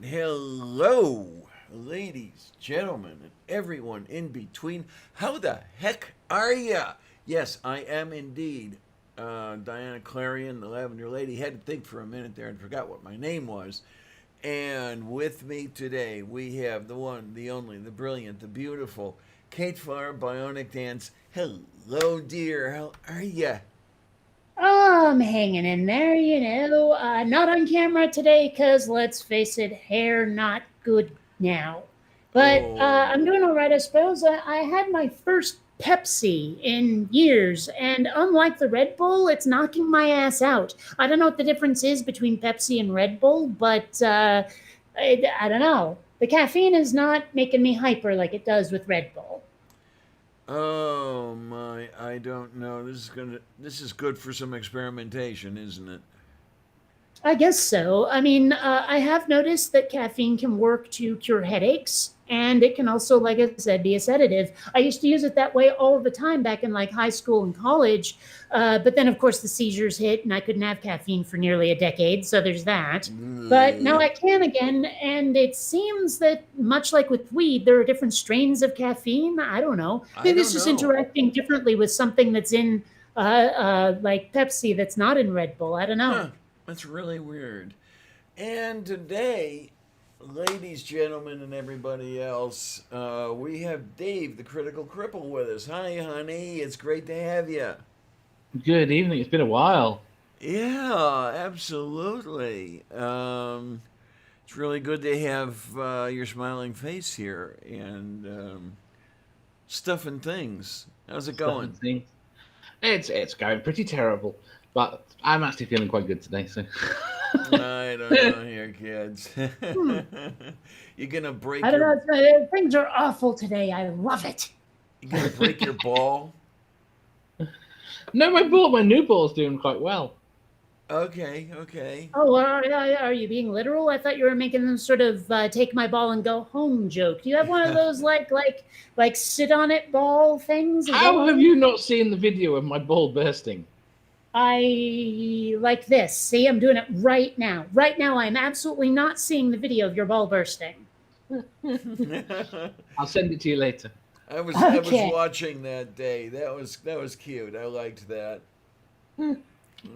Hello, ladies, gentlemen, and everyone in between. How the heck are ya? Yes, I am indeed Diana Clarion, the Lavender Lady. Had to think for a minute there and forgot what my name was. And with me today, we have the one, the only, the brilliant, the beautiful Kate Farr, Bionic Dance. Hello, dear. How are ya? I'm hanging in there, not on camera today because let's face it, hair not good now. But I'm Oh. doing all right, I suppose. I had my first Pepsi in years, and unlike the Red Bull, it's knocking my ass out. I don't know what the difference is between Pepsi and Red Bull, but I don't know. The caffeine is not making me hyper like it does with Red Bull. Oh my, I don't know. This is good for some experimentation, isn't it? I guess so. I mean, I have noticed that caffeine can work to cure headaches, and it can also, like I said, be a sedative. I used to use it that way all the time back in like high school and college, but then of course the seizures hit, and I couldn't have caffeine for nearly a decade. So there's that. But now Ugh. I can again, and it seems that much like with weed, there are different strains of caffeine. I don't know. I Maybe it's don't just know. interacting differently with something that's in like Pepsi that's not in Red Bull. I don't know. Huh. That's really weird. And today, ladies, gentlemen, and everybody else, we have Dave, the Critical Cripple, with us. Hi, honey. It's great to have you. Good evening. It's been a while. Yeah, absolutely. It's really good to have your smiling face here and stuff and things. How's it Stuff and going? things. It's going pretty terrible, but I'm actually feeling quite good today. So I don't know here, kids. Hmm. you're gonna I break don't your know. Things are awful today. I love it. you're gonna break your ball. no, my new ball's doing quite well. Okay, okay. Oh, are you being literal? I thought you were making them sort of take my ball and go home joke. Do you have one of those like sit on it ball things? Is that How what have it is? you not seen the video of my ball bursting? I like this. See, I'm doing it right now. Right now, I'm absolutely not seeing the video of your ball bursting. I'll send it to you later. I was Okay. watching that day. That was cute. I liked that. Uh,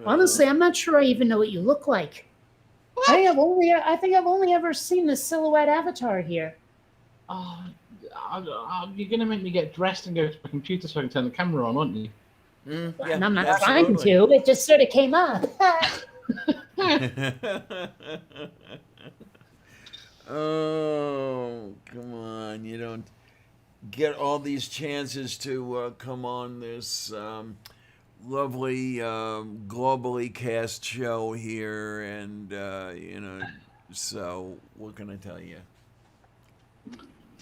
Honestly, I'm not sure I even know what you look like. What? I think I've only ever seen the silhouette avatar here. Oh, you're gonna make me get dressed and go to my computer so I can turn the camera on, aren't you? yeah, And I'm not trying absolutely. to. It just sort of came up. oh, come on. You don't get all these chances to come on this lovely globally cast show here. And, so what can I tell you?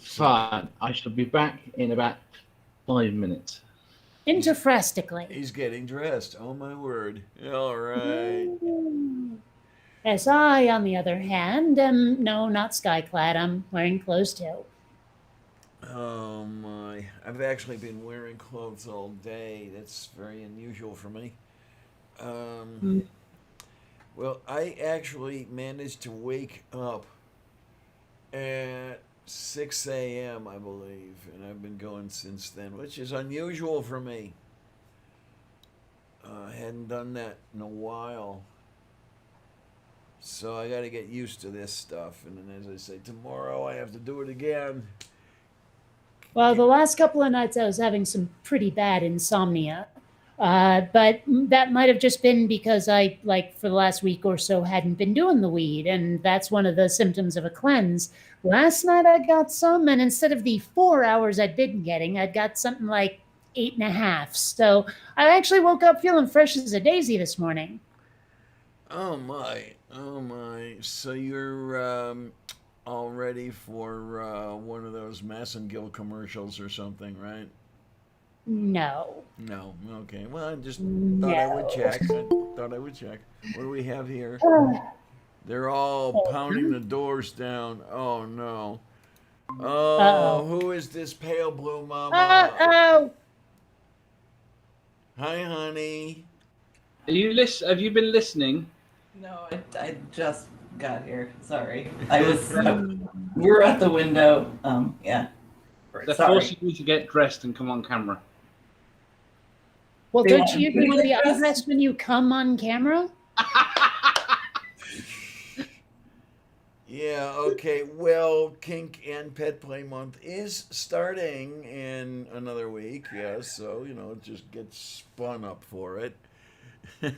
So Fine. I shall be back in about 5 minutes. he's, Interfrastically. he's getting dressed. Oh, my word. All right. As I, on the other hand, am no, not skyclad. I'm wearing clothes too. Oh my. I've actually been wearing clothes all day. That's very unusual for me. Um, Hmm. well, I actually managed to wake up at 6 a.m., I believe, and I've been going since then, which is unusual for me. I hadn't done that in a while. So I got to get used to this stuff. And then, as I say, tomorrow I have to do it again. Well, the last couple of nights I was having some pretty bad insomnia. But that might have just been because I, like, for the last week or so, hadn't been doing the weed. And that's one of the symptoms of a cleanse. Last night I got some, and instead of the 4 hours I'd been getting, I'd got something like eight and a half. So I actually woke up feeling fresh as a daisy this morning. Oh my, oh my. So you're all ready for one of those Massengill commercials or something, right? No. No. Okay. Well, I just thought I would No. check. I thought I would check. What do we have here? Uh They're all pounding the doors down. Oh no. Oh, oh. who is this pale blue mama? Oh. Hi, honey. Have you been listening? No, I just got here. Sorry. We were at the window. Yeah. They're Sorry. forcing you to get dressed and come on camera. Well, They don't want you me usually to want to be get dressed? undressed when you come on camera? Yeah, okay. Well, Kink and Pet Play Month is starting in another week, yes. So, just get spun up for it. And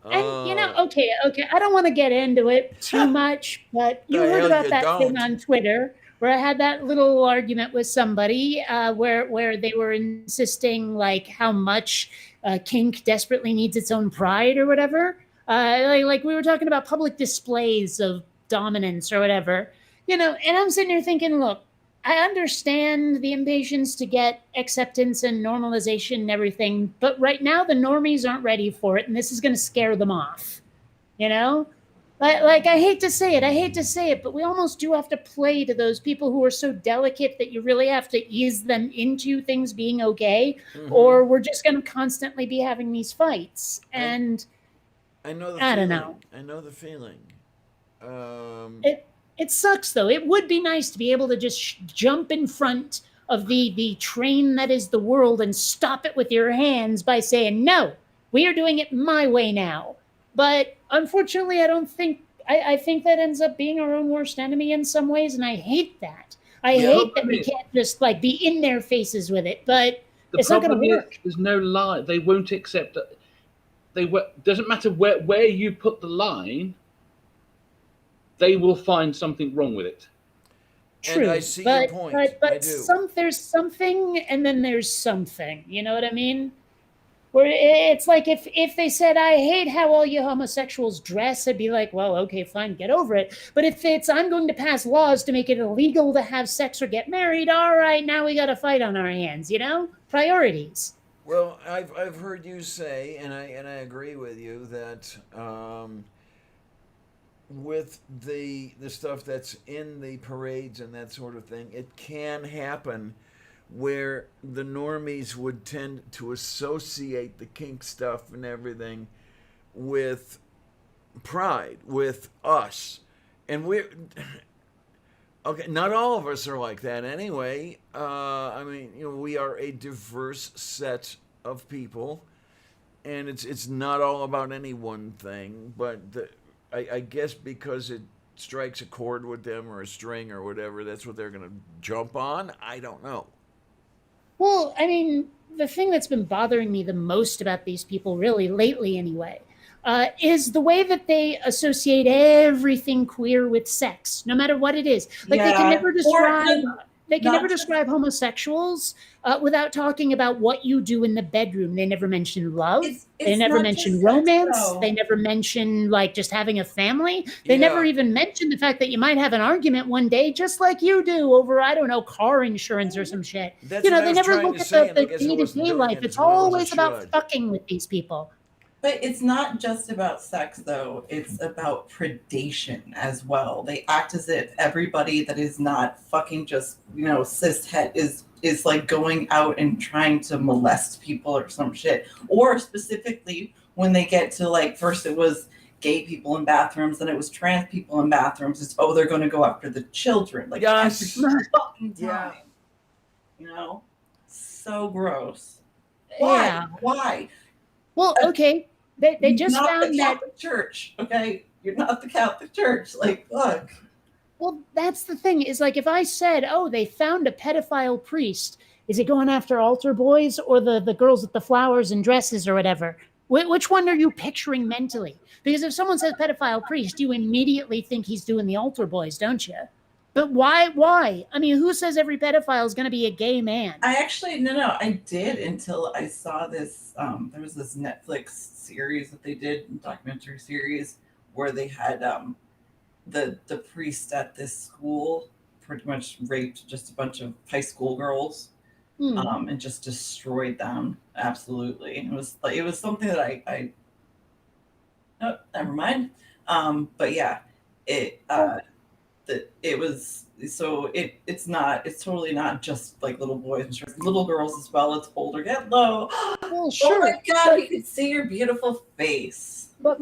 okay, I don't want to get into it too much, but you The heard hell about you that thing don't. on Twitter where I had that little argument with somebody where they were insisting like how much kink desperately needs its own pride or whatever. Like we were talking about public displays of dominance or whatever, and I'm sitting here thinking, look, I understand the impatience to get acceptance and normalization and everything, but right now the normies aren't ready for it, and this is going to scare them off. You know, like I hate to say it, but we almost do have to play to those people who are so delicate that you really have to ease them into things being okay, or we're just going to constantly be having these fights. And I know the I feeling. don't know. I know the feeling. It sucks though. It would be nice to be able to just jump in front of the train that is the world and stop it with your hands by saying, no, we are doing it my way now. But unfortunately, I think that ends up being our own worst enemy in some ways, and I hate that. I hate that we can't just like be in their faces with it, but it's not going to work. There's no lie. They won't accept it. Doesn't matter where you put the line, they will find something wrong with it. True, and I see your point. I but do. there's something, and then there's something. You know what I mean? Where it's like if they said, I hate how all you homosexuals dress, I'd be like, well, okay, fine, get over it. But if it's I'm going to pass laws to make it illegal to have sex or get married, all right, now we got a fight on our hands. Priorities. Well, I've heard you say, and I agree with you that with the stuff that's in the parades and that sort of thing, it can happen where the normies would tend to associate the kink stuff and everything with pride, with us. And we're okay, not all of us are like that anyway. I mean, we are a diverse set of people, and it's not all about any one thing, but I guess because it strikes a chord with them or a string or whatever, that's what they're going to jump on. I don't know. Well, I mean, the thing that's been bothering me the most about these people, really lately anyway, is the way that they associate everything queer with sex, no matter what it is. Like they can never describe homosexuals without talking about what you do in the bedroom. They never mention love. They never mention romance. They never mention like just having a family. They never even mention the fact that you might have an argument one day, just like you do over, I don't know, car insurance or some shit. That's what I They was never trying look to at say, and I the guess I wasn't day-to-day doing life. it It's as well as I always about should. fucking with these people. But it's not just about sex, though. It's about predation as well. They act as if everybody that is not fucking just, cis het is like going out and trying to molest people or some shit. Or specifically when they get to like, first it was gay people in bathrooms, then it was trans people in bathrooms. It's, they're going to go after the children. Like, yes. every fucking time. Yeah. So gross. Why? Yeah. Why? Well, okay. They just not found the that. Catholic Church, okay? You're not the Catholic Church. Like, look. Well, that's the thing. Is like if I said, "Oh, they found a pedophile priest," is it going after altar boys or the girls with the flowers and dresses or whatever? Which one are you picturing mentally? Because if someone says pedophile priest, you immediately think he's doing the altar boys, don't you? But why? Why? I mean, who says every pedophile is going to be a gay man? I actually, no, I did until I saw this. There was this Netflix series that they did, documentary series, where they had the priest at this school pretty much raped just a bunch of high school girls, and just destroyed them. Absolutely. It was something that I oh, never mind. But yeah, it's totally not just like little boys and shirts, little girls as well. It's older. Get low. Well, sure. Oh my god, you can see your beautiful face. But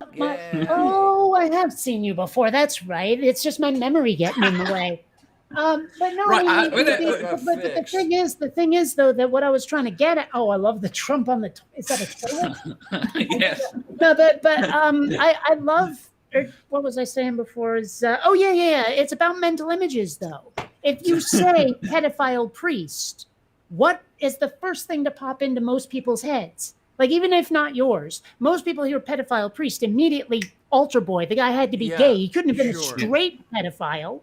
oh, I have seen you before. That's right. It's just my memory getting in the way. But no, Right, I mean, wait, but the thing is, though, that what I was trying to get at. Oh, I love the Trump on the. Is that a toilet? Yes. No, but I love. What was I saying before? Is yeah. It's about mental images, though. If you say pedophile priest, what is the first thing to pop into most people's heads? Like, even if not yours, most people hear pedophile priest immediately altar boy. The guy had to be gay. He couldn't have been a straight pedophile.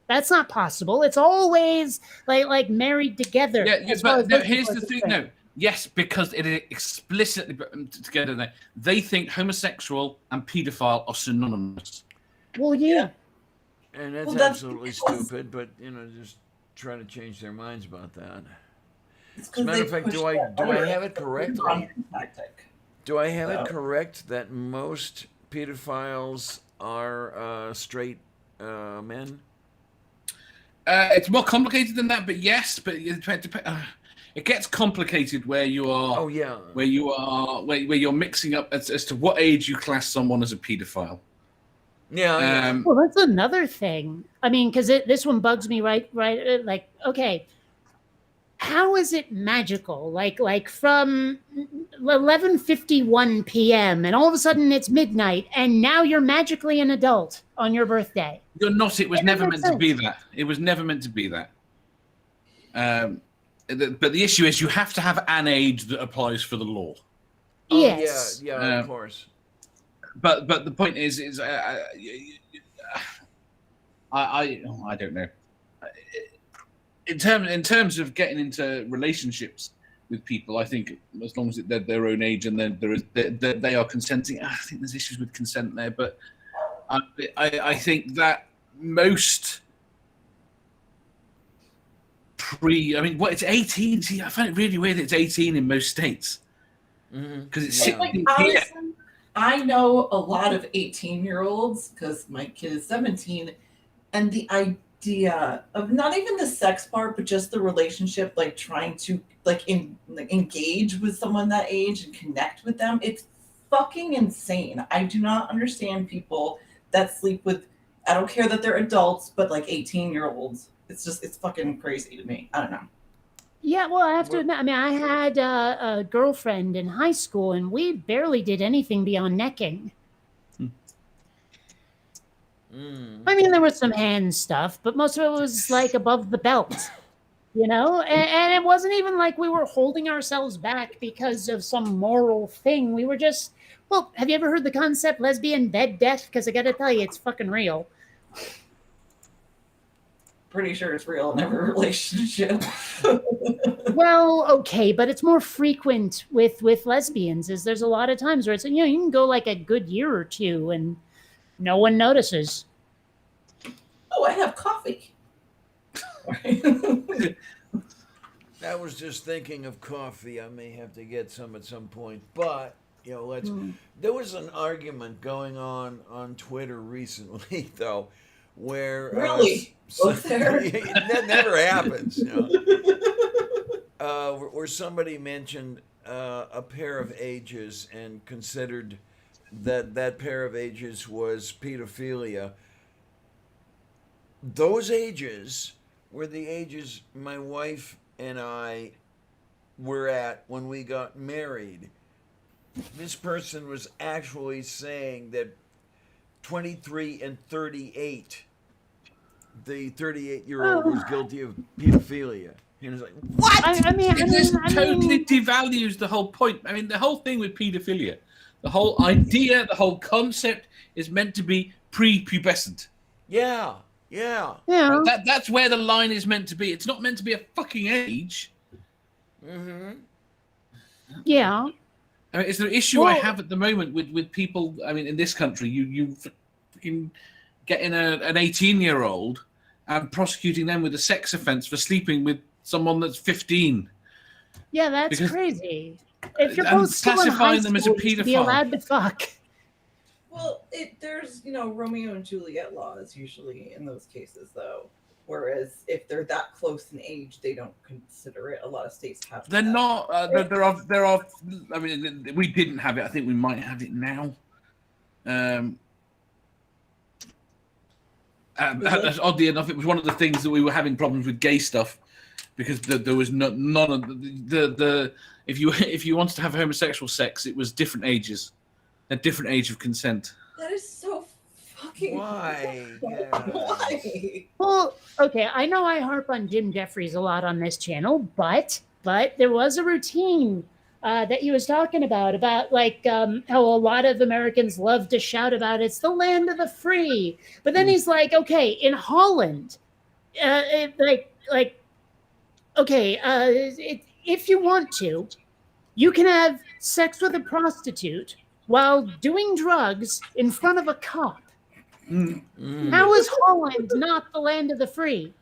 That's not possible. It's always like married together. Yeah, but no, here's the thing. No, yes, because it is explicitly together there. They think homosexual and paedophile are synonymous. Well, yeah. And that's absolutely stupid, but just trying to change their minds about that. As a matter of fact, do I have it correctly? Do I have it correct that most pedophiles are straight men? It's more complicated than that, but yes, but it gets complicated where you are. Oh yeah. Where you're mixing up as to what age you class someone as a paedophile. Yeah. Well, that's another thing. I mean, because this one bugs me, right? Like, okay, how is it magical? Like from 11:51 p.m. and all of a sudden it's midnight, and now you're magically an adult on your birthday. You're not. It was never meant to be that. It was never meant to be that. But the issue is you have to have an age that applies for the law. Yes. Yeah, of course. But the point is I don't know. In terms of getting into relationships with people, I think as long as they're their own age and then they are consenting, I think there's issues with consent there. But I think that most it's 18. See, I find it really weird that it's 18 in most states because it's 16 here. I know a lot of 18-year-olds because my kid is 17, and the idea of not even the sex part, but just the relationship, like trying to engage with someone that age and connect with them, it's fucking insane. I do not understand people that sleep with, I don't care that they're adults, but like 18-year-olds. It's fucking crazy to me. I don't know. Yeah, well, I have to admit, I mean, I had a girlfriend in high school, and we barely did anything beyond necking. I mean, there was some hand stuff, but most of it was like above the belt, and it wasn't even like we were holding ourselves back because of some moral thing. We were just, well, have you ever heard the concept lesbian bed death? Because I got to tell you, it's fucking real. Pretty sure it's real in every relationship. Well, okay, but it's more frequent with lesbians. Is there's a lot of times where it's you can go like a good year or two and no one notices. Oh, I have coffee. I was just thinking of coffee. I may have to get some at some point, but let's. There was an argument going on Twitter recently, though, where really that never happens. Where somebody mentioned a pair of ages and considered that pair of ages was pedophilia. Those ages were the ages my wife and I were at when we got married. This person was actually saying that 23 and 38, the 38-year-old was guilty of pedophilia. He was like, what? This totally devalues the whole point. I mean, the whole thing with pedophilia, the whole idea, the whole concept is meant to be prepubescent. Yeah. That's where the line is meant to be. It's not meant to be a fucking age. Yeah. I mean, it's the issue I have at the moment with people. I mean, in this country, you fucking getting an 18-year-old and prosecuting them with a sex offense for sleeping with someone that's 15. Yeah, that's crazy. If you're both still in classifying high them as a school, you should be pedophile. allowed to fuck. Well, there's Romeo and Juliet laws usually in those cases, though. Whereas if they're that close in age, they don't consider it. A lot of states have. They're not. There are. I mean, we didn't have it. I think we might have it now. Oddly enough, it was one of the things that we were having problems with gay stuff, because there was none of the if you wanted to have homosexual sex, it was different ages, a different age of consent. That is so fucking. Why? Why? Well, okay, I know I harp on Jim Jeffries a lot on this channel, but there was a routine that he was talking about like how a lot of Americans love to shout about it's the land of the free. But then he's like, okay, in Holland, if you want to, you can have sex with a prostitute while doing drugs in front of a cop. How is Holland not the land of the free?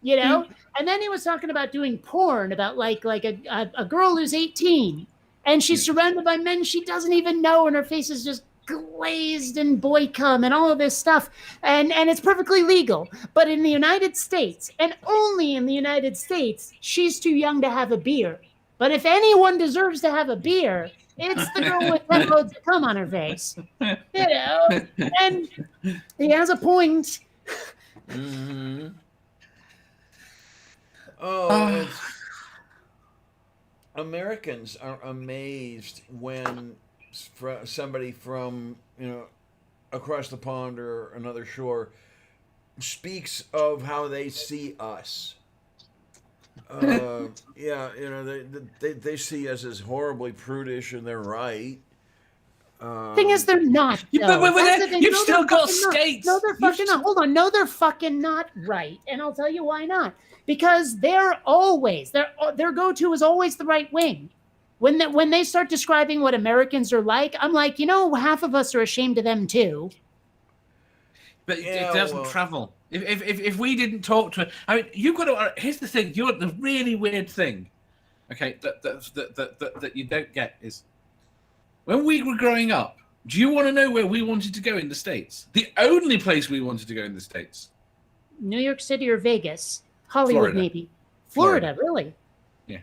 You know? And then he was talking about doing porn about like a girl who's 18 and she's surrounded by men she doesn't even know, and her face is just glazed and boy cum and all of this stuff. And it's perfectly legal. But in the United States, and only in the United States, she's too young to have a beer. But if anyone deserves to have a beer, it's the girl with 10 loads of cum on her face. You know? And he has a point. Mm-hmm. Oh, Americans are amazed when somebody from across the pond or another shore speaks of how they see us. Yeah, they see us as horribly prudish, and they're right. Thing is, they're not. You've still got skates. No, they're fucking not. Hold on. No, they're fucking not right. And I'll tell you why not. Because their go-to is always the right wing. When they start describing what Americans are like, I'm like, half of us are ashamed of them too. But it doesn't travel. If we didn't talk to it, I mean, you've got to. Here's the thing. The really weird thing, okay, that you don't get is, when we were growing up, do you want to know where we wanted to go in the States? The only place we wanted to go in the States. New York City or Vegas. Hollywood, Florida. maybe. Florida, really? Yeah.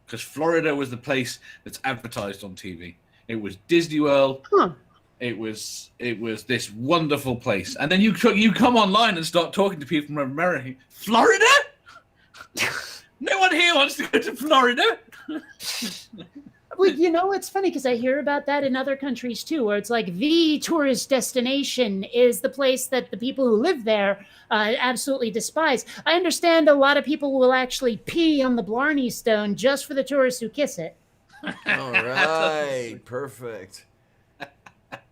Because Florida was the place that's advertised on TV. It was Disney World. Huh. It was this wonderful place. And then you come online and start talking to people from America. Florida? No one here wants to go to Florida. Well, it's funny because I hear about that in other countries too, where it's like the tourist destination is the place that the people who live there absolutely despise. I understand a lot of people will actually pee on the Blarney Stone just for the tourists who kiss it. All right, perfect.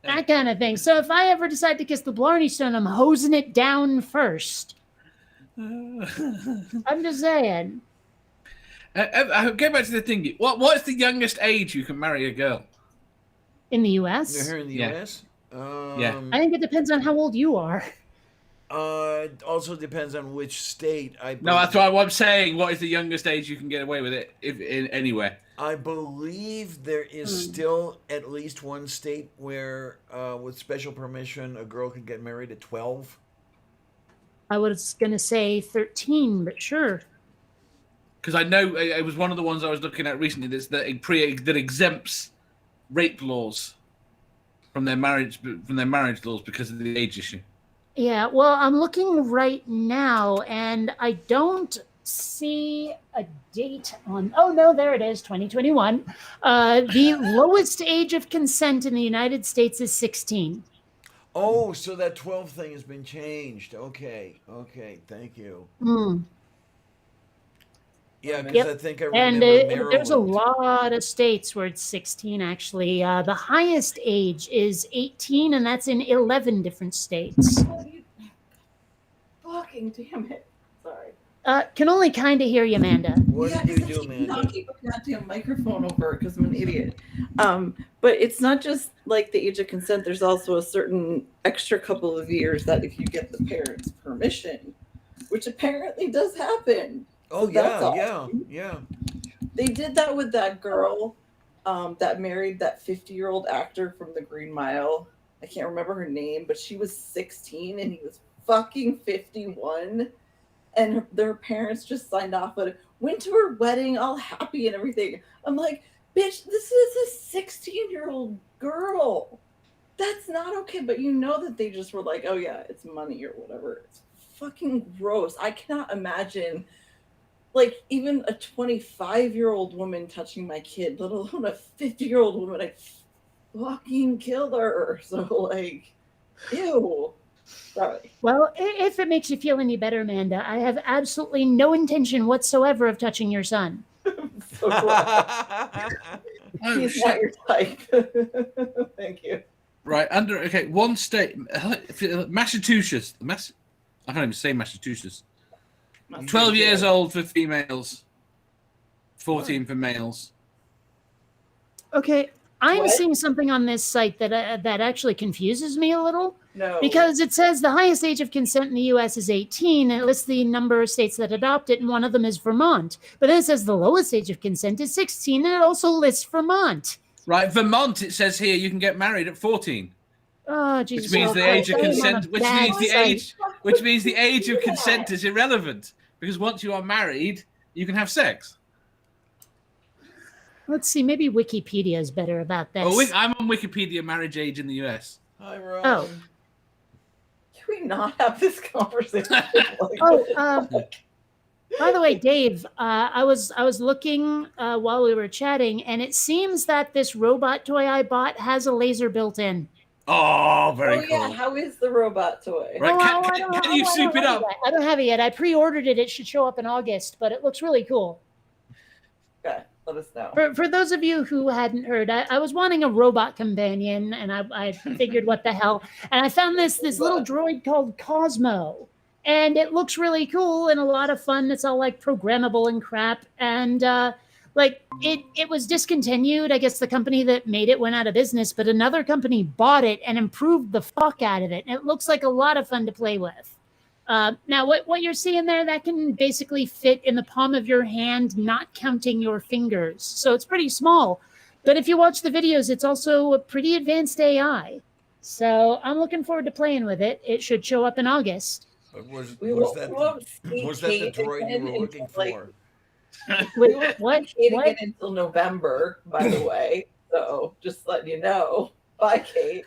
That kind of thing. So if I ever decide to kiss the Blarney Stone, I'm hosing it down first. I'm just saying. I'll go back to the thing. What is the youngest age you can marry a girl? In the U.S.? Here in the Yeah. U.S.? Yeah. I think it depends on how old you are. It also depends on which state. No, that's what I'm saying. What is the youngest age you can get away with it if in anywhere? I believe there is still at least one state where, with special permission, a girl could get married at 12. I was going to say 13, but sure. Because I know it was one of the ones I was looking at recently that exempts rape laws from their marriage laws because of the age issue. Yeah, well, I'm looking right now, and I don't see a date on. Oh no, there it is, 2021. The lowest age of consent in the United States is 16. Oh, so that 12 thing has been changed. Okay, thank you. Yeah, because Yep. I think I And remember there's a Maryland. lot of states where it's 16, actually. The highest age is 18, and that's in 11 different states. Fucking damn it. Sorry. Can only kind of hear you, Amanda. What Yeah, did you 'cause I do, keep Amanda? knocking the goddamn microphone over because I'm an idiot. But it's not just like the age of consent. There's also a certain extra couple of years that if you get the parents' permission, which apparently does happen. Oh, That's yeah. They did that with that girl that married that 50-year-old actor from The Green Mile. I can't remember her name, but she was 16 and he was fucking 51. And their parents just signed off on it. Went to her wedding all happy and everything. I'm like, Bitch, this is a 16-year-old girl. That's not okay. But you know that they just were like, oh yeah, it's money or whatever. It's fucking gross. I cannot imagine, like, even a 25-year-old woman touching my kid, let alone a 50-year-old woman. I fucking killed her. So, like, ew. Sorry. Well, if it makes you feel any better, Amanda, I have absolutely no intention whatsoever of touching your son. So glad. Oh, He's shit. not your type. Thank you. Right, one state, Massachusetts. I can't even say Massachusetts. 12 years old for females, 14 for males. Okay, I'm What? seeing something on this site that actually confuses me a little. No. Because it says the highest age of consent in the U.S. is 18, and it lists the number of states that adopt it, and one of them is Vermont. But then it says the lowest age of consent is 16, and it also lists Vermont. Right, Vermont, it says here you can get married at 14, Oh, Jesus. which means the age of consent, which means the age of consent is irrelevant, because once you are married, you can have sex. Let's see, maybe Wikipedia is better about this. Oh, I'm on Wikipedia marriage age in the US. Hi, Ron. Oh. Can we not have this conversation? By the way, Dave, I was looking while we were chatting, and it seems that this robot toy I bought has a laser built in. Oh, very cool. Yeah. How is the robot toy? Right, Oh, can you soup it up? I don't have it yet. I pre-ordered it. It should show up in August, but it looks really cool. Okay, let us know. For those of you who hadn't heard, I was wanting a robot companion, and I figured, what the hell? And I found this little droid called Cosmo, and it looks really cool and a lot of fun. It's all like programmable and crap, and it was discontinued. I guess the company that made it went out of business, but another company bought it and improved the fuck out of it, and it looks like a lot of fun to play with. Now, what you're seeing there, that can basically fit in the palm of your hand, not counting your fingers. So it's pretty small. But if you watch the videos, it's also a pretty advanced AI. So I'm looking forward to playing with it. It should show up in August. But was We that won't see the Kate droid you again were looking until, like, for? we won't What? see Kate What? again until November, by the way. So just letting you know. Bye, Kate.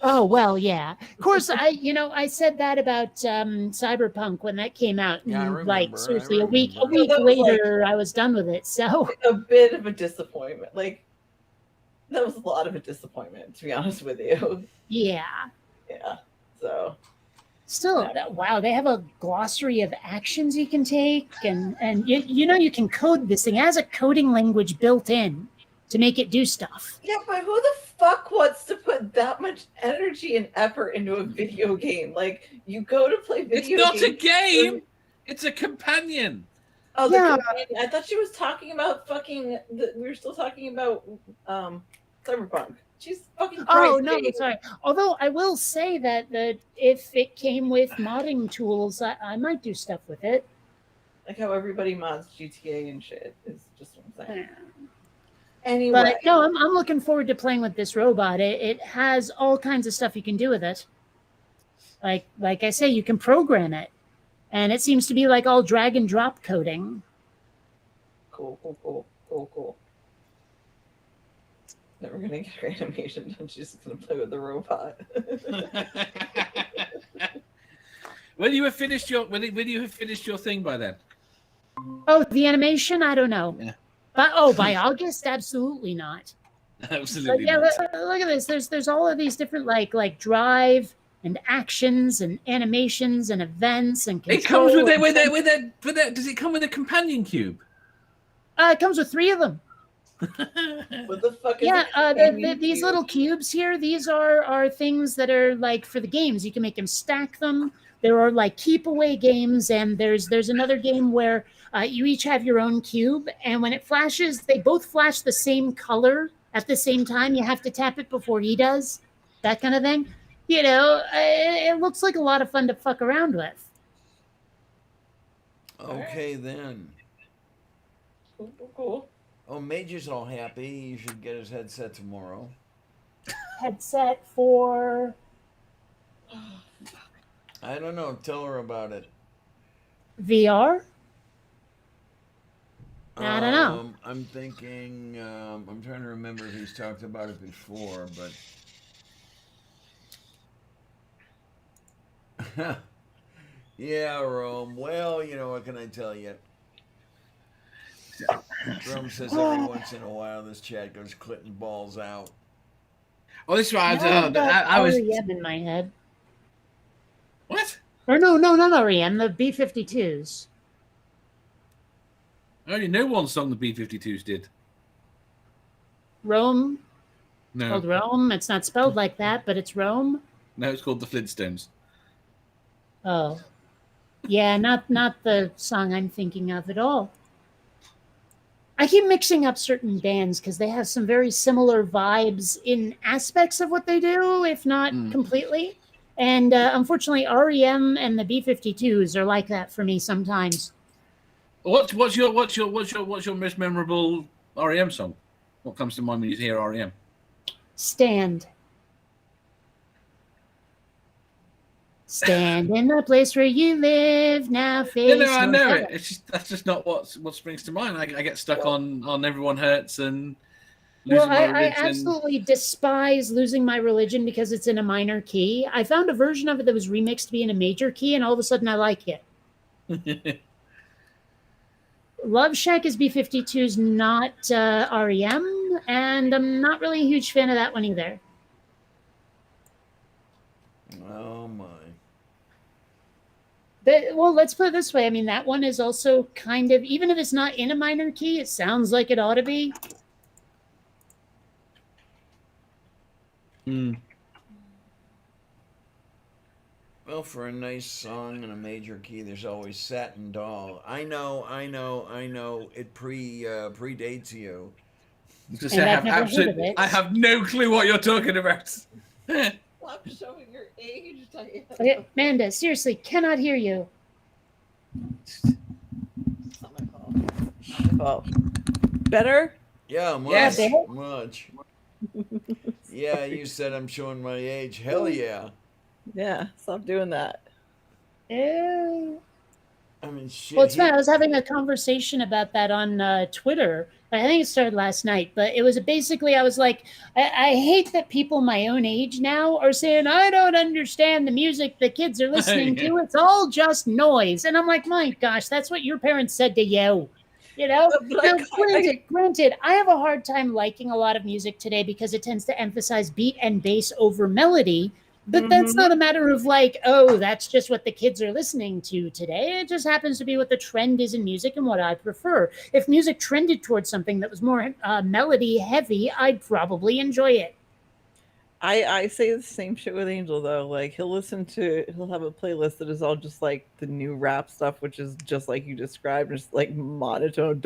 Oh, well, yeah. Of course, I said that about Cyberpunk when that came out. Yeah, I and, remember, seriously, I a week remember. That was later, I was done with it. So A bit of a disappointment. Like, that was a lot of a disappointment, to be honest with you. yeah. Yeah. So Still, wow, they have a glossary of actions you can take, and you can code this thing. It has a coding language built in to make it do stuff. yeah, but who the fuck wants to put that much energy and effort into a video game? Like, you go to play It's video not a games game. It's a companion. Oh, Yeah. I thought she was talking about fucking. We were still talking about Cyberpunk. She's fucking. Oh Christ, no, Dave. sorry. Although I will say that if it came with modding tools, I might do stuff with it. Like how everybody mods GTA and shit is just what I'm saying. But Anyway, no, I'm looking forward to playing with this robot. It has all kinds of stuff you can do with it. Like I say, you can program it, and it seems to be like all drag and drop coding. cool. Then we're gonna get her animation done. She's just gonna play with the robot. Will you have finished your thing by then? Oh, the animation? I don't know. Yeah. But by August, absolutely not. But Absolutely. yeah, not. look at this. There's all of these different like drive and actions and animations and events and It control. comes with that. Does it come with a companion cube? It comes with 3 of them. What the fuck is Yeah, a companion these cube? little cubes here, these are things that are like for the games. You can make them stack them. There are like keep away games, and there's another game where you each have your own cube, and when it flashes, they both flash the same color at the same time. You have to tap it before he does, that kind of thing. It looks like a lot of fun to fuck around with. Okay, then. Cool. Oh, Major's all happy. You should get his headset tomorrow. Headset for I don't know. Tell her about it. VR. I don't know. I'm thinking. I'm trying to remember if he's talked about it before, but yeah, Rome. Well, what can I tell you? Rome says every once in a while this chat goes clitting balls out. Oh, this is why Now I've got I was. REM in my head. What? Or no, not REM, the B-52s. I only know one song the B-52s did. Rome, No, called Rome. It's not spelled like that, but it's Rome. no, it's called the Flintstones. Oh. Yeah, not the song I'm thinking of at all. I keep mixing up certain bands because they have some very similar vibes in aspects of what they do, if not completely. And unfortunately, REM and the B-52s are like that for me sometimes. What's your most memorable REM song? What comes to mind when you hear REM? Stand. Stand in the place where you live now. Face No, I know north. it. It's just that's just not what springs to mind. I get stuck on Everyone Hurts and Well, Losing My I Religion. absolutely despise Losing My Religion because it's in a minor key. I found a version of it that was remixed to be in a major key, and all of a sudden I like it. Love Shack is B-52's, not REM, and I'm not really a huge fan of that one either. Oh my. But, well, let's put it this way. I mean, that one is also kind of, even if it's not in a minor key, it sounds like it ought to be. Well, for a nice song in a major key, there's always Satin Doll. I know. It predates you. Just And say, I've never heard of it. I have no clue what you're talking about. Stop showing your age, Diana. Okay, Amanda, seriously, cannot hear you. It's not my fault. Not my fault. Better? Yeah, much, Yes. much. Yeah, you said I'm showing my age. Hell yeah. Yeah, stop doing that. Eh. I mean, shit. Well, it's funny. I was having a conversation about that on Twitter. I think it started last night, but it was basically, I was like, I hate that people my own age now are saying, I don't understand the music the kids are listening to. It's all just noise. And I'm like, my gosh, that's what your parents said to you. You know? But Now, granted, I have a hard time liking a lot of music today because it tends to emphasize beat and bass over melody. But that's not a matter of like, oh, that's just what the kids are listening to today. It just happens to be what the trend is in music and what I prefer. If music trended towards something that was more melody heavy, I'd probably enjoy it. I say the same shit with Angel though. Like he'll have a playlist that is all just like the new rap stuff, which is just like you described, just like monotone,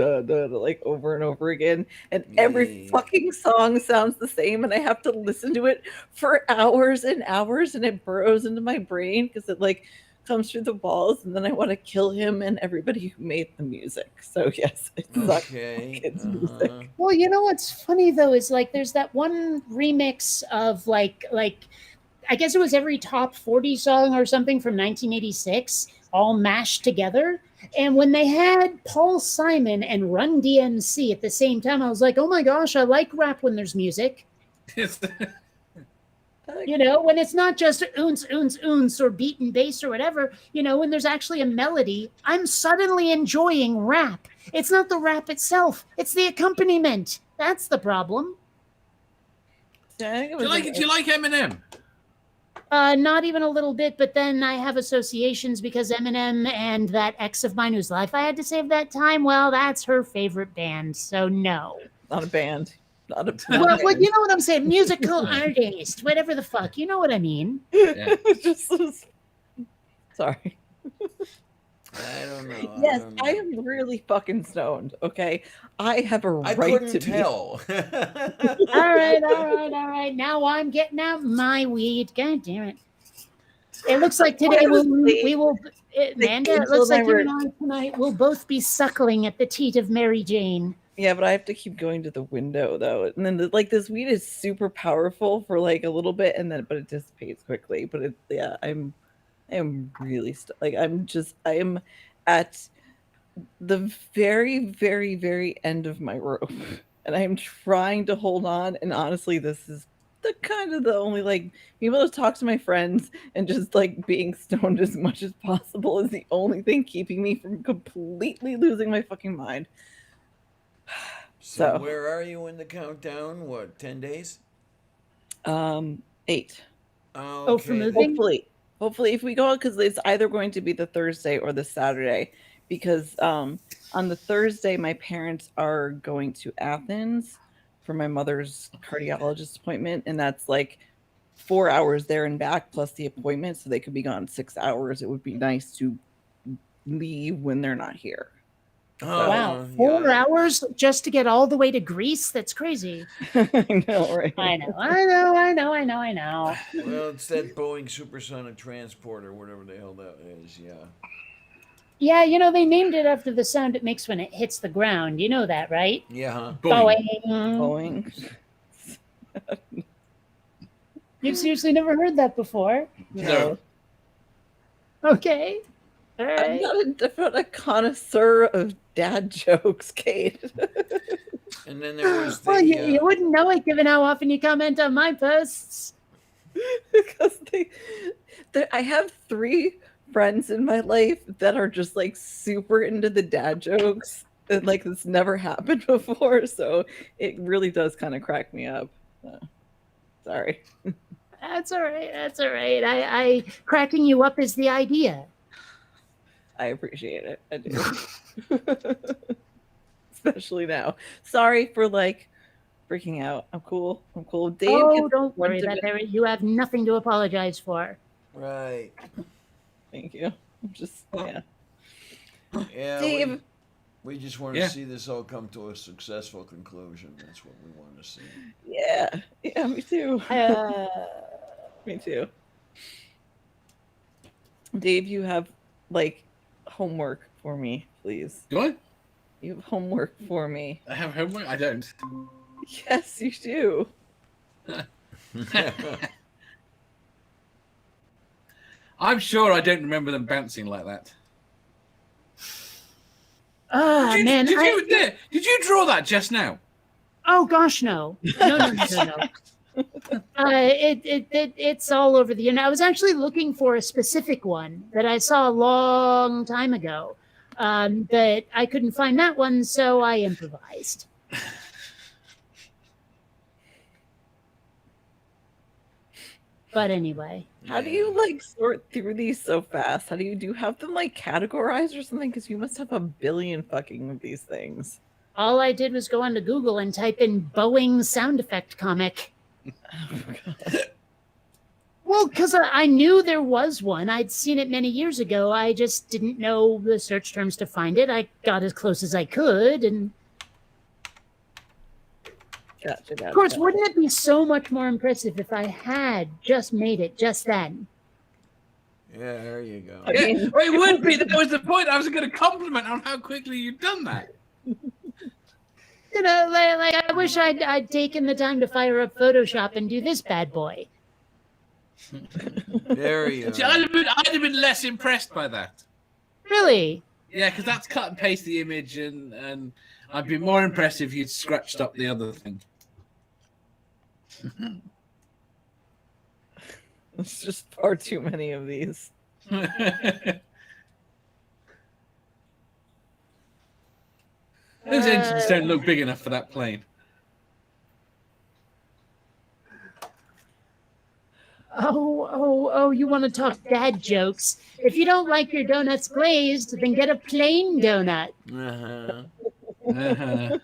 like over and over again. And every Yeah. fucking song sounds the same, and I have to listen to it for hours and hours, and it burrows into my brain because it like comes through the walls, and then I want to kill him and everybody who made the music. So yes, it sucks. Okay. It's music. Well, you know what's funny though is like there's that one remix of like I guess it was every top 40 song or something from 1986 all mashed together. And when they had Paul Simon and Run DMC at the same time, I was like, oh my gosh, I like rap when there's music. You know, when it's not just oons, oons, oons, or beat and bass or whatever, you know, when there's actually a melody, I'm suddenly enjoying rap. It's not the rap itself, it's the accompaniment. That's the problem. Yeah, I think it Do was you like Eminem? Not even a little bit, but then I have associations because Eminem and that ex of mine whose life I had to save that time, well, that's her favorite band, so no. not a band. Not a Well, you know what I'm saying? Musical artist, whatever the fuck. You know what I mean? Yeah. Sorry. I don't know. Yes, don't know. I am really fucking stoned. Okay, I have a I right couldn't to tell. All right. Now I'm getting out my weed. God damn it. It looks like today we will, Amanda, it looks like you and I tonight will both be suckling at the teat of Mary Jane. Yeah, but I have to keep going to the window though, and then like this weed is super powerful for like a little bit, and then but it dissipates quickly. But I am really I am at the very, very, very end of my rope, and I'm trying to hold on. And honestly, this is the kind of the only like being able to talk to my friends and just like being stoned as much as possible is the only thing keeping me from completely losing my fucking mind. So So- where are you in the countdown? What, 10 days? 8. Oh, for Okay. moving? Hopefully, if we go out, because it's either going to be the Thursday or the Saturday. Because on the Thursday, my parents are going to Athens for my mother's cardiologist appointment, and that's like 4 hours there and back plus the appointment, so they could be gone 6 hours. It would be nice to leave when they're not here. Oh, Wow, 4 yeah. hours just to get all the way to Greece? That's crazy. I know, right? I know. Well, it's that Boeing supersonic transporter, whatever the hell that is. Yeah. Yeah, you know, they named it after the sound it makes when it hits the ground. You know that, right? Yeah. Huh? Boing. Going. You've seriously never heard that before? No. Okay. All I'm right. I'm not a connoisseur of dad jokes, Kate. And then there was the. Well, you wouldn't know it given how often you comment on my posts. Because I have 3 friends in my life that are just like super into the dad jokes, and like this never happened before, so it really does kind of crack me up. Sorry. That's all right. That's all right. I cracking you up is the idea. I appreciate it. I do. Especially now. Sorry for like freaking out. I'm cool. Dave Oh, gets don't one worry. to- You have nothing to apologize for. Right. Thank you. I'm just yeah. Yeah. Dave. We just want to see this all come to a successful conclusion. That's what we want to see. Yeah. Yeah, me too. Me too. Dave, you have like homework for me, please. Do I? You have homework for me. I have homework? I don't. Yes, you do. I'm sure I don't remember them bouncing like that. Ah, man. Did you draw that just now? Oh gosh, no. No. It's all over the internet. I was actually looking for a specific one that I saw a long time ago, but I couldn't find that one, so I improvised. But anyway, How do you like sort through these so fast? How do you have them like categorized or something? Because you must have a billion fucking of these things. all I did was go onto Google and type in Boeing sound effect comic. Oh, God. Well, because I knew there was one. I'd seen it many years ago. I just didn't know the search terms to find it. I got as close as I could. And Gotcha. of course, wouldn't it be so much more impressive if I had just made it just then? Yeah, there you go. I Yeah, mean- well, it would be. That was the point. I was going to compliment on how quickly you've done that. You know, like I wish I'd taken the time to fire up Photoshop and do this bad boy. There you See, go. I'd have been less impressed by that. Really? Yeah, because that's cut and paste the image, and I'd be more impressed if you'd scratched up the other thing. It's just far too many of these. Those engines don't look big enough for that plane. Oh, you want to talk dad jokes? If you don't like your donuts glazed, then get a plain donut. Uh-huh.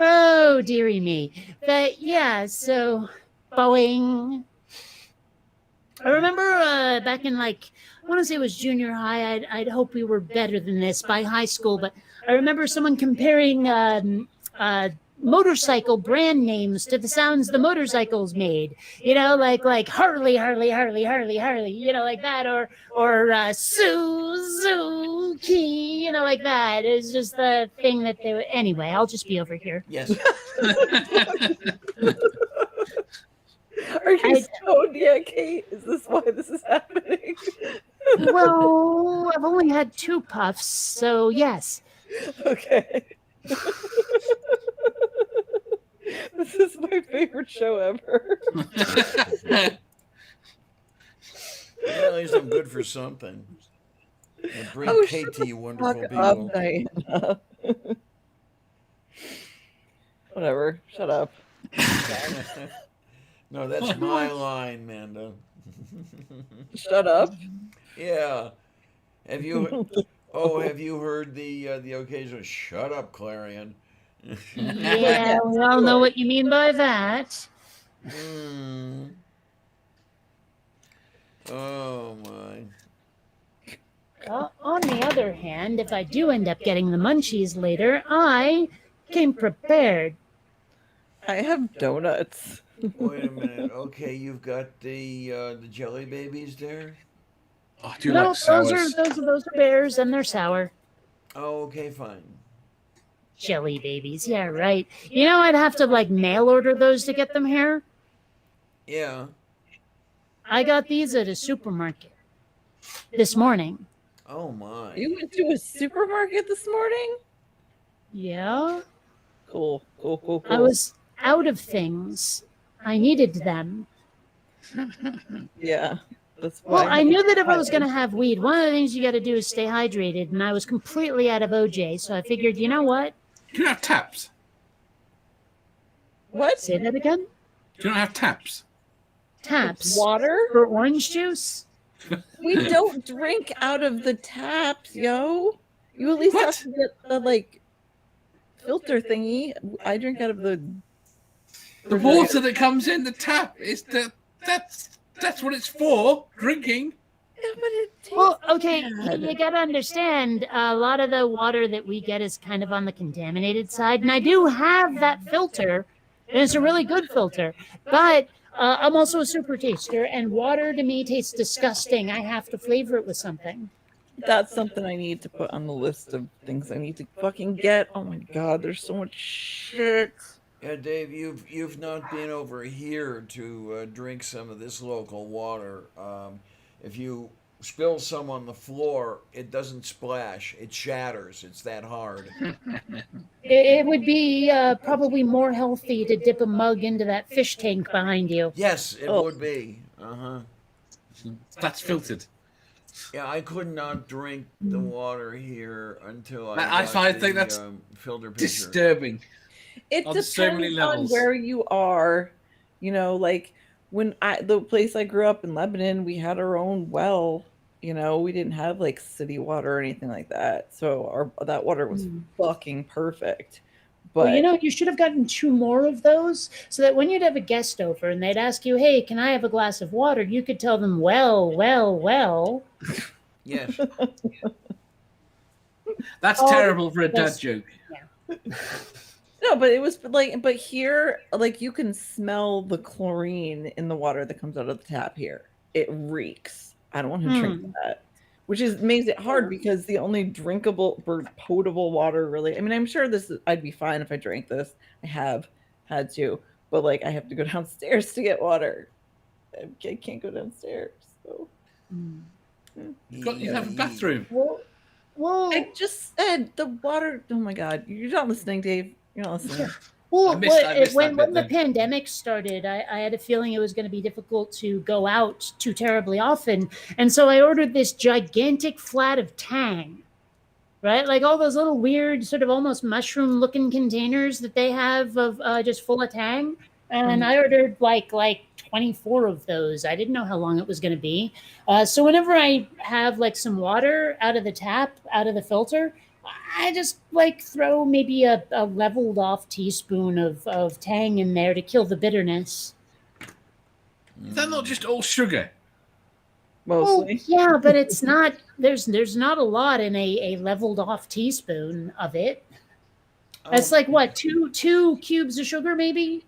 Oh, dearie me. But yeah, so Boeing. I remember back in I want to say it was junior high. I'd hope we were better than this by high school, but I remember someone comparing motorcycle brand names to the sounds the motorcycles made. You know, like Harley, you know, like that, or Suzuki, you know, like that. It's just the thing that they. Anyway, I'll just be over here. Yes. Are you stoned yet, Kate? Is this why this is happening? Well, I've only had 2 puffs, so yes. Okay. This is my favorite show ever. At least I'm good for something. And bring Oh, Kate shut to you wonderful Fuck people. up, Diana. Whatever. Shut up. No, that's my line, Manda. Shut up. Yeah. Have you heard the occasional "Shut up, Clarion"? Yeah, we all know what you mean by that. Mm. Oh my. Well, on the other hand, if I do end up getting the munchies later, I came prepared. I have donuts. Wait a minute. Okay, you've got the jelly babies there. I do No, like sours. those are bears, and they're sour. Oh, okay, fine. Jelly babies, yeah, right. You know, I'd have to like mail order those to get them here. Yeah. I got these at a supermarket this morning. Oh my. You went to a supermarket this morning? Yeah, Cool. I was out of things. I needed them. Yeah. That's Well, why I knew that if I was going to have weed, one of the things you got to do is stay hydrated, and I was completely out of OJ, so I figured, you know what? Do you not have taps? What? Say that again? Do you not have taps? Taps Water? for orange juice? We don't drink out of the taps, yo. You at least What? have to get the like filter thingy. I drink out of the The water that comes in the tap is that's what it's for. Drinking. Yeah, but it tastes Well, okay, bad. you got to understand, a lot of the water that we get is kind of on the contaminated side, and I do have that filter, and it's a really good filter, but I'm also a super taster, and water to me tastes disgusting. I have to flavor it with something. That's something I need to put on the list of things I need to fucking get. Oh my god, there's so much shit. Yeah, Dave, you've not been over here to drink some of this local water. If you spill some on the floor, it doesn't splash; it shatters. It's that hard. It would be probably more healthy to dip a mug into that fish tank behind you. Yes, it Oh. would be. Uh-huh. That's filtered. Yeah, I could not drink the water here until I got think the, that's filter pitcher. Disturbing. It On depends so many on levels. where you are. You know, like when the place I grew up in Lebanon, we had our own well. You know, we didn't have like city water or anything like that. So that water was fucking perfect. But Well, you know, you should have gotten 2 more of those so that when you'd have a guest over and they'd ask you, hey, can I have a glass of water? You could tell them, well. Yes. That's Oh, terrible for a dad yes. joke. no, but it was like, but here, like you can smell the chlorine in the water that comes out of the tap here. It reeks. I don't want to drink that, which makes it hard because the only drinkable or potable water really. I mean, I'm sure I'd be fine if I drank this. I have had to, but like I have to go downstairs to get water. I can't go downstairs, so. You have a bathroom. Well, I just said the water. Oh my god, you're not listening, Dave. You're not listening. Well, I missed that when bit the then. pandemic started, I had a feeling it was going to be difficult to go out too terribly often. And so I ordered this gigantic flat of Tang, right? Like all those little weird, sort of almost mushroom looking containers that they have of just full of Tang. And I ordered like 24 of those. I didn't know how long it was going to be. So whenever I have like some water out of the tap, out of the filter, I just like throw maybe a leveled off teaspoon of Tang in there to kill the bitterness. Is that not just all sugar? Mostly. Yeah, but it's not. There's not a lot in a leveled off teaspoon of it. That's like what, two cubes of sugar, maybe.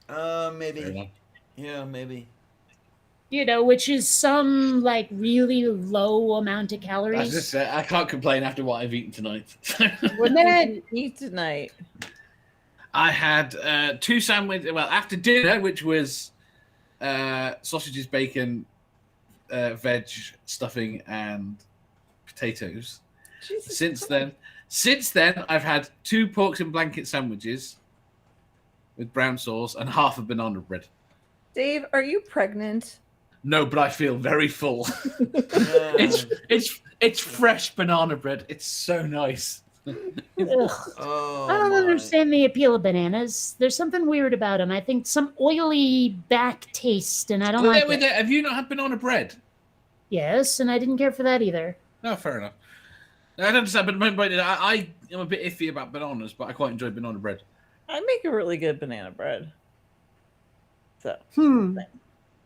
Fair Maybe. enough. Yeah, maybe. You know, which is some like really low amount of I calories. just said, I can't complain after what I've eaten tonight. What did you eat tonight? I had 2 sandwiches. Well, after dinner, which was sausages, bacon, veg, stuffing, and potatoes. Jesus Since then, I've had 2 porks and blanket sandwiches with brown sauce and half a banana bread. Dave, are you pregnant? No, but I feel very full. It's fresh banana bread. It's so nice. Ugh. Oh, I don't my. understand the appeal of bananas. There's something weird about them. I think some oily back taste, and I don't like it. Have you not had banana bread? Yes, and I didn't care for that either. No, fair enough. I don't understand, but I am a bit iffy about bananas, but I quite enjoy banana bread. I make a really good banana bread. So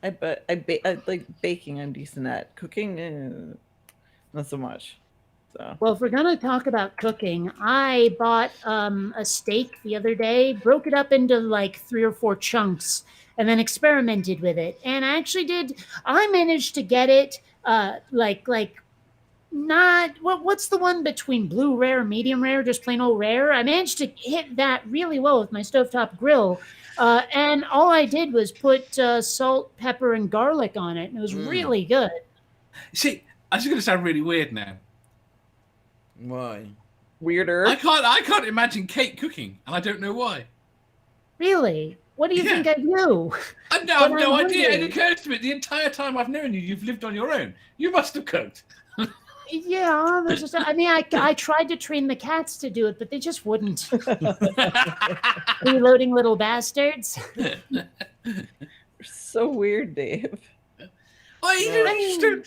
I like baking. I'm decent at cooking. Not so much. So Well, if we're gonna talk about cooking, I bought a steak the other day, broke it up into like 3 or 4 chunks, and then experimented with it. And I actually did. I managed to get it like not what's the one between blue rare, medium rare, just plain old rare. I managed to hit that really well with my stovetop grill. And all I did was put salt, pepper, and garlic on it, and it was really good. See, I'm just going to sound really weird now. Why? weirder. I can't imagine Kate cooking, and I don't know why. Really? What do you think I do? I have no idea. It occurs to me the entire time I've known you, you've lived on your own. You must have cooked. Yeah, there's just, I mean, I tried to train the cats to do it, but they just wouldn't. Reloading little bastards. So weird, Dave. I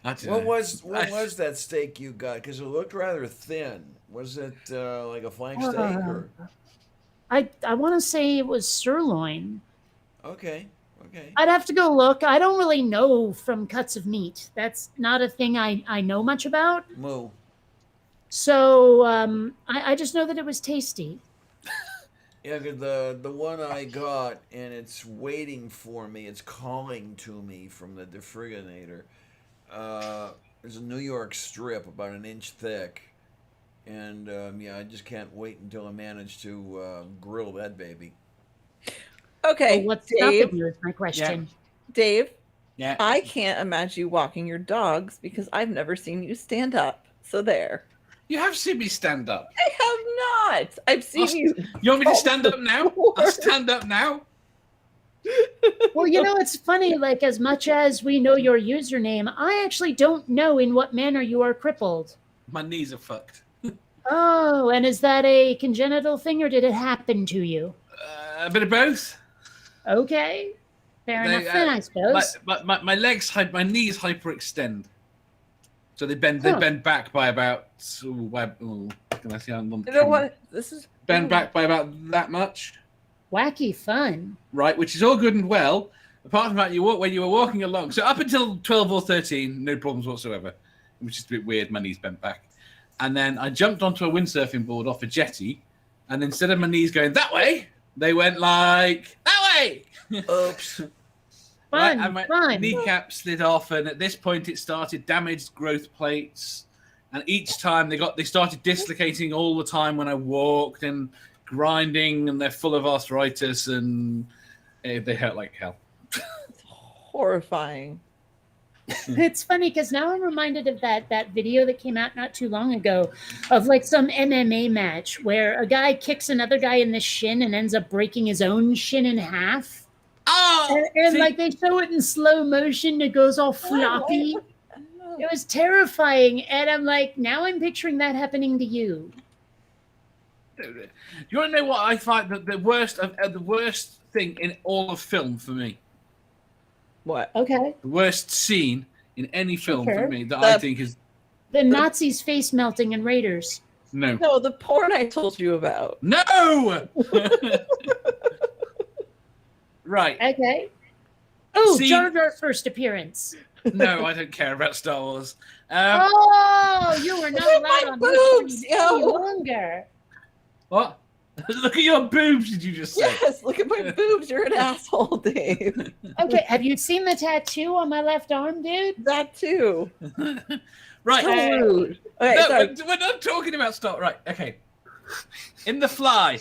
don't What know. was that steak you got? Because it looked rather thin. Was it like a flank steak or? I want to say it was sirloin. Okay. I'd have to go look. I don't really know from cuts of meat. That's not a thing I know much about. Moo. So I just know that it was tasty. Yeah, 'cause the one I got, and it's waiting for me. It's calling to me from the defibrinator. There's a New York strip about an inch thick, and yeah, I just can't wait until I manage to grill that baby. Okay, Well, what's Dave. stopping you is my question. Dave, Yeah. I can't imagine you walking your dogs because I've never seen you stand up. So there. You have seen me stand up. I have not. I've seen you. You want me to stand up now? I'll stand up now. Well, you know, it's funny, like, as much as we know your username, I actually don't know in what manner you are crippled. My knees are fucked. Oh, and is that a congenital thing, or did it happen to you? A bit of both. Okay. Fair They, enough then, I suppose. My legs, my knees hyperextend, so they bend back by about. Can I see how long? You know what? This is Bend back by about that much, Wacky fun. right? Which is all good and well. Apart from that, when you were walking along, so up until 12 or 13, no problems whatsoever, which is a bit weird. My knees bent back, and then I jumped onto a windsurfing board off a jetty, and instead of my knees going that way, they went like that way. Oops. Fun, And my fun. kneecap slid off, and at this point it started damaged growth plates, and each time they started dislocating all the time when I walked and grinding, and they're full of arthritis, and they hurt like hell. horrifying. It's funny because now I'm reminded of that video that came out not too long ago of like some MMA match where a guy kicks another guy in the shin and ends up breaking his own shin in half. Oh, And see, like they show it in slow motion, it goes all floppy. It was terrifying, and I'm like, now I'm picturing that happening to you. you want to know what I find the worst thing in all of film for me? What? Okay, The worst scene in any film Sure. for me that I The- think is the Nazis face melting in Raiders. no. No, the porn I told you about. No! Right. Okay. Oh, See- Jar Jar's first appearance. No, I don't care about Star Wars. Oh, you were not Look at allowed my on this boobs, one any yo. longer. What? Look at your boobs, did you just say? Yes, look at my boobs. You're an asshole, Dave. Okay, have you seen the tattoo on my left arm, dude? That too. Right. So rude. Okay, No, sorry. we're not talking about Star. Right. Okay. In The Fly,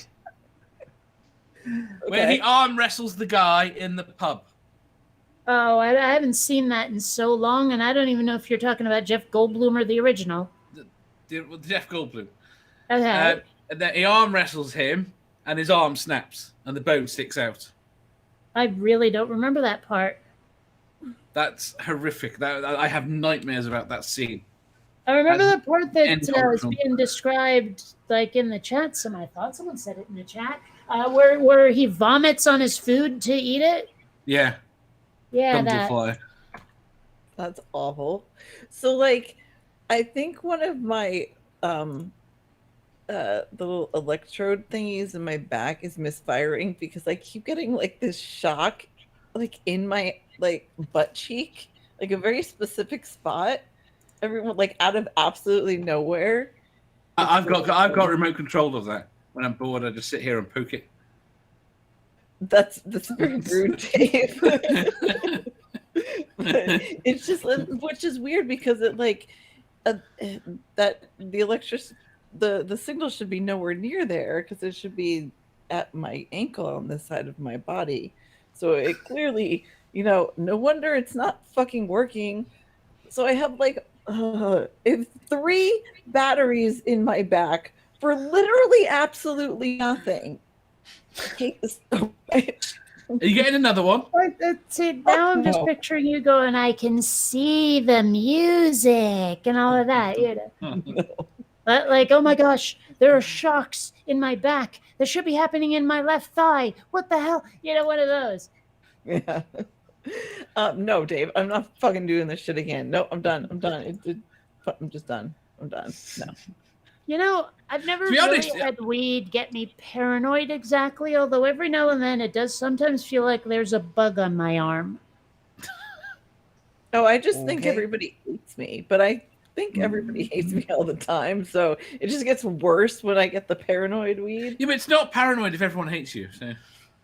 when Okay. he arm wrestles the guy in the pub, Oh, I haven't seen that in so long, and I don't even know if you're talking about Jeff Goldblum or the original. Jeff Goldblum. Okay. And then he arm wrestles him, and his arm snaps, and the bone sticks out. I really don't remember that part. That's horrific. I have nightmares about that scene. I remember That's the part that end was of- being described, like in the chat. I thought someone said it in the chat, where he vomits on his food to eat it. Yeah, Yeah, that. Bumblefly. That's awful. So like I think one of my the little electrode thingies in my back is misfiring because I keep getting like this shock like in my like butt cheek, like a very specific spot. Everyone like out of absolutely nowhere. I've got remote control of that. When I'm bored, I just sit here and poke it. That's very rude, Dave. But it's just which is weird because it like that the signal should be nowhere near there because it should be at my ankle on this side of my body. So it clearly, no wonder it's not fucking working. So I have like 3 batteries in my back for literally absolutely nothing. I hate this so much. Are you getting another one? See, now I'm just no. picturing you going, I can see the music and all of that. Like, oh my gosh, there are shocks in my back that should be happening in my left thigh. What the hell? One of those. Yeah. No, Dave, I'm not fucking doing this shit again. No, I'm done. I'm just done. I'm done. No. I've never To be really honest, had weed get me paranoid exactly, although every now and then it does sometimes feel like there's a bug on my arm. Oh, I just think Okay. everybody hates me, but I think everybody hates me all the time. So it just gets worse when I get the paranoid weed. Yeah, but it's not paranoid if everyone hates you. So.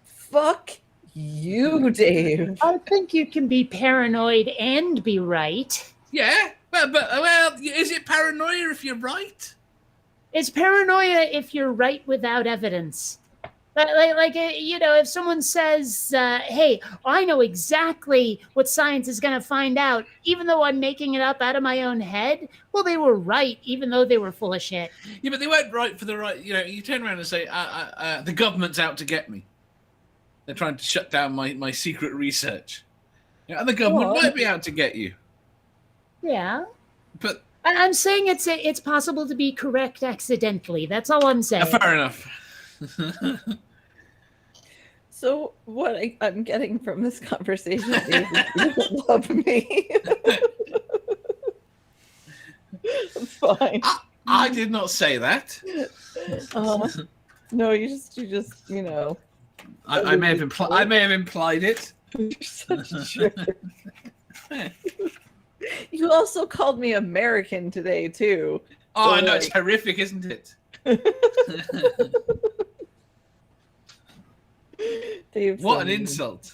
Fuck you, Dave. I think you can be paranoid and be right. Yeah, well, is it paranoia if you're right? It's paranoia if you're right without evidence. If someone says, hey, I know exactly what science is going to find out, even though I'm making it up out of my own head, well, they were right, even though they were full of shit. Yeah, but they weren't right for the right. You turn around and say, the government's out to get me. They're trying to shut down my secret research. And the government Well, might be out to get you. Yeah. But I'm saying it's possible to be correct accidentally. That's all I'm saying. fair enough. So what I'm getting from this conversation is you don't love me. It's fine. I did not say that. No, you just I may have implied it. you're such a jerk. You also called me American today too. Oh, I So, know, it's like- horrific, isn't it? Dave, What an so mean. insult.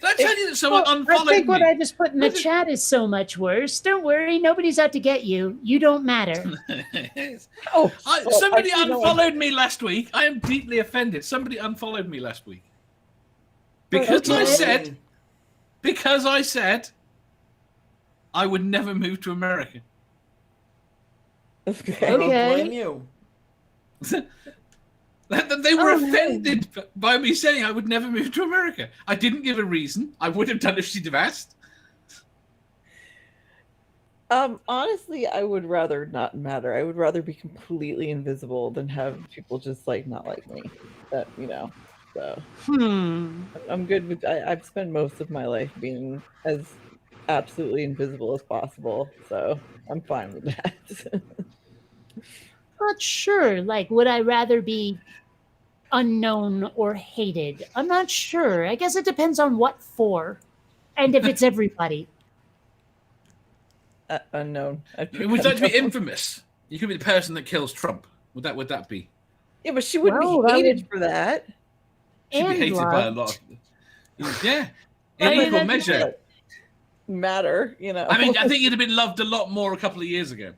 Did I tell you that someone I unfollowed think what me? I just put in the chat is so much worse. Don't worry, nobody's out to get you. You don't matter. Oh, Somebody actually, no, unfollowed me last week. I am deeply offended. Somebody unfollowed me last week. Because I Okay. said I would never move to America. Okay. I don't Okay. blame you. They were Oh, no. offended by me saying I would never move to America. I didn't give a reason. I would have done if she'd have asked. Honestly, I would rather not matter. I would rather be completely invisible than have people just like not like me. So I'm good with. I've spent most of my life being as absolutely invisible as possible, so I'm fine with that. Not sure. Like, would I rather be unknown or hated? I'm not sure. I guess it depends on what for, and if it's everybody. Unknown. Would that be infamous? You could be the person that kills Trump. Would that be? Yeah, but she wouldn't Well, be that hated would- for that. She'd be And hated by a loved. lot. Yeah, I in mean, equal that's measure. Matter, I mean, I think you'd have been loved a lot more a couple of years ago.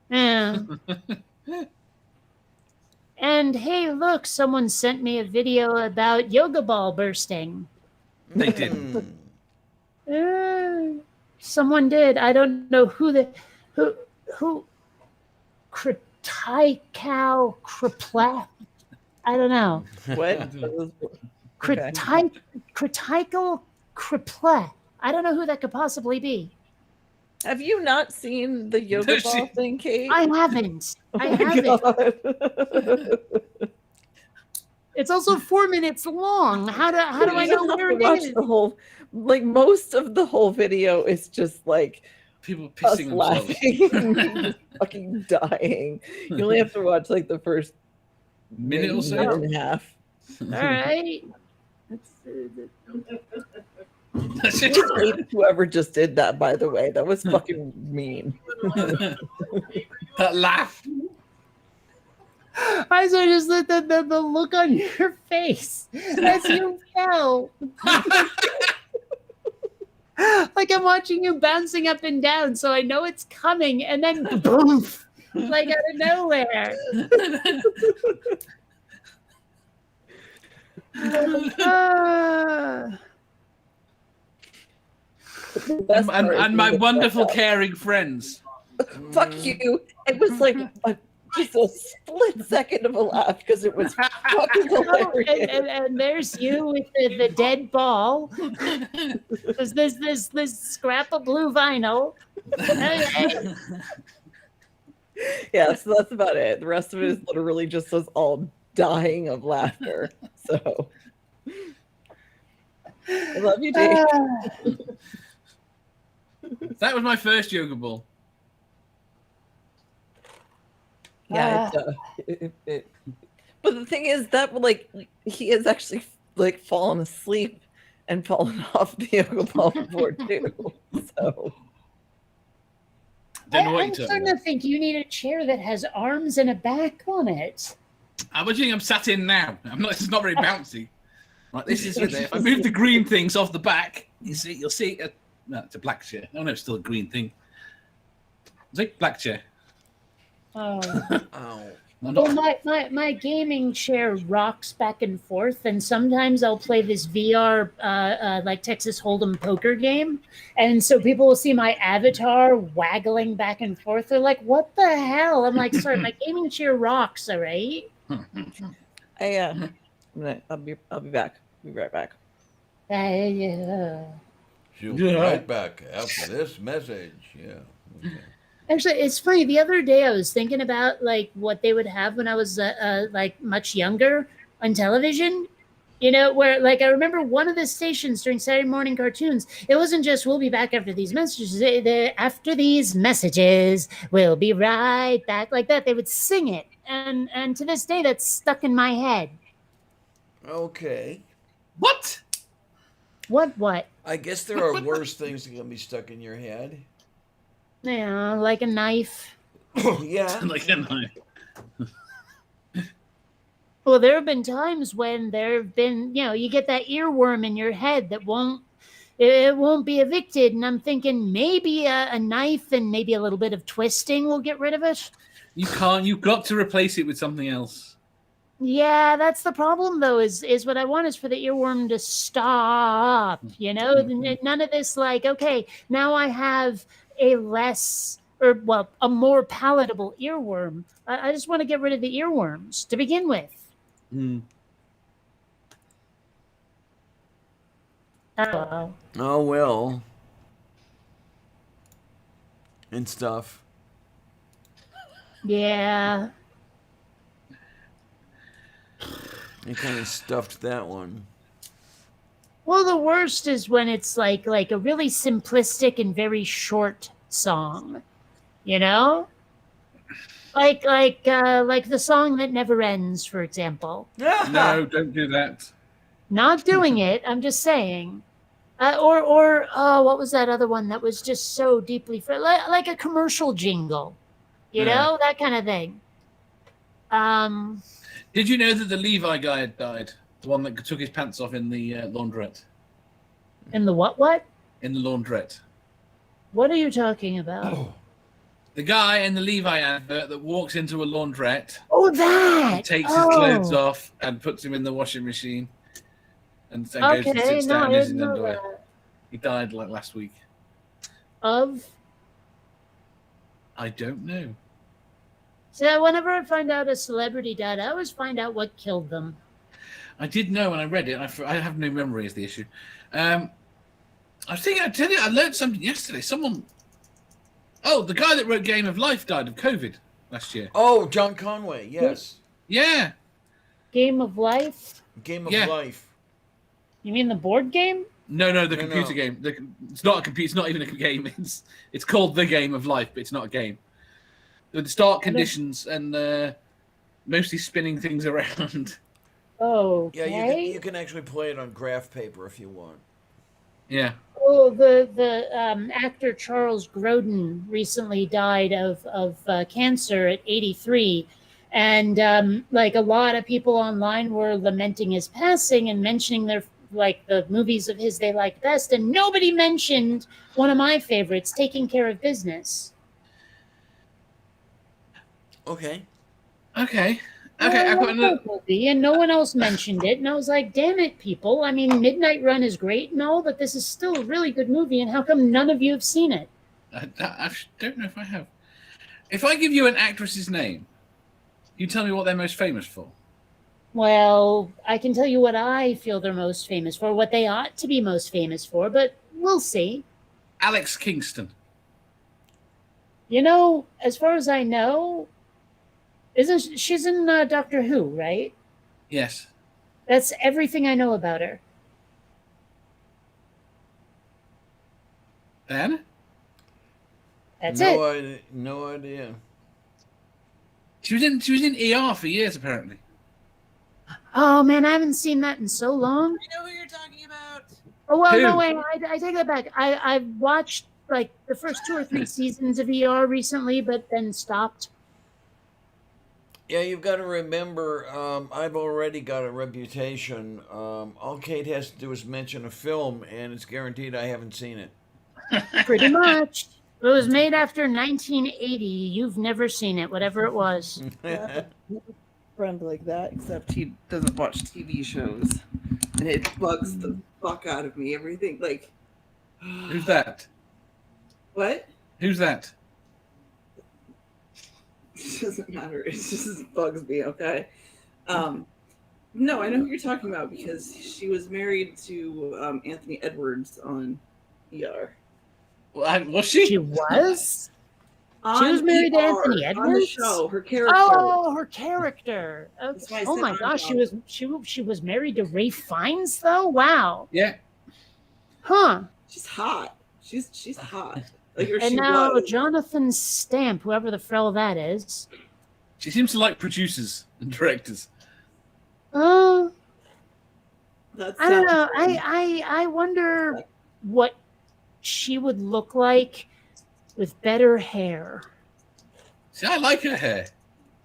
Yeah. And hey, look, someone sent me a video about yoga ball bursting. They didn't. Someone did. I don't know who Kritikal Kriplat. I don't know. What? Okay. Kritikal Kriplat. I don't know who that could possibly be. Have you not seen the yoga Does she- ball thing, Kate? I haven't. Oh I my haven't. God. It's also 4 minutes long. How do I You know don't where have to it watch is? the whole, like most of the whole video is just like People us pissing themselves. laughing and me just fucking dying. You only have to watch like the first Minute or minute so. and a half. All right. That's it. Hate whoever just did that, by the way. That was fucking mean. That laugh. I saw just the look on your face as you fell. Like I'm watching you bouncing up and down, so I know it's coming, and then boom, like out of nowhere. Ah. The best part is And my the- wonderful, caring friends. Fuck you. It was like just a split second of a laugh because it was fucking Oh, hilarious. and there's you with the dead ball. There's this scrap of blue vinyl. Okay. Yeah, so that's about it. The rest of it is literally just us all dying of laughter. So I love you, Jake. That was my first yoga ball. Yeah, but the thing is that like he has actually like fallen asleep and fallen off the yoga ball before too. So Don't know what I'm you're talking starting about. to think you need a chair that has arms and a back on it. How much do you think I'm sat in now? It's not very bouncy. Right, this is it. If I move the green things off the back, you'll see. No, it's a black chair. Oh no, it's still a green thing. It's like black chair. Oh. Ow. I'm Well, not- my gaming chair rocks back and forth, and sometimes I'll play this VR like Texas Hold'em poker game, and so people will see my avatar waggling back and forth. They're like, "What the hell?" I'm like, "Sorry, my gaming chair rocks." All right. I'll be back. Be right back. Yeah. She'll be right back after this message. Yeah. Okay. Actually, it's funny. The other day, I was thinking about like what they would have when I was like much younger on television. You know, where like I remember one of the stations during Saturday morning cartoons. It wasn't just "We'll be back after these messages." After these messages, we'll be right back. Like that, they would sing it, and to this day, that's stuck in my head. Okay. What? What? I guess there are worse things that can be stuck in your head. Yeah, like a knife. Yeah. Like a knife. Well, there have been times when there have been, you get that earworm in your head that won't be evicted, and I'm thinking maybe a knife and maybe a little bit of twisting will get rid of it. You can't. You've got to replace it with something else. Yeah, that's the problem though. Is what I want is for the earworm to stop. None of this like, okay, now I have a more palatable earworm. I just want to get rid of the earworms to begin with. Oh. Oh well. And stuff. Yeah. They kind of stuffed that one. Well, the worst is when it's like a really simplistic and very short song, like the song that never ends, for example. No, don't do that. Not doing it. I'm just saying. Or what was that other one that was just so deeply like a commercial jingle, Yeah. that kind of thing. Did you know that the Levi guy had died? The one that took his pants off in the laundrette. In the what? In the laundrette. What are you talking about? The guy in the Levi advert that walks into a laundrette, Oh, that. takes his clothes off and puts them in the washing machine, and goes and Okay, sits no, down I in his didn't know underwear. that. He died like last week. of? I don't know. So whenever I find out a celebrity died, I always find out what killed them. I did know when I read it. I have no memory is the issue. I think I tell you, I learned something yesterday. Someone, the guy that wrote Game of Life died of COVID last year. Oh, John Conway. Yes. Yeah, Game of Life? Game of Yeah. Life. You mean the board game? no, the No, computer no. game. It's not a computer. It's not even a game. It's called The Game of Life, but it's not a game. With start conditions and mostly spinning things around. Oh, Yeah, okay. you can actually play it on graph paper if you want. Yeah. Oh, the actor Charles Grodin recently died of cancer at 83, and like a lot of people online were lamenting his passing and mentioning their the movies of his they liked best, and nobody mentioned one of my favorites, Taking Care of Business. Okay. Okay. Well, Okay. I I've got love another. that movie, and no one else mentioned it, and I was like, damn it, people. I mean, Midnight Run is great and all, but this is still a really good movie, and how come none of you have seen it? I don't know if I have. If I give you an actress's name, you tell me what they're most famous for. Well, I can tell you what I feel they're most famous for, what they ought to be most famous for, but we'll see. Alex Kingston. You know, as far as I know, she's in Doctor Who, right? Yes. That's everything I know about her. Ben? That's it. No idea. She was in ER for years apparently. Oh man, I haven't seen that in so long. I know who you're talking about. Oh well, Who? no wait, I take that back. I've watched like the first 2 or 3 seasons of ER recently, but then stopped. Yeah, you've got to remember, I've already got a reputation. All Kate has to do is mention a film, and it's guaranteed I haven't seen it. Pretty much. It was made after 1980. You've never seen it, whatever it was. Friend like that, except he doesn't watch TV shows, and it bugs the fuck out of me. Everything like, Who's that? what? Who's that? It doesn't matter. It just bugs me. Okay. No, I know who you're talking about because she was married to Anthony Edwards on ER. Well, was she? She was? On was married to Anthony on the Edwards? show. Her character. Oh, her character. That's why I Oh said my on gosh, show. she was married to Ray Fiennes though? Wow. Yeah. Huh. She's hot. She's hot. Like, or And she now was. Jonathan Stamp, whoever the frell that is. She seems to like producers and directors. Uh, That's I don't know. I wonder what she would look like with better hair. See, I like her hair.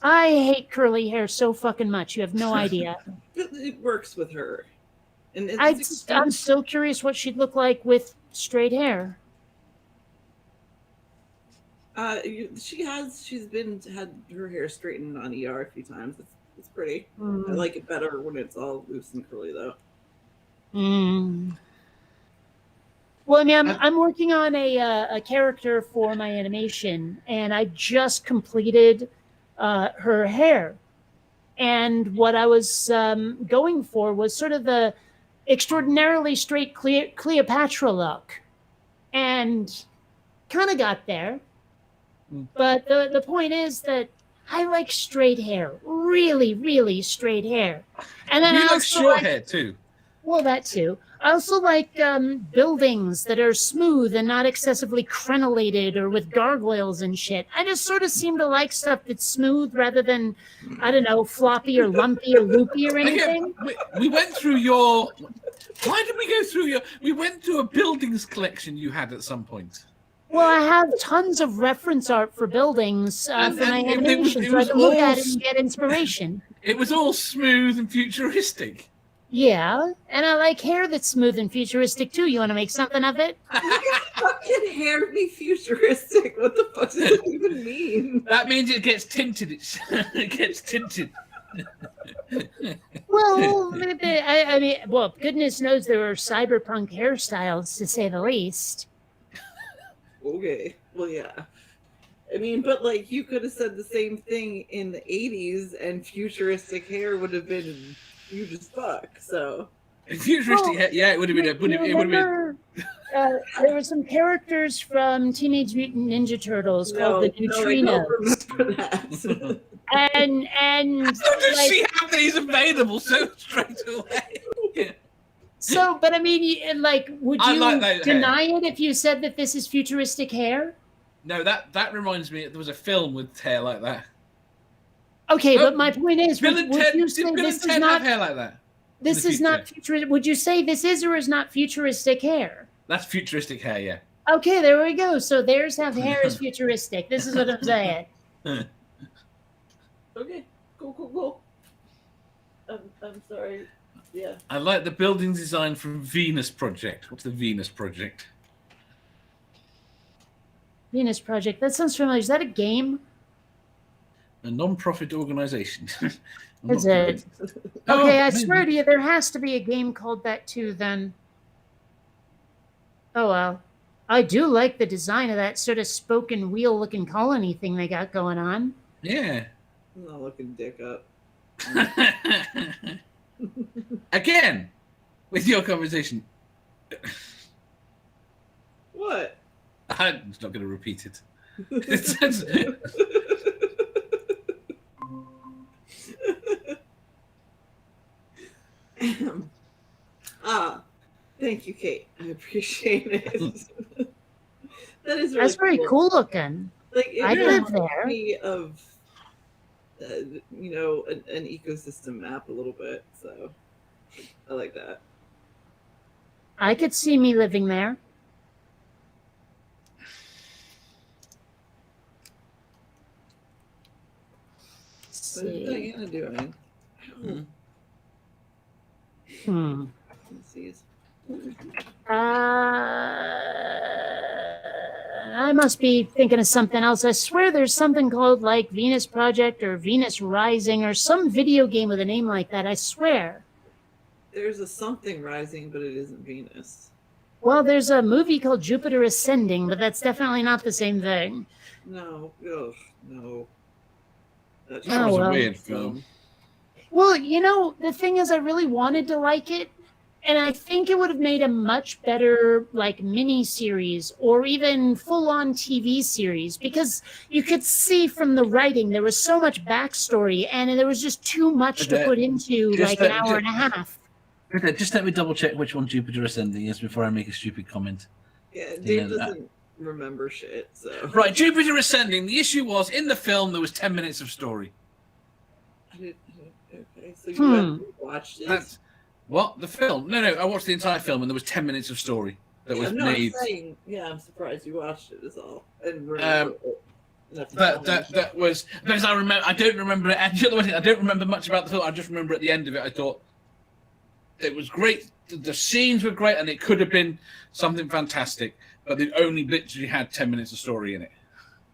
I hate curly hair so fucking much. You have no idea. It works with her. And I'm still curious what she'd look like with straight hair. she's had her hair straightened on ER a few times. It's pretty. I Mm. like it better when it's all loose and curly though. Mm. Well, I mean, I'm working on a character for my animation, and I just completed her hair. And what I was going for was sort of the extraordinarily straight Cleopatra look, and kind of got there. But the point is that I like straight hair, really, really straight hair. And then You I like also short like, hair too. well, that too. I also like buildings that are smooth and not excessively crenellated or with gargoyles and shit. I just sort of seem to like stuff that's smooth rather than, I don't know, floppy or lumpy or loopy or anything. We went through your. Why did we go through your? We went through a buildings collection you had at some point. Well, I have tons of reference art for buildings And- for my and it animation, was so I can look all at it and get inspiration. It was all smooth and futuristic. Yeah, and I like hair that's smooth and futuristic too. You want to make something of it? How can hair be futuristic? What the fuck does that even mean? That means it gets tinted. It gets tinted. Well, I mean, well, goodness knows there are cyberpunk hairstyles, to say the least. Okay. Well, yeah. I mean, but like you could have said the same thing in the 80s and futuristic hair would have been huge as fuck. So Futuristic, Well, yeah, it would have been. You It would have been. remember, there were some characters from Teenage Mutant Ninja Turtles called the I Neutrinos, don't remember that. and How does like, she have these available so straight away? so. But I mean, like, would I you like that hair. deny it if you said that this is futuristic hair? No, that reminds me. There was a film with hair like that. Okay, Oh, but my point is, Bill would, and would Ted, you did say Bill this and is Ted not have hair like that? this in the is not future? futuristic? Would you say this is or is not futuristic hair? That's futuristic hair, yeah. Okay, there we go. So theirs have hair is futuristic. This is what I'm saying. Okay. Cool. I'm sorry. Yeah. I like the building design from Venus Project. What's the Venus Project? Venus Project. That sounds familiar. Is that a game? A non-profit organization. I'm Is not it? convinced. Okay, Oh, I maybe. swear to you, there has to be a game called that too, then. Oh, well. I do like the design of that sort of spoken wheel looking colony thing they got going on. Yeah. I'm not looking dick up. Again, with your conversation. What? I'm just not going to repeat it. Thank you, Kate. I appreciate it. That is really That's very cool looking. Like it I live reminds there. me of an ecosystem map a little bit. So I like that. I could see me living there. Let's What is see. Diana doing? Hmm. Let's see. I must be thinking of something else. I swear there's something called like Venus Project or Venus Rising or some video game with a name like that. I swear. There's a something rising, but it isn't Venus. Well, there's a movie called Jupiter Ascending, but that's definitely not the same thing. No. Ugh, no. That That was a weird film. Well, you know, the thing is, I really wanted to like it, and I think it would have made a much better, like, mini-series or even full-on TV series, because you could see from the writing there was so much backstory, and there was just too much to put into, just like, an that- hour and a half. Okay, just let me double check which one Jupiter Ascending is before I make a stupid comment. Yeah, Yeah, Dave that- doesn't remember shit, so. Right, Jupiter Ascending. The issue was in the film there was 10 minutes of story. Okay, so you Hmm. haven't watched it? That's what the film. No, I watched the entire film and there was 10 minutes of story that was no, made. I'm saying, I'm surprised you watched it. Is all. And remember it. Enough to tell me. That was because I remember. I don't remember it. Actually, I don't remember much about the film. I just remember at the end of it, I thought it was great. The scenes were great, and it could have been something fantastic. But it only literally had 10 minutes of story in it.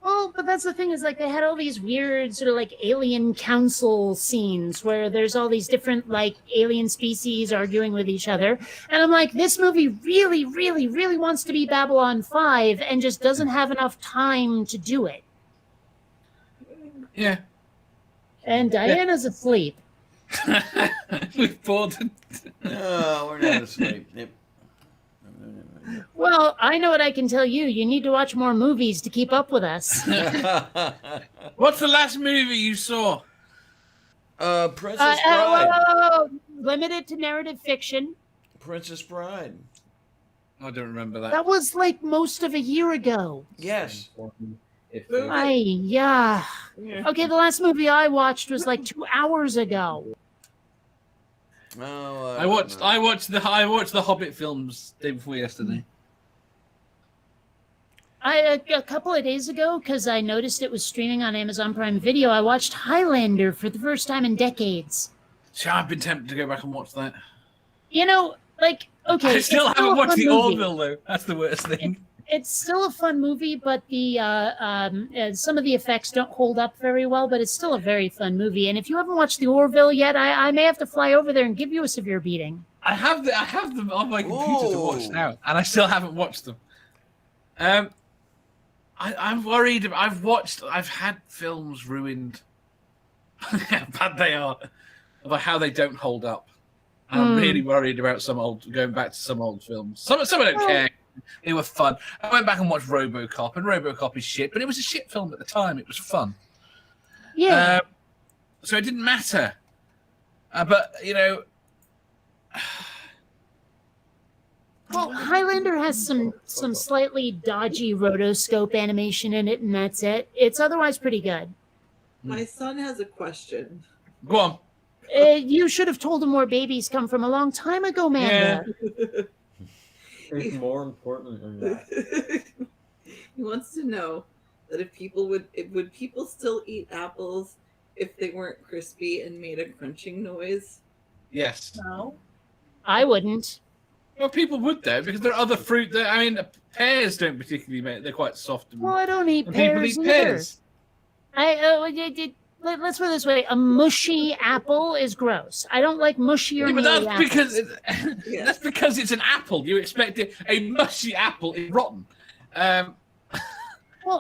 Well, but that's the thing is, like, they had all these weird sort of, like, alien council scenes where there's all these different, like, alien species arguing with each other. And I'm like, this movie really, really, really wants to be Babylon 5 and just doesn't have enough time to do it. Yeah. And Diana's asleep. We've bored. No, we're not asleep. Yep. Well, I know what I can tell you. You need to watch more movies to keep up with us. What's the last movie you saw? Princess Bride. Limited to narrative fiction. Princess Bride. I don't remember that. That was like most of a year ago. Yes. Yeah. Yeah. Okay, the last movie I watched was like 2 hours ago. Oh, I watched the Hobbit films day before yesterday. A couple of days ago, because I noticed it was streaming on Amazon Prime Video, I watched Highlander for the first time in decades. So I've been tempted to go back and watch that. You know, like, okay. I still it's haven't a watched fun the movie. Orville though. That's the worst thing. It's still a fun movie, but the some of the effects don't hold up very well, but it's still a very fun movie. And if you haven't watched the Orville yet, I may have to fly over there and give you a severe beating. I have them on my computer to watch Ooh. now, and I still haven't watched them. I'm worried. I've had films ruined. How bad they are, about how they don't hold up. I'm really worried about going back to some old films. Some I don't care. They were fun. I went back and watched RoboCop, and RoboCop is shit, but it was a shit film at the time. It was fun. Yeah. So it didn't matter. But Well, Highlander has some slightly dodgy rotoscope animation in it, and that's it. It's otherwise pretty good. My son has a question. go on. You should have told him where babies come from a long time ago, Manda. It's more important than that. He wants to know that if would people still eat apples if they weren't crispy and made a crunching noise? Yes. No, I wouldn't. Well, people would though, because there are other fruit that pears don't particularly make. They're quite soft. Well, I don't eat and people pears eat either. pears. Let's put it this way: a mushy apple is gross. I don't like mushy or Yeah, but mealy that's apples. because that's because it's an apple. You expect a mushy apple is rotten. Well,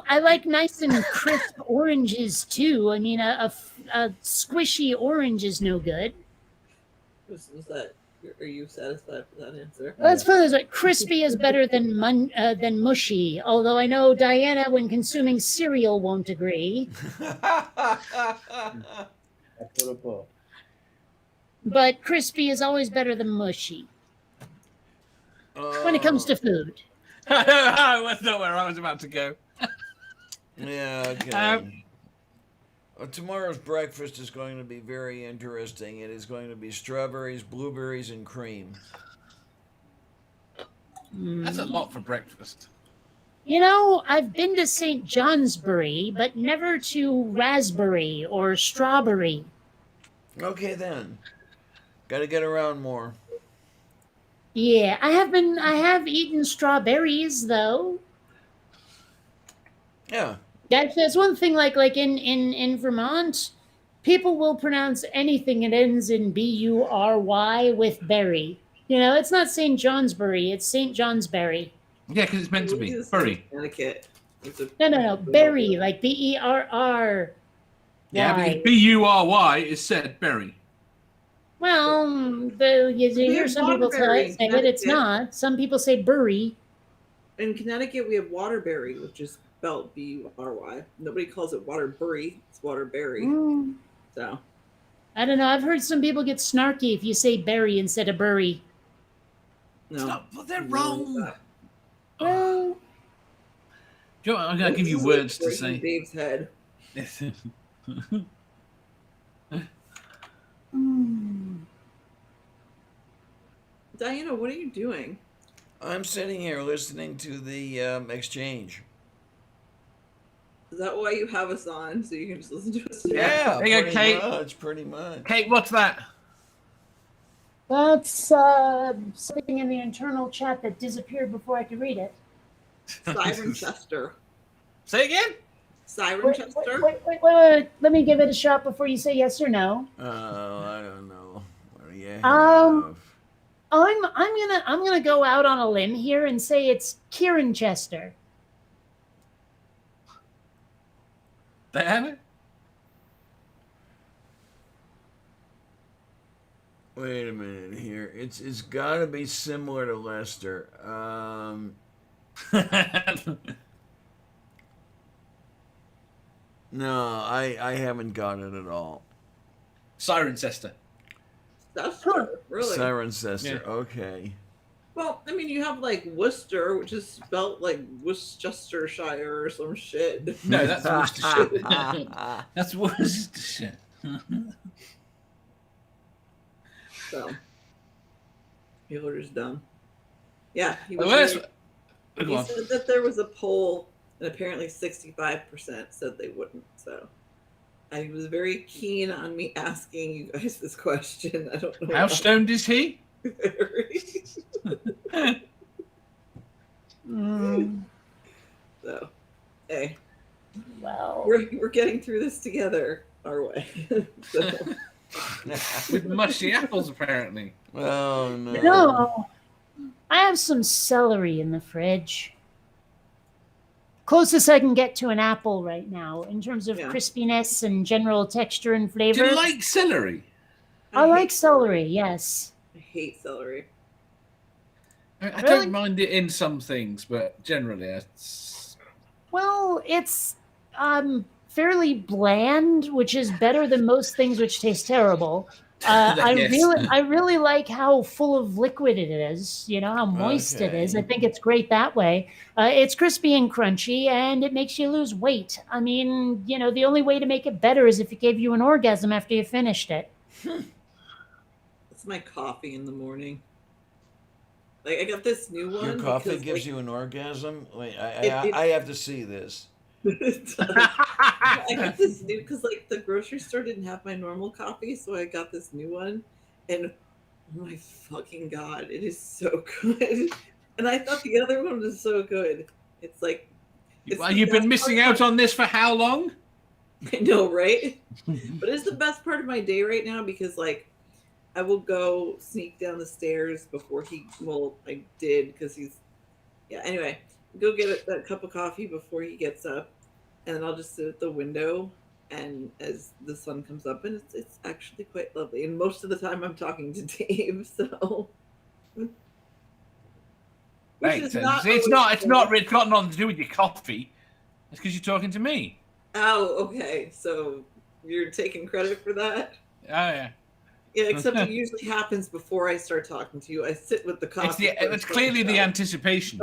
I like nice and crisp oranges too. I mean, a squishy orange is no good. Was that? Are you satisfied with that answer? Let's put it this way: crispy is better than mushy. Although I know Diana, when consuming cereal, won't agree. But crispy is always better than mushy when it comes to food. That's not where I was about to go. Yeah, okay. Tomorrow's breakfast is going to be very interesting. It is going to be strawberries, blueberries, and cream. That's a lot for breakfast. You know, I've been to St. Johnsbury, but never to Raspberry or Strawberry. Okay, then. Got to get around more. Yeah, I have eaten strawberries though. Yeah. That's one thing. Like in Vermont, people will pronounce anything that ends in B-U-R-Y with berry. You know, it's not St. Johnsbury; it's St. Johnsbury. Yeah, because it's meant to be. Bury. Connecticut. No, berry, like B-E-R-R. Yeah, because B-U-R-Y is said berry. Well, you hear have some people say Waterbury in it. It's Connecticut. not. Some people say bury. In Connecticut, we have Waterbury, which is spelled B-U-R-Y. Nobody calls it Waterbury. It's Waterbury. Mm, So I don't know. I've heard some people get snarky if you say berry instead of bury. no, But they're no, wrong. Well, Do you know what? I'm going to give you words to say. Dave's head. Diana, what are you doing? I'm sitting here listening to the exchange. Is that why you have us on? So you can just listen to us? Yeah, There you go, pretty Kate. much, pretty much. Kate, what's that? that's something in the internal chat that disappeared before I could read it. Siren Chester. Say again? Siren Wait, Chester? wait. Let me give it a shot before you say yes or no. Oh, I don't know. What do you have? I'm gonna go out on a limb here and say it's Kieran Chester. Diana? Wait a minute here. It's got to be similar to Lester. No, I haven't got it at all. Cirencester. Chester, really? Cirencester. Yeah. Okay. Well, I mean, you have like Worcester, which is spelled like Worcestershire or some shit. No, that's Worcestershire. That's Worcestershire. So people are just dumb. Yeah, he Well, was that's- very- Go he on. said that there was a poll, and apparently 65% said they wouldn't. So, and he was very keen on me asking you guys this question. I don't know. How why. stoned is he? So, hey, Well, we're getting through this together our way. So, With mushy apples, apparently. Oh no. no, I have some celery in the fridge. closest I can get to an apple right now in terms of Yeah. crispiness and general texture and Do flavor. you like celery? I like hate celery, yes. I hate celery. I Really? don't mind it in some things, but generally, it's Well, it's fairly bland, which is better than most things which taste terrible. Yes. I really like how full of liquid it is. You know how moist it is. I Okay. think it's great that way. It's crispy and crunchy, and it makes you lose weight. I mean, you know, the only way to make it better is if it gave you an orgasm after you finished it. It's my coffee in the morning. Like I got this new one. Your coffee because, gives like, you an orgasm? Wait, It- I have to see this. I got this new because like the grocery store didn't have my normal coffee, so I got this new one, and oh my fucking god, it is so good. And I thought the other one was so good. It's like it's Well, the you've been best missing part out on this for how long? I know, right? But it's the best part of my day right now because like I will go sneak down the stairs before I did because anyway, go get that cup of coffee before he gets up, and then I'll just sit at the window and as the sun comes up, and it's actually quite lovely. And most of the time I'm talking to Dave, so which Right, is so not it's always not good. it's got nothing to do with your coffee. It's because you're talking to me. Oh, okay. So you're taking credit for that? Oh yeah. Yeah, except it usually happens before I start talking to you. I sit with the coffee. It's clearly the anticipation.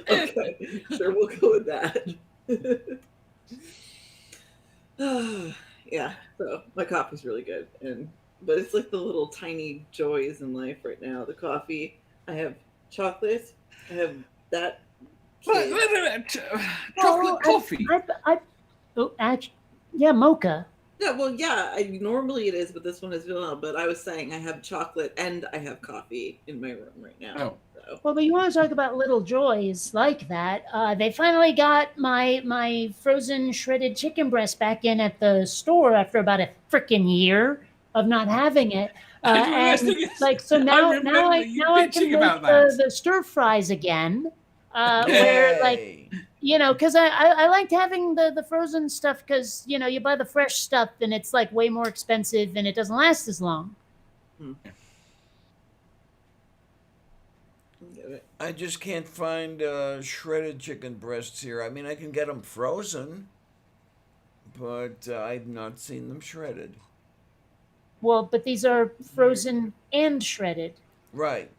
Okay, sure, we'll go with that. Yeah, so my coffee's really good, but it's like the little tiny joys in life right now. The coffee, I have chocolate, I have that. cake. Chocolate coffee. Yeah, mocha. Yeah, well, yeah. Normally it is, but this one is vanilla. But I was saying I have chocolate and I have coffee in my room right now. Oh. So. Well, but you want to talk about little joys like that? They finally got my frozen shredded chicken breast back in at the store after about a freaking year of not having it. And like so now I can make the stir fries again. Where like Yay. you know, because I liked having the frozen stuff because you know you buy the fresh stuff and it's like way more expensive and it doesn't last as long. I just can't find shredded chicken breasts here. I mean, I can get them frozen, but I've not seen them shredded. Well, but these are frozen and shredded. Right.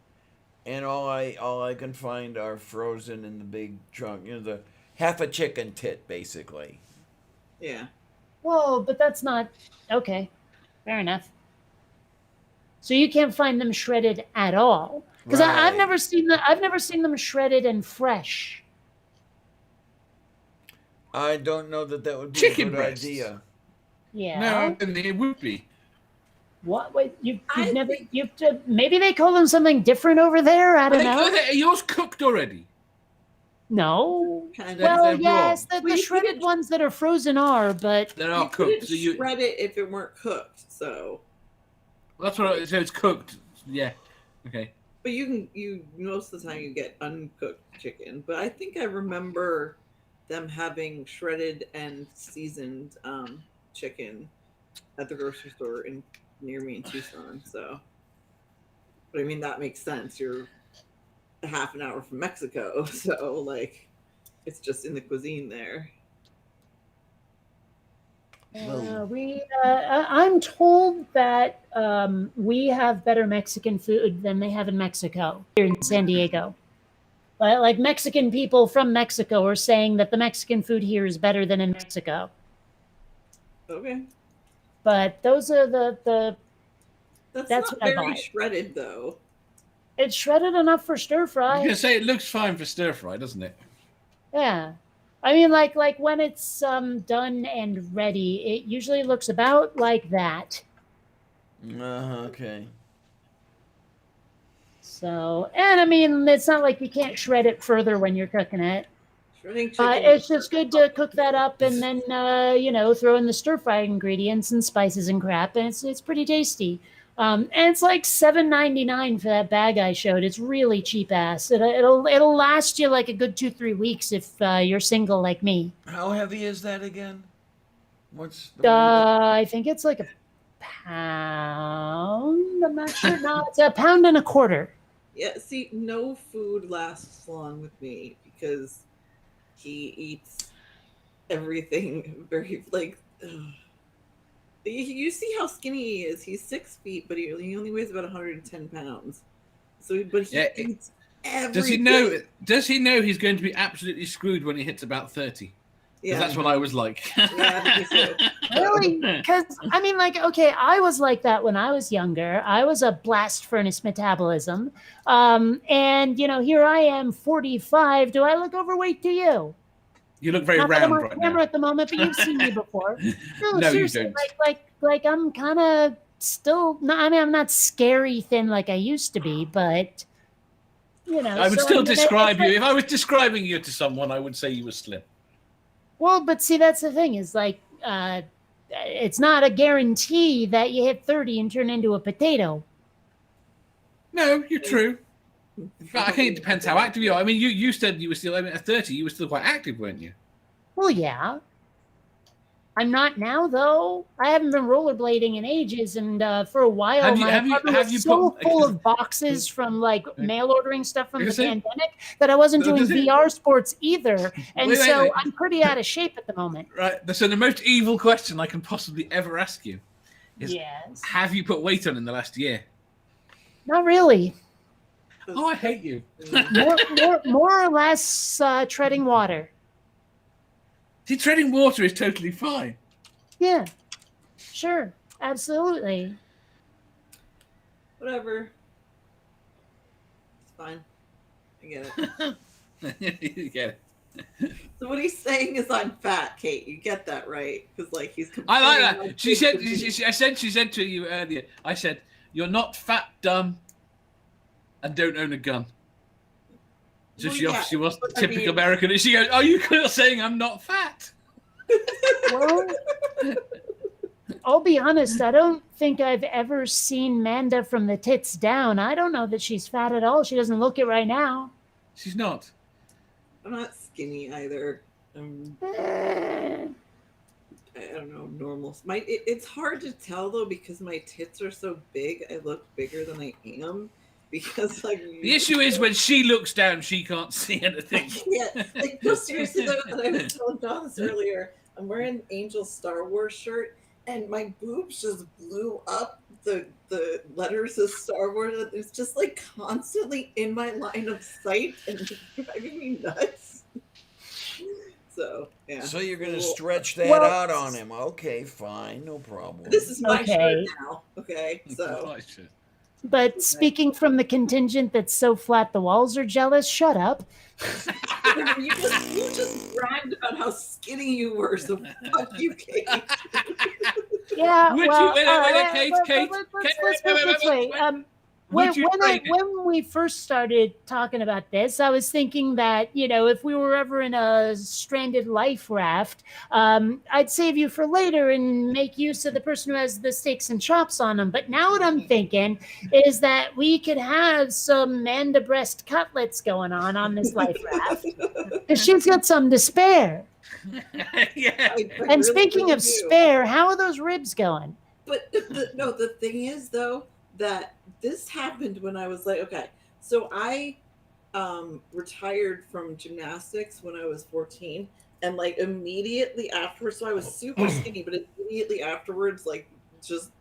And all I can find are frozen in the big chunk. You know, the half a chicken tit, basically. Yeah. Whoa, but that's not okay. Fair enough. So you can't find them shredded at all because I've Right. never seen them shredded and fresh. I don't know that would be Chicken a good breasts. idea. Yeah. No, it would be. What? Wait, you've I never maybe they call them something different over there. I don't know. Are yours cooked already? No. Kind of. Well, they're yes, raw. the Well, you shredded couldn't- ones that are frozen are, but They're you not couldn't cooked. So you, shred it if it weren't cooked. So, that's what. So it's cooked. Yeah. Okay. but you most of the time you get uncooked chicken. But I think I remember them having shredded and seasoned chicken at the grocery store near me in Tucson. So, but I mean that makes sense. You're a half an hour from Mexico, so like it's just in the cuisine there. I'm told that we have better Mexican food than they have in Mexico here in San Diego. Like Mexican people from Mexico are saying that the Mexican food here is better than in Mexico. Okay, But those are the that's That's not what I very buy. shredded though. it's shredded enough for stir I was fry. gonna say it looks fine for stir fry, doesn't it? Yeah. I mean, like when it's done and ready, it usually looks about like that. Okay. So, and I mean, it's not like you can't shred it further when you're cooking it. Shredding chicken. It's just good to cook that up and then, throw in the stir fry ingredients and spices and crap, and it's pretty tasty. And it's like $7.99 for that bag I showed. It's really cheap ass. It'll last you like a good 2-3 weeks if you're single like me. How heavy is that again? What's the weight of- I think it's like a pound. I'm not sure. No, it's a pound and a quarter. Yeah, see, no food lasts long with me because he eats everything very like. Ugh. You see how skinny he is. He's 6 feet, but he only weighs about 110 pounds. So, but he Yeah, eats everything. Does he know he's going to be absolutely screwed when he hits about 30? Yeah, That's what I was like. yeah, me too. Really? Because I mean, like, okay, I was like that when I was younger. I was a blast furnace metabolism, and here I am, 45. Do I look overweight to you? You look very Not that I'm round on right camera now. at the moment, but you've seen me before. No, No, you seriously, don't. like I'm kind of still. No, I mean, I'm not scary thin like I used to be, but I would so, still I mean, describe it's you. like- If I was describing you to someone, I would say you were slim. Well, but see, that's the thing is like, it's not a guarantee that you hit 30 and turn into a potato. No, you're true. But I think it depends how active you are. I mean, you said you were still, at 30, you were still quite active, weren't you? Well, yeah. I'm not now, though. I haven't been rollerblading in ages, and for a while, Have you- my have you- apartment have was you so put- full of boxes from like mail ordering stuff from the Is it? pandemic that I wasn't doing Does it? VR sports either, and Wait, so wait. I'm pretty out of shape at the moment. Right. So the most evil question I can possibly ever ask you is, Yes. have you put weight on in the last year? Not really. Oh, I hate you. More or less treading water. See, treading water is totally fine. Yeah. Sure. Absolutely. Whatever. It's fine. I get it. You get it. So what he's saying is I'm fat, Kate. You get that, right? Because like he's. I like comparing my that. She said. face to me. She said to you earlier. I said, "You're not fat, dumb, and don't own a gun." So Well, she yeah, obviously was but I typical mean- American, and she goes, "Are you saying I'm not fat?" Well, I'll be honest. I don't think I've ever seen Manda from the tits down. I don't know that she's fat at all. She doesn't look it right now. She's not. I'm not skinny either. I'm Eh, I don't know, normal. It's hard to tell though because my tits are so big. I look bigger than I am because like The issue is when she looks down, she can't see anything. Yeah, like no, seriously though. I was telling Don this earlier. I'm wearing Angel's Star Wars shirt, and my boobs just blew up the letters of Star Wars. And it's just like constantly in my line of sight and driving me nuts. So yeah. So you're going to Well, stretch that well- out on him. Okay, fine. No problem. This is my Okay. shirt now. Okay, so. Right, shit. But speaking from the contingent that's so flat the walls are jealous, shut up. You just bragged about how skinny you were, so fuck you, Kate. Yeah, Would well, you- wait, Kate, let's wait, put it this way. When, Would you when, trade it? when we first started talking about this, I was thinking that, if we were ever in a stranded life raft, I'd save you for later and make use of the person who has the steaks and chops on them. But now what I'm thinking is that we could have some Manda breast cutlets going on this life raft because she's got some to spare. Yeah. I And really, speaking really of do. spare, how are those ribs going? But the thing is though that this happened when I was like, okay, so I retired from gymnastics when I was 14, and like immediately afterwards, so I was super skinny, but immediately afterwards, like just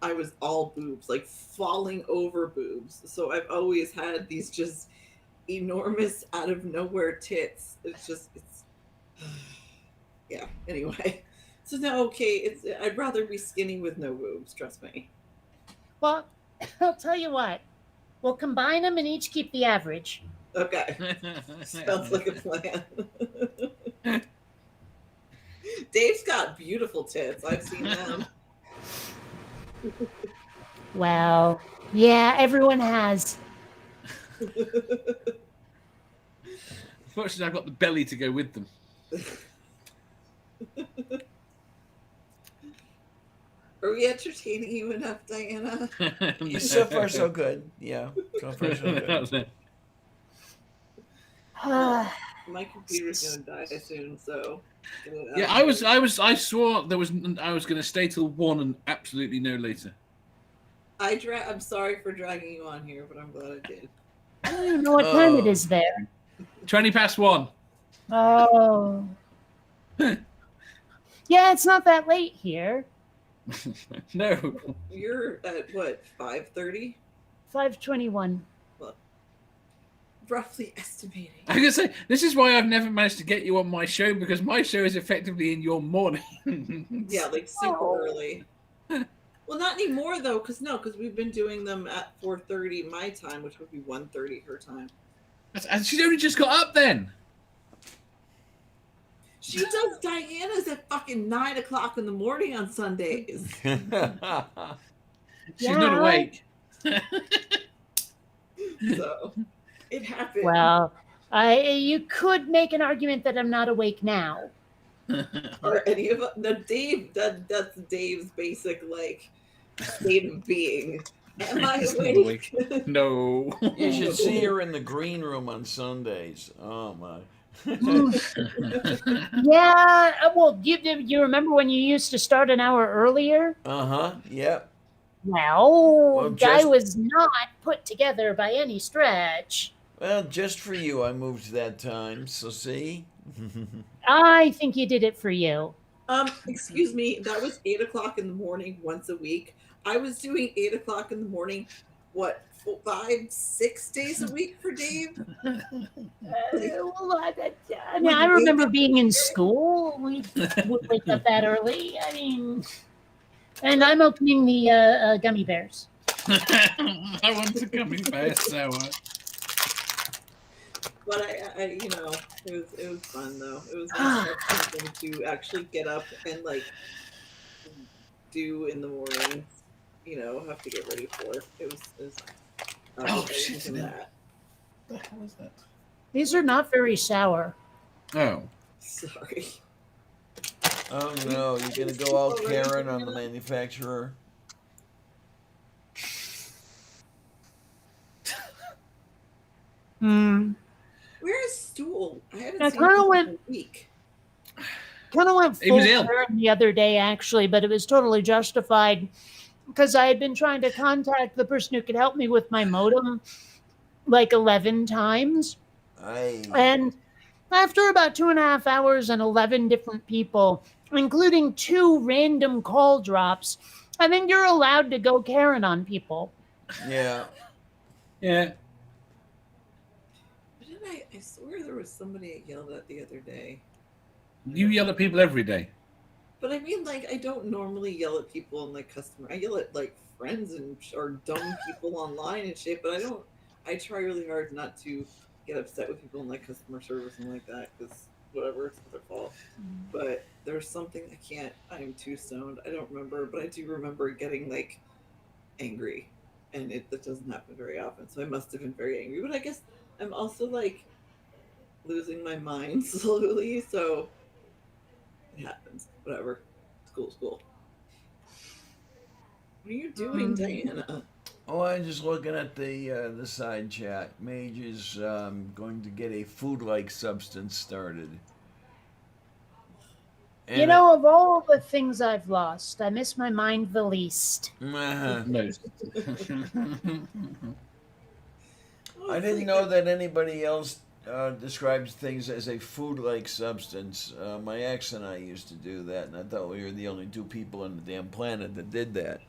I was all boobs, like falling over boobs. So I've always had these just enormous out of nowhere tits. It's yeah. Anyway, so now okay, I'd rather be skinny with no boobs. Trust me. Well, I'll tell you what. We'll combine them and each keep the average. Okay, sounds like a plan. Dave's got beautiful tits. I've seen them. Well, yeah, everyone has. Fortunately, I've got the belly to go with them. Are we entertaining you enough, Diana? So far, so good. Yeah, so far, so good. My computer's gonna die soon, so. Yeah, I swore I was going to stay till 1 and absolutely no later. I'm sorry for dragging you on here, but I'm glad I did. I don't even know what time it is there. 20 past 1. Oh. Yeah, it's not that late here. No. You're at what, 5:30? 5:21. Roughly estimating. I was going to say, this is why I've never managed to get you on my show, because my show is effectively in your morning. Yeah, like super early. Well, not anymore though, because we've been doing them at 4:30 my time, which would be 1:30 her time. And she's only just got up then. She does Diana's at fucking 9 o'clock in the morning on Sundays. She's Yeah. not awake. So it happened. Well, you could make an argument that I'm not awake now. Or any of no, Dave. That's Dave's basic like state of being. Am I He's not awake? No. You should see her in the green room on Sundays. Oh my. Yeah, well, you remember when you used to start an hour earlier? Uh-huh. Yep. Well, I just- was not put together by any stretch. Well, just for you, I moved that time. So see. I think you did it for you. Excuse me. That was 8 o'clock in the morning once a week. I was doing 8 o'clock in the morning. What, 5-6 days a week for Dave? I remember being in school. We would wake up that early. I mean, and I'm opening the gummy bears. I want to gummy bear sour. But I it was fun though. It was nice something to actually get up and like do in the morning. Have to get ready for. It was nice. Oh, shit. That. What the hell is that? These are not very sour. Oh. Sorry. Oh no, you're gonna go all Karen on the manufacturer. Where is Stool? I haven't I seen kinda him in went- a week. Kind of went He full was ill. Karen the other day, actually, but it was totally justified because I had been trying to contact the person who could help me with my modem like 11 times. And after about 2.5 hours and 11 different people, including 2 random call drops, I think you're allowed to go Karen on people. Yeah. Yeah. Didn't I swear there was somebody I yelled at the other day. You yell at people every day. But I mean, like, I don't normally yell at people in like customer. I yell at like friends or dumb people online and shit. But I try really hard not to get upset with people in like customer service and like that because whatever, it's their fault. But there's something I can't. I am too stoned. I don't remember, but I do remember getting like angry, and that doesn't happen very often. So I must have been very angry. But I guess I'm also like losing my mind slowly. So it happens. Whatever. School. What are you doing, Diana? Oh, I'm just looking at the side chat. Mage is going to get a food-like substance started. You know, of all the things I've lost, I miss my mind the least. Uh, No. I didn't know that anybody else describes things as a food-like substance. My ex and I used to do that, and I thought we were the only 2 people on the damn planet that did that.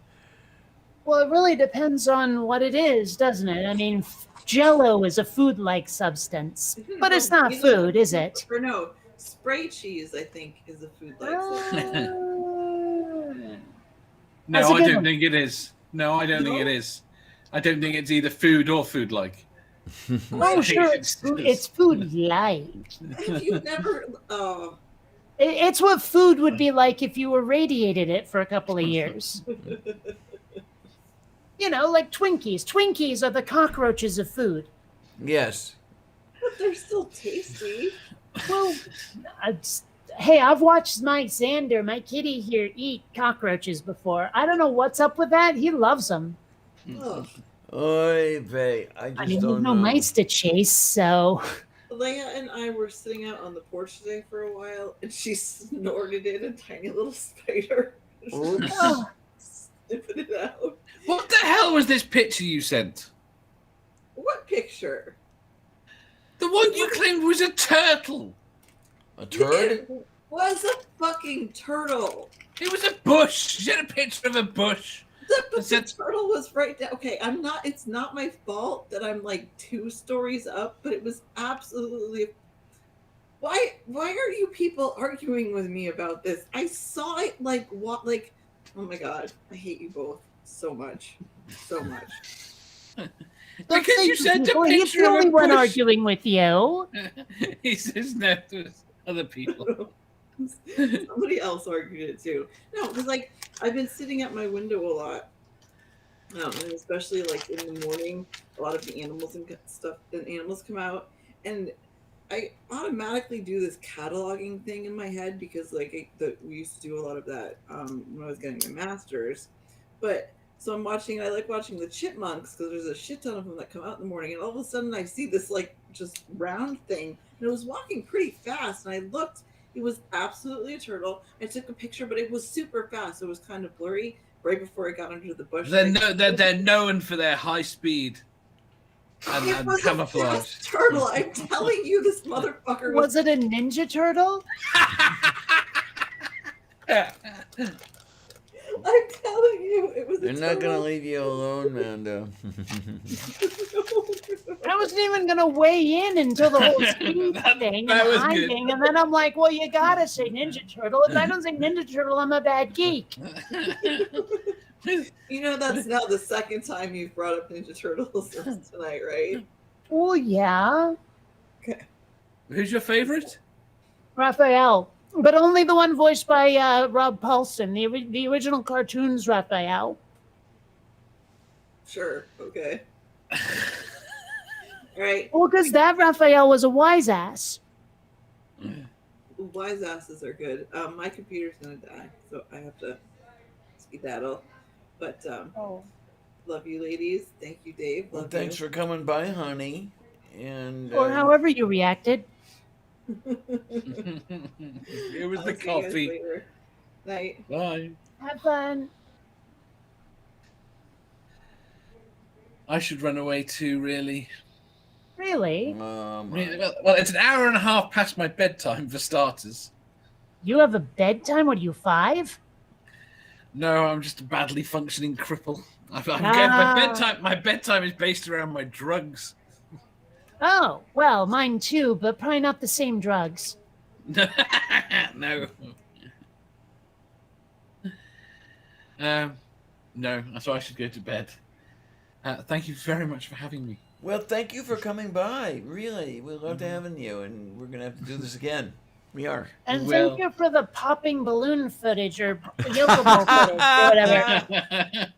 Well, it really depends on what it is, doesn't it? I mean, Jell-O is a food-like substance, but it's not food, is it? Or no, spray cheese, I think, is a food like substance. That's No, a I good don't one. think it is. No, I don't think No? it is. I don't think it's either food or food-like. Oh, sure, it's food-like. Have you never? It's what food would be like if you irradiated it for a couple of years. You know, like Twinkies. Twinkies are the cockroaches of food. Yes. But they're still tasty. Well, Hey, I've watched my Xander, my kitty here, eat cockroaches before. I don't know what's up with that. He loves them. Ugh. Oy vey. I I just mean, there's don't no know. mice to chase, so. Leia and I were sitting out on the porch today for a while, and she snorted in a tiny little spider. Oops. Oh, Sniffing it out. What the hell was this picture you sent? What picture? The one you claimed was a turtle. A turd? It was a fucking turtle. It was a bush. She had a picture of a bush. But the That's- turtle was right down. Okay, I'm not. It's not my fault that I'm like 2 stories up, but it was absolutely. Why are you people arguing with me about this? I saw it like what like. Oh my god, I hate you both so much, so much. don't Because say you sent a people. He's picture the of a only one bush. arguing with you. He says no to other people. Somebody else argued it too. No, because like I've been sitting at my window a lot, and especially like in the morning, a lot of the animals and stuff, and animals come out, and I automatically do this cataloging thing in my head because like we used to do a lot of that when I was getting my master's, but. So I'm watching. I like watching the chipmunks because there's a shit ton of them that come out in the morning, and all of a sudden I see this like just round thing, and it was walking pretty fast. And I looked; it was absolutely a turtle. I took a picture, but it was super fast. It was kind of blurry right before I got under the bush. They're known for their high speed It and was a camouflage. fast turtle. I'm telling you, this motherfucker Was it a ninja turtle? I'm telling you, it was. They're a not gonna turtle. leave you alone, Mando. I wasn't even gonna weigh in until the whole speed That- thing that and was hiding, and then I'm like, "Well, you gotta say Ninja Turtle. If I don't say Ninja Turtle, I'm a bad geek." You know, that's now the second time you've brought up Ninja Turtles since tonight, right? Oh yeah, Who's your favorite? Raphael, but only the one voiced by Rob Paulson. The original cartoons, Raphael. Sure. Okay. All right. Well, because that Raphael was a wise ass. Wise asses are good. My computer's gonna die, so I have to skedaddle. But love you, ladies. Thank you, Dave. Well, Love thanks you. for coming by, honey. And Or however you reacted. It was I'll the see you guys coffee. later. Night. Bye. Have fun. I should run away too, really. Really? Really? Well, it's an hour and a half past my bedtime for starters. You have a bedtime? What are you, 5? No, I'm just a badly functioning cripple. Ah. My bedtime is based around my drugs. Oh, well, mine too, but probably not the same drugs. No. No, so I should go to bed. Thank you very much for having me. well, thank you for coming by. Really, we loved having you, and we're gonna have to do this again. We are. And Well- thank you for the popping balloon footage or yoga ball footage or whatever.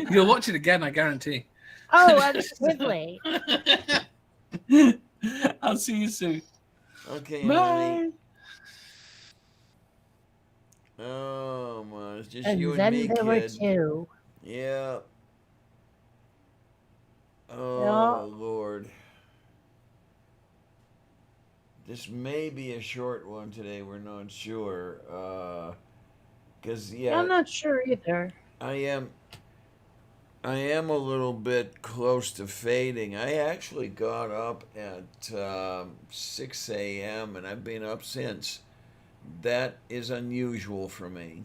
You'll watch it again, I guarantee. Oh, absolutely. I'll see you soon. Okay, honey. Oh my, it's just you And and then me, there were kid. 2. Yeah. Oh Yeah. Lord. This may be a short one today. We're not sure. Cause yeah, I'm not sure either. I am a little bit close to fading. I actually got up at 6 a.m. and I've been up since. That is unusual for me.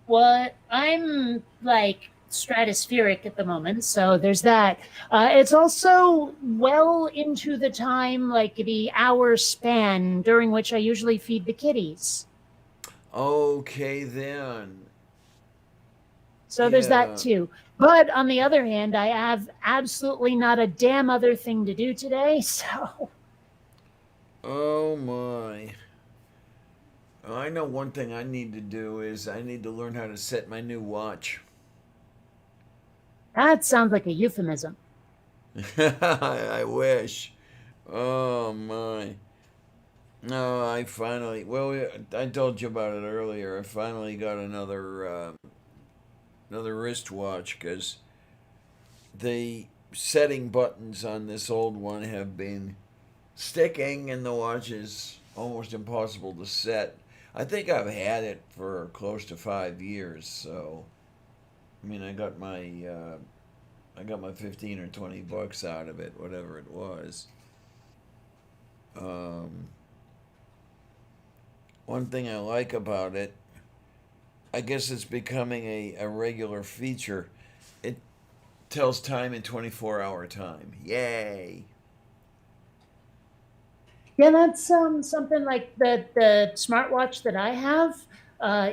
What I'm like stratospheric at the moment, so there's that. It's also well into the time, like the hour span during which I usually feed the kitties. Okay then. So there's Yeah. that too. But on the other hand, I have absolutely not a damn other thing to do today. So Oh my. I know one thing I need to do is I need to learn how to set my new watch. that sounds like a euphemism. I wish. Oh my. No, I finally. Well, I told you about it earlier. I finally got another wristwatch because the setting buttons on this old one have been sticking, and the watch is almost impossible to set. I think I've had it for close to 5 years. So, I mean, I got my 15 or $20 out of it, whatever it was. Um, One thing I like about it, I guess it's becoming a regular feature. It tells time in 24-hour time. Yay! Yeah, that's something like the smartwatch that I have.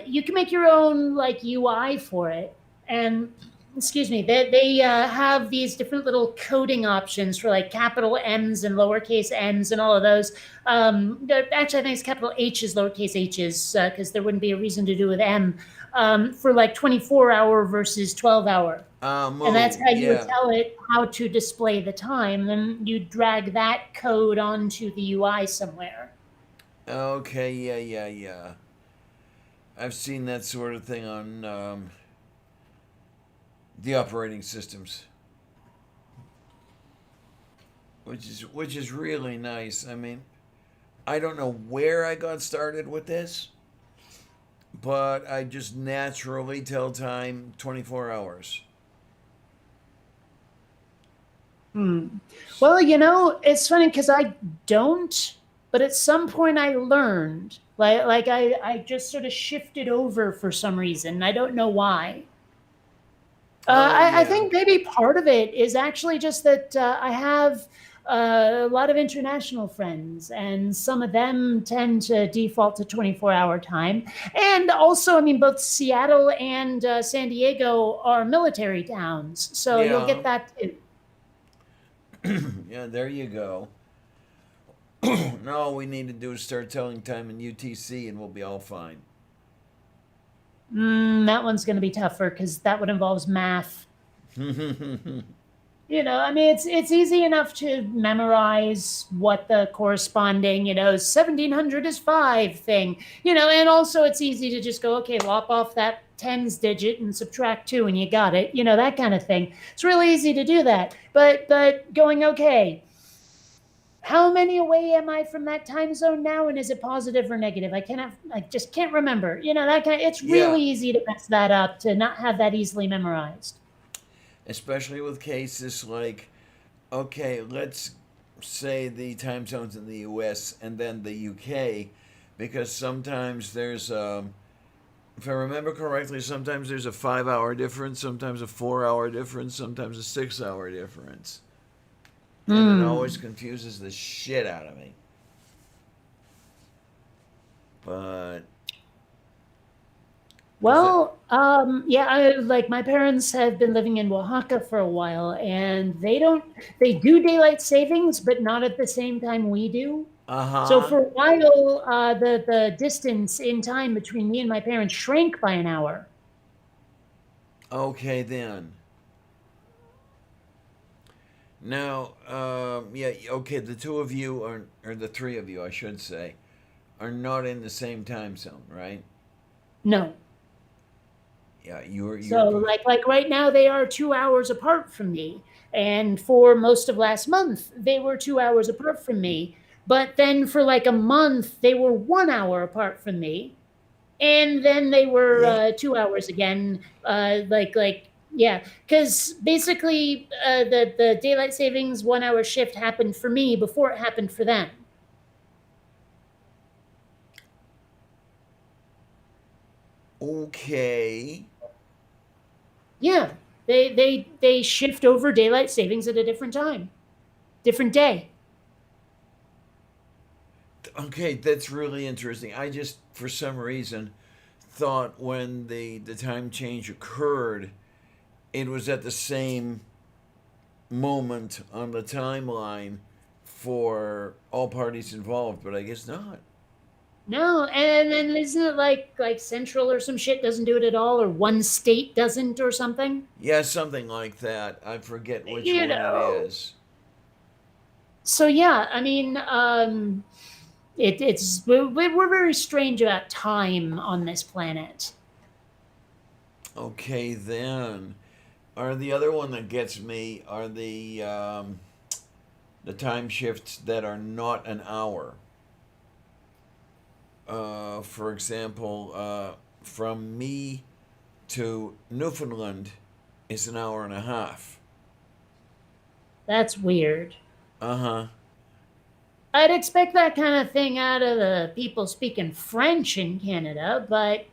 You can make your own like UI for it, and excuse me, they have these different little coding options for like capital M's and lowercase N's and all of those. Actually, I think it's capital H's, lowercase h's, because there wouldn't be a reason to do with M. For like 24-hour versus 12-hour. And that's how you would tell it how to display the time. Then you drag that code onto the UI somewhere. Okay, yeah. I've seen that sort of thing on the operating systems, which is really nice. I mean, I don't know where I got started with this, but I just naturally tell time 24 hours. Well, it's funny because I don't, but at some point I learned. Like I just sort of shifted over for some reason. I don't know why. I think maybe part of it is actually just that I have a lot of international friends, and some of them tend to default to 24-hour time. And also, I mean, both Seattle and San Diego are military towns, so you'll get that too. Yeah, there you go. Now all we need to do is start telling time in UTC, and we'll be all fine. That one's going to be tougher because that one involves math. I mean, it's easy enough to memorize what the corresponding, 1700 is 5 thing, and also it's easy to just go, okay, lop off that tens digit and subtract 2 and you got it, that kind of thing. It's really easy to do that. But going, okay, how many away am I from that time zone now, and is it positive or negative? I just can't remember. It's really easy to mess that up, to not have that easily memorized. Especially with cases like, okay, let's say the time zones in the US and then the UK, because sometimes there's, if I remember correctly, sometimes there's a 5-hour difference, sometimes a 4-hour difference, sometimes a 6-hour difference. And it always confuses the shit out of me. But well, like my parents have been living in Oaxaca for a while, and they do daylight savings, but not at the same time we do. So for a while, the distance in time between me and my parents shrank by an hour. Okay, then. Now, okay, the two of you or the three of you, I should say, are not in the same time zone, right? No. Yeah, you're So like right now they are 2 hours apart from me, and for most of last month they were 2 hours apart from me. But then for like a month they were 1 hour apart from me, and then they were 2 hours again. Because basically the daylight savings 1 hour shift happened for me before it happened for them. Okay. Yeah, they shift over daylight savings at a different time, different day. Okay, that's really interesting. I just, for some reason, thought when the time change occurred, it was at the same moment on the timeline for all parties involved, but I guess not. No, and then isn't it like Central or some shit doesn't do it at all, or one state doesn't or something? Yeah, something like that. I forget which one it is. So yeah, I mean, We're very strange about time on this planet. Okay, then. Are the other one that gets me are the time shifts that are not an hour. For example, from me to Newfoundland is an hour and a half. That's weird. Uh-huh. I'd expect that kind of thing out of the people speaking French in Canada, but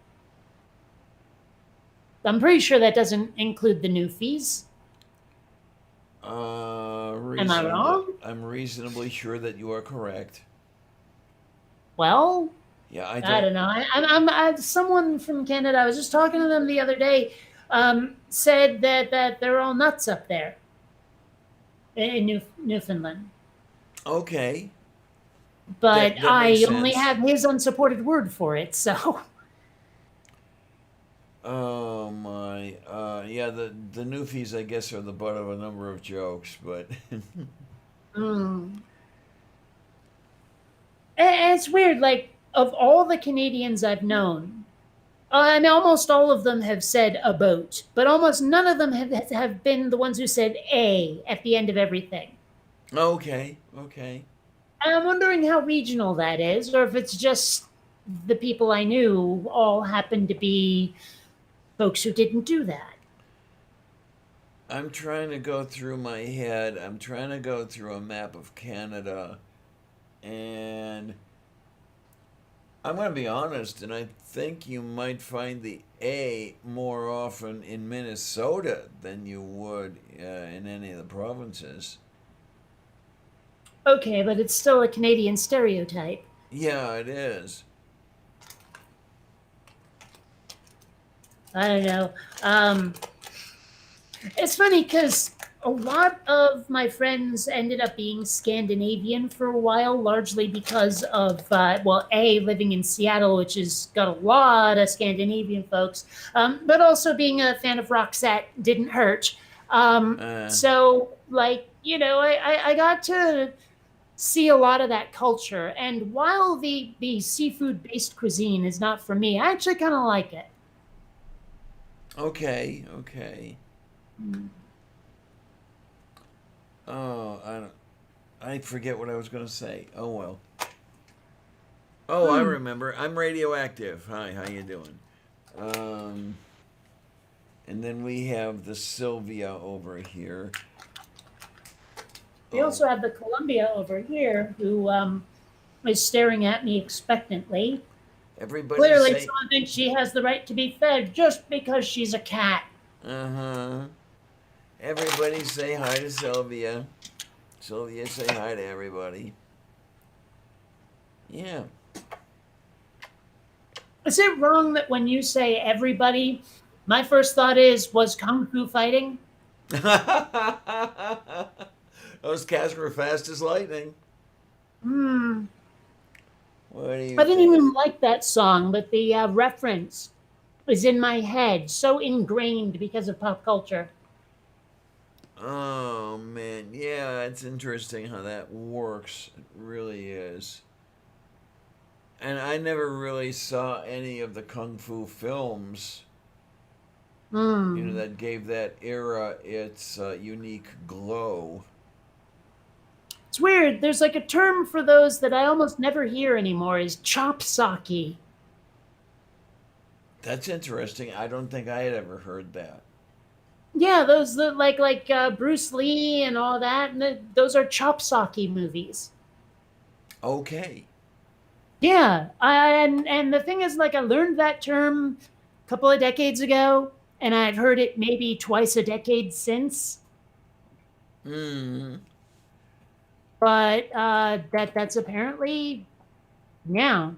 I'm pretty sure that doesn't include the Newfies. Am I wrong? I'm reasonably sure that you are correct. Well, Yeah, I don't know. I'm someone from Canada. I was just talking to them the other day. Said that they're all nuts up there in Newfoundland. Okay. But That I makes only sense. have his unsupported word for it. So Oh my. Yeah, the Newfies, I guess, are the butt of a number of jokes, but It's weird. Like, of all the Canadians I've known, I mean, almost all of them have said a boat, but almost none of them have been the ones who said a at the end of everything. okay. And I'm wondering how regional that is, or if it's just the people I knew all happened to be folks who didn't do that. I'm trying to go through my head. I'm trying to go through a map of Canada, and I'm going to be honest, and I think you might find the A more often in Minnesota than you would in any of the provinces. Okay, but it's still a Canadian stereotype. Yeah, it is. I don't know. It's funny because a lot of my friends ended up being Scandinavian for a while, largely because of, living in Seattle, which has got a lot of Scandinavian folks, but also being a fan of Roxette didn't hurt. So, I got to see a lot of that culture. And while the seafood-based cuisine is not for me, I actually kind of like it. Okay. Oh, I forget what I was going to say. Oh well. Oh, I remember. I'm radioactive. Hi, how you doing? And then we have the Sylvia over here. We also have the Columbia over here, who is staring at me expectantly. Everybody Clearly, say, someone thinks she has the right to be fed just because she's a cat. Everybody say hi to Sylvia. Sylvia, say hi to everybody. Yeah. Is it wrong that when you say everybody, my first thought was kung fu fighting? Those cats were fast as lightning. What do you I didn't think? even like that song, but the reference is in my head, so ingrained because of pop culture. Oh man, yeah, it's interesting how that works. It really is. And I never really saw any of the kung fu films, that gave that era its unique glow. It's weird. There's like a term for those that I almost never hear anymore is chop socky. That's interesting. I don't think I had ever heard that. Yeah, those like Bruce Lee and all that. And those are chop socky movies. Okay. Yeah, and the thing is, like, I learned that term a couple of decades ago, and I've heard it maybe twice a decade since. Mm. But that's apparently, yeah.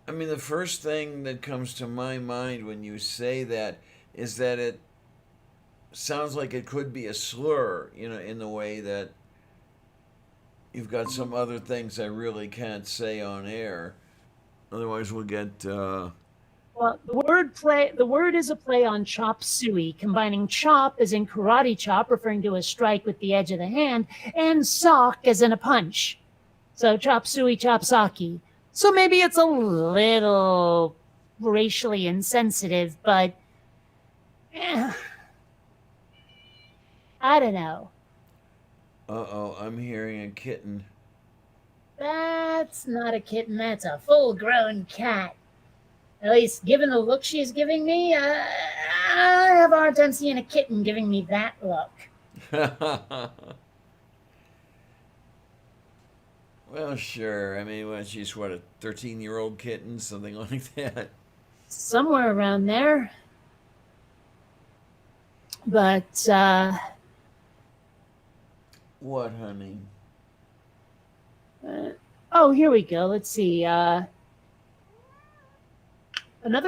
I mean, the first thing that comes to my mind when you say that is that it sounds like it could be a slur, in the way that you've got some other things I really can't say on air. Otherwise, we'll get. Well, the word is a play on chop suey, combining chop as in karate chop, referring to a strike with the edge of the hand, and sock as in a punch. So chop suey, chop sake. So maybe it's a little racially insensitive, but I don't know. Uh-oh, I'm hearing a kitten. That's not a kitten. That's a full-grown cat. At least, given the look she's giving me, I have a hard time seeing a kitten giving me that look. Well, sure. I mean, she's what, a 13-year-old kitten, something like that. Somewhere around there. But, What, honey? oh, here we go. Let's see. Another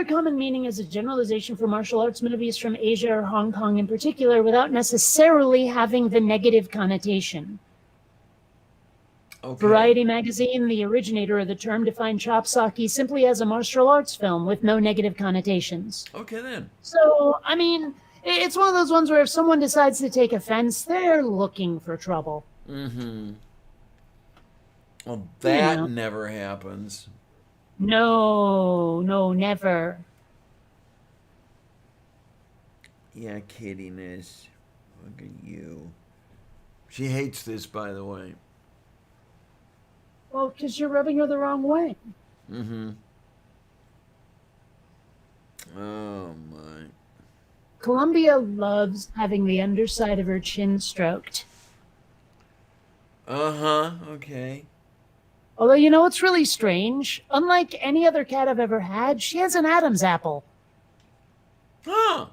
common meaning is a generalization for martial arts movies from Asia or Hong Kong in particular without necessarily having the negative connotation. Okay. Variety magazine, the originator of the term, defined chop sake simply as a martial arts film with no negative connotations. Okay, then. So, I mean, it's one of those ones where if someone decides to take offense, they're looking for trouble. Mm-hmm. Well, that know. never happens. No, never. Yeah, kittiness. Look at you. She hates this, by the way. Well, because you're rubbing her the wrong way. Mm-hmm. Oh, my. Columbia loves having the underside of her chin stroked. Uh-huh, okay. Although, you know what's really strange? Unlike any other cat I've ever had, she has an Adam's apple. Huh.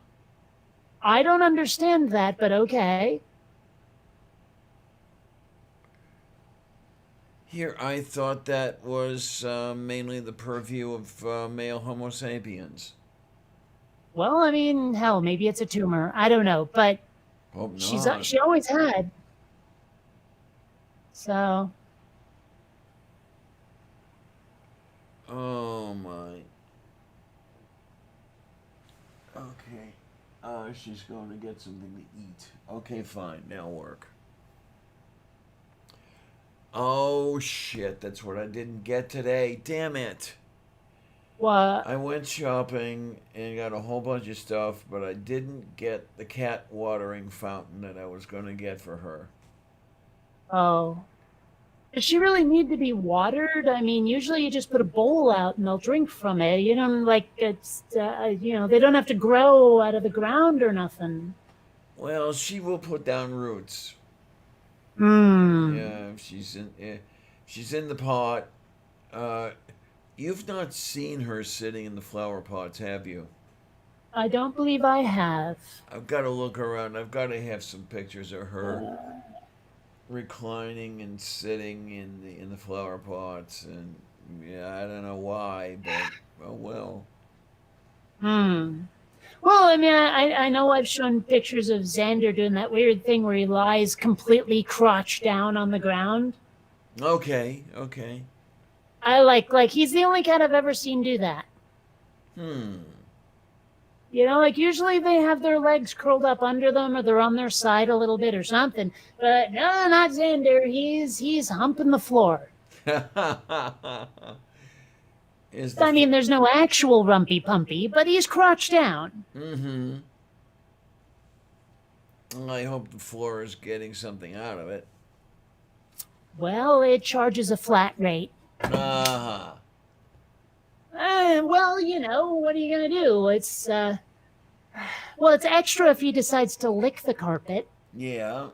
I don't understand that, but okay. Here, I thought that was mainly the purview of male Homo sapiens. Well, I mean, hell, maybe it's a tumor. I don't know, but Hope she not. always had. So, Oh, my. Okay. She's going to get something to eat. Okay, fine. Now work. Oh, shit. That's what I didn't get today. Damn it. what? I went shopping and got a whole bunch of stuff, but I didn't get the cat watering fountain that I was going to get for her. Oh. Does she really need to be watered? I mean, usually you just put a bowl out and they'll drink from it. You don't like it's, they don't have to grow out of the ground or nothing. Well, she will put down roots. Hmm. Yeah, she's in the pot. You've not seen her sitting in the flower pots, have you? I don't believe I have. I've got to look around. I've got to have some pictures of her reclining and sitting in the flower pots, and yeah, I don't know why, but oh well. Well, I mean, I know I've shown pictures of Xander doing that weird thing where he lies completely crotch down on the ground. Okay. I like he's the only cat I've ever seen do that. You know, like usually they have their legs curled up under them or they're on their side a little bit or something. But no, not Xander. He's humping the floor. I mean, there's no actual rumpy pumpy, but he's crotch down. Mm-hmm. I hope the floor is getting something out of it. Well, it charges a flat rate. Uh-huh. Well, you know, what are you gonna do? It's it's extra if he decides to lick the carpet. Yeah.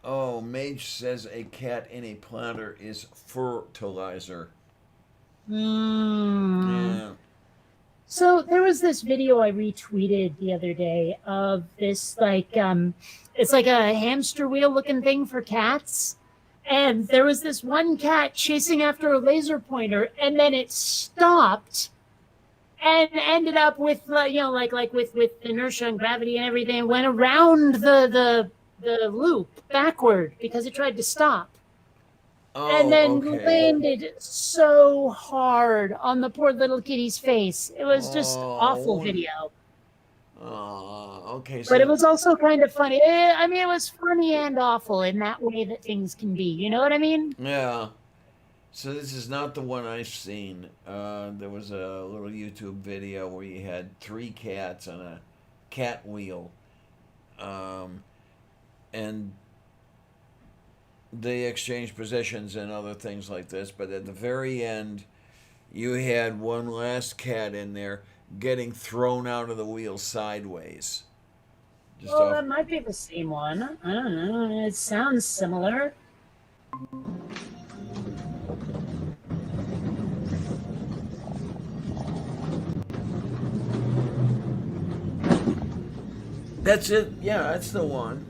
Oh, Mage says a cat in a planter is fertilizer. Yeah. So there was this video I retweeted the other day of this it's like a hamster wheel looking thing for cats. And there was this one cat chasing after a laser pointer, and then it stopped and ended up with with inertia and gravity and everything, and went around the loop backward because it tried to stop. Oh, And then okay. landed so hard on the poor little kitty's face. It was just awful video. Okay. But it So was also kind of funny. I mean, it was funny and awful in that way that things can be. You know what I mean? yeah. So this is not the one I've seen. There was a little YouTube video where you had three cats on a cat wheel, and they exchanged positions and other things like this. But at the very end, you had one last cat in there getting thrown out of the wheel sideways. Just Well, off. that might be the same one. I don't know. It sounds similar. That's it. Yeah, that's the one.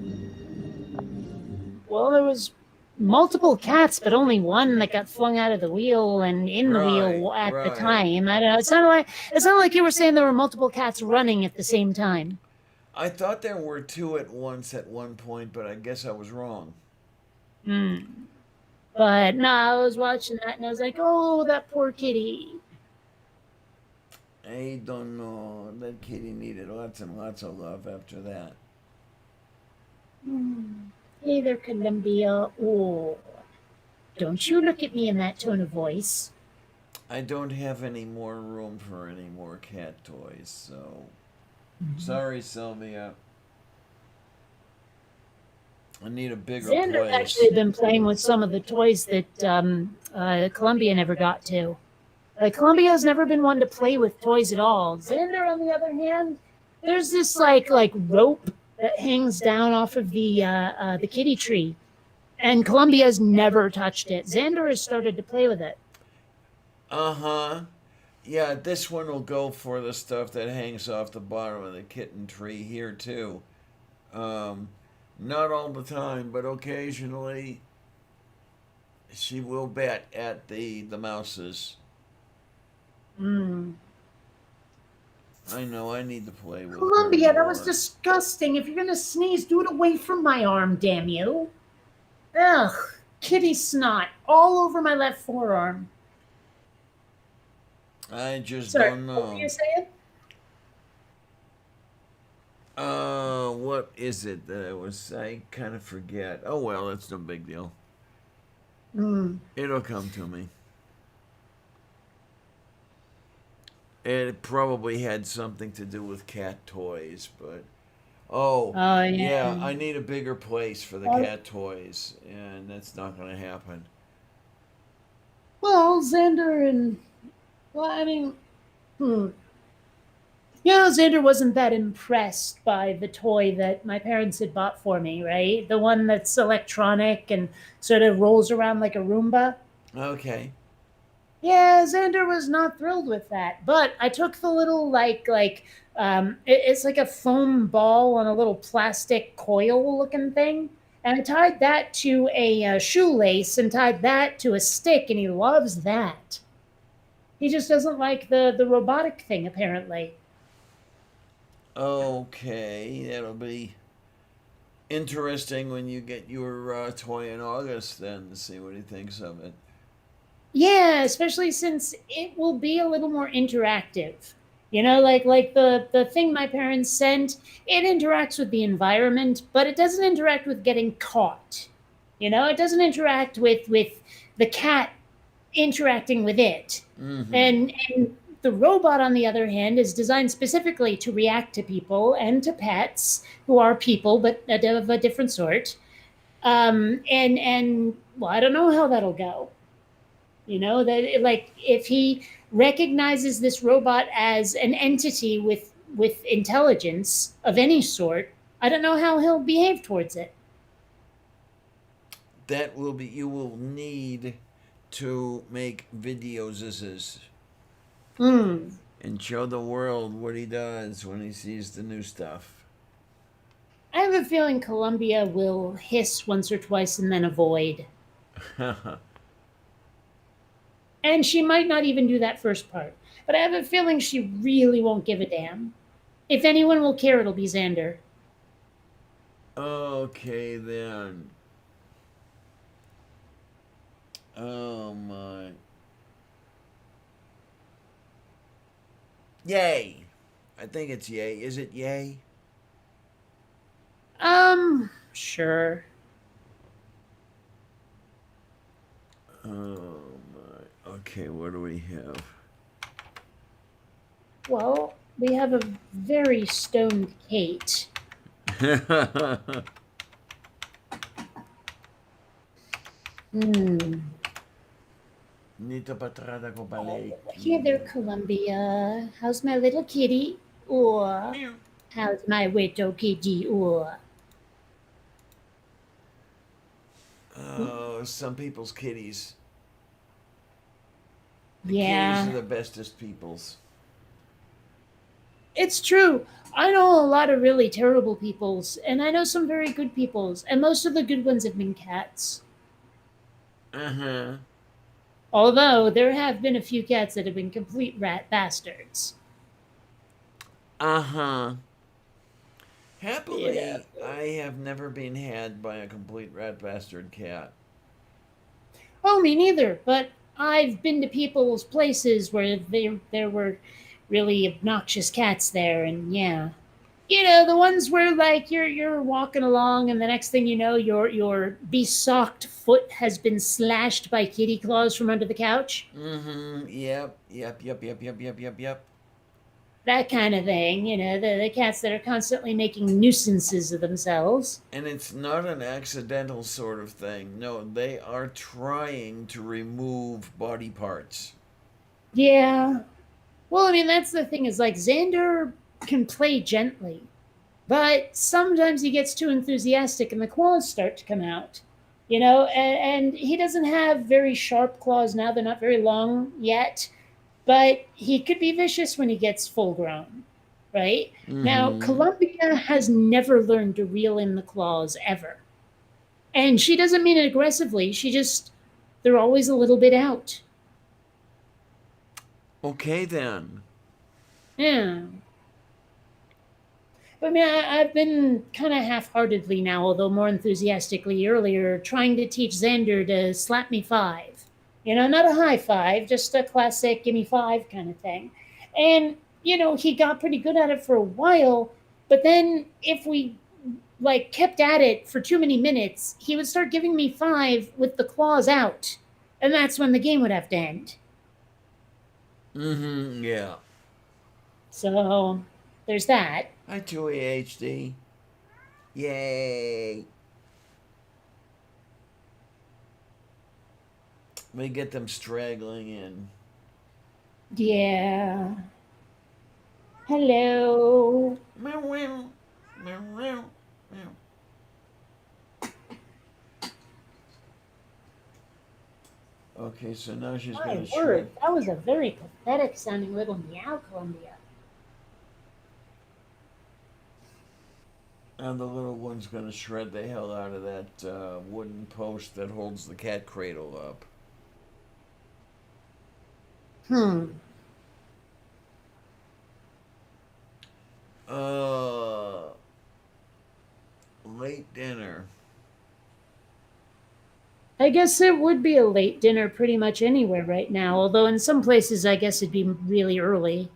Well, there was multiple cats, but only one that got flung out of the wheel and in the wheel Right, at the right. time. I don't know. It sounded like you were saying there were multiple cats running at the same time. I thought there were two at once at one point, but I guess I was wrong. Hmm. But no, I was watching that and I was like, oh, that poor kitty. I don't know. That kitty needed lots and lots of love after that. Hey there, Columbia. Oh, don't you look at me in that tone of voice. I don't have any more room for any more cat toys, so sorry, Sylvia. I need a bigger Xander's place. actually been playing with some of the toys that Columbia never got to. Columbia's never been one to play with toys at all. Xander, on the other hand, there's this like rope that hangs down off of the kitty tree, and Columbia's never touched it. Xander has started to play with it. Uh-huh. Yeah, this one will go for the stuff that hangs off the bottom of the kitten tree here too. Not all the time, but occasionally she will bet at the mouses. I know, I need to play with Columbia, her that was more. disgusting. If you're gonna sneeze, do it away from my arm, damn you. Ugh, kitty snot all over my left forearm. I just Sorry, don't what were know. you saying? What is it that I kind of forget. Oh well, it's no big deal. It'll come to me. It probably had something to do with cat toys, but Oh, yeah. I need a bigger place for the cat toys, and that's not going to happen. Well, Xander and well, I mean, yeah, Xander wasn't that impressed by the toy that my parents had bought for me, right? The one that's electronic and sort of rolls around like a Roomba. Okay. Yeah, Xander was not thrilled with that. But I took the little it's like a foam ball on a little plastic coil looking thing, and I tied that to a shoelace and tied that to a stick, and he loves that. He just doesn't like the robotic thing, apparently. Okay, that'll be interesting when you get your toy in August then to see what he thinks of it. Yeah, especially since it will be a little more interactive. You know, like the thing my parents sent, it interacts with the environment, but it doesn't interact with getting caught. You know, it doesn't interact with the cat interacting with it. And the robot, on the other hand, is designed specifically to react to people and to pets who are people, but of a different sort. And well, I don't know how that'll go. You know, that like if he recognizes this robot as an entity with intelligence of any sort, I don't know how he'll behave towards it. That will be, you will need to make videos and show the world what he does when he sees the new stuff. I have a feeling Columbia will hiss once or twice and then avoid. And she might not even do that first part. But I have a feeling she really won't give a damn. If anyone will care, it'll be Xander. Okay, then. Oh, my. Yay! I think it's yay. Is it yay? Sure. Oh my. Okay, what do we have? Well, we have a very stoned Kate. Hmm. Nito patrada ko balik. Here there, Columbia. How's my little kitty? Or how's my little kitty? Or Oh, some people's kitties. yeah, Kitties are the bestest peoples. it's true. I know a lot of really terrible peoples, and I know some very good peoples, and most of the good ones have been cats. Uh-huh. Although there have been a few cats that have been complete rat bastards. Uh-huh. Happily, Yeah. I have never been had by a complete rat bastard cat. Oh, me neither. But I've been to people's places where there were really obnoxious cats there, and yeah, you know, the ones where like you're walking along, and the next thing you know, your besocked foot has been slashed by kitty claws from under the couch. Mm-hmm. Yep. That kind of thing. You know, the cats that are constantly making nuisances of themselves. And it's not an accidental sort of thing. No, they are trying to remove body parts. Yeah. Well, I mean, that's the thing is like Xander can play gently, but sometimes he gets too enthusiastic and the claws start to come out. You know, and he doesn't have very sharp claws now. They're not very long yet, but he could be vicious when he gets full grown, right? Now, Mhm. Columbia has never learned to reel in the claws ever. And she doesn't mean it aggressively. She just, they're always a little bit out. Okay then. Yeah. I mean, I've been kind of half-heartedly now, although more enthusiastically earlier, trying to teach Xander to slap me five. You know, not a high five, just a classic "give me five" kind of thing. And you know, he got pretty good at it for a while, but then if we like kept at it for too many minutes, he would start giving me five with the claws out, and that's when the game would have to end. Mm-hmm. Yeah. So there's that. Hi, Chewy HD. Yay. We get them straggling in. Yeah. Hello. Meow, meow, meow, meow, meow. Okay, so now she's My gonna word, shred. that was a very pathetic sounding little meow, Columbia. And the little one's gonna shred the hell out of that wooden post that holds the cat cradle up. Hmm. Late dinner. I guess it would be a late dinner pretty much anywhere right now, although in some places I guess it'd be really early.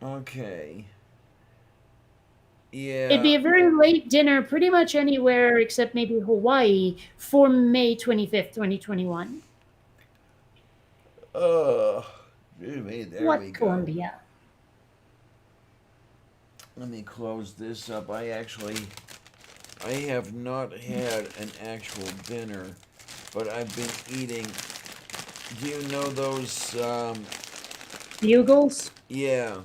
Okay. It'd be Yeah. a very late dinner pretty much anywhere except maybe Hawaii for May 25th, 2021. Excuse me, there What, we go. Columbia? Let me close this up. I have not had an actual dinner, but I've been eating. Do you know those? Bugles? Yeah.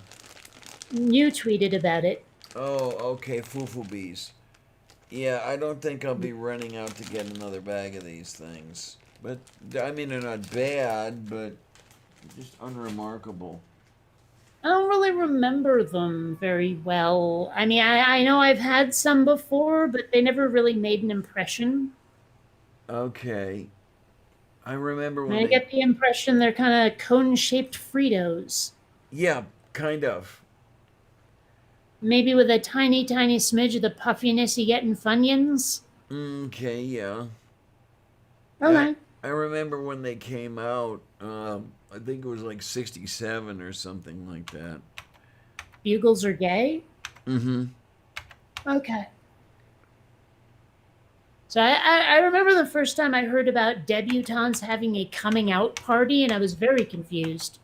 You tweeted about it. Oh, okay. Fufu bees. Yeah, I don't think I'll be running out to get another bag of these things. But I mean, they're not bad, but just unremarkable. I don't really remember them very well. I mean, I know I've had some before, but they never really made an impression. Okay. I remember when I they. get the impression they're kind of cone-shaped Fritos. Yeah, kind of. Maybe with a tiny, tiny smidge of the puffiness you get in Funyuns. Okay, yeah. Okay. I remember when they came out. I think it was like '67 or something like that. bugles are gay? Mm-hmm. Okay. So I remember the first time I heard about debutantes having a coming out party, and I was very confused.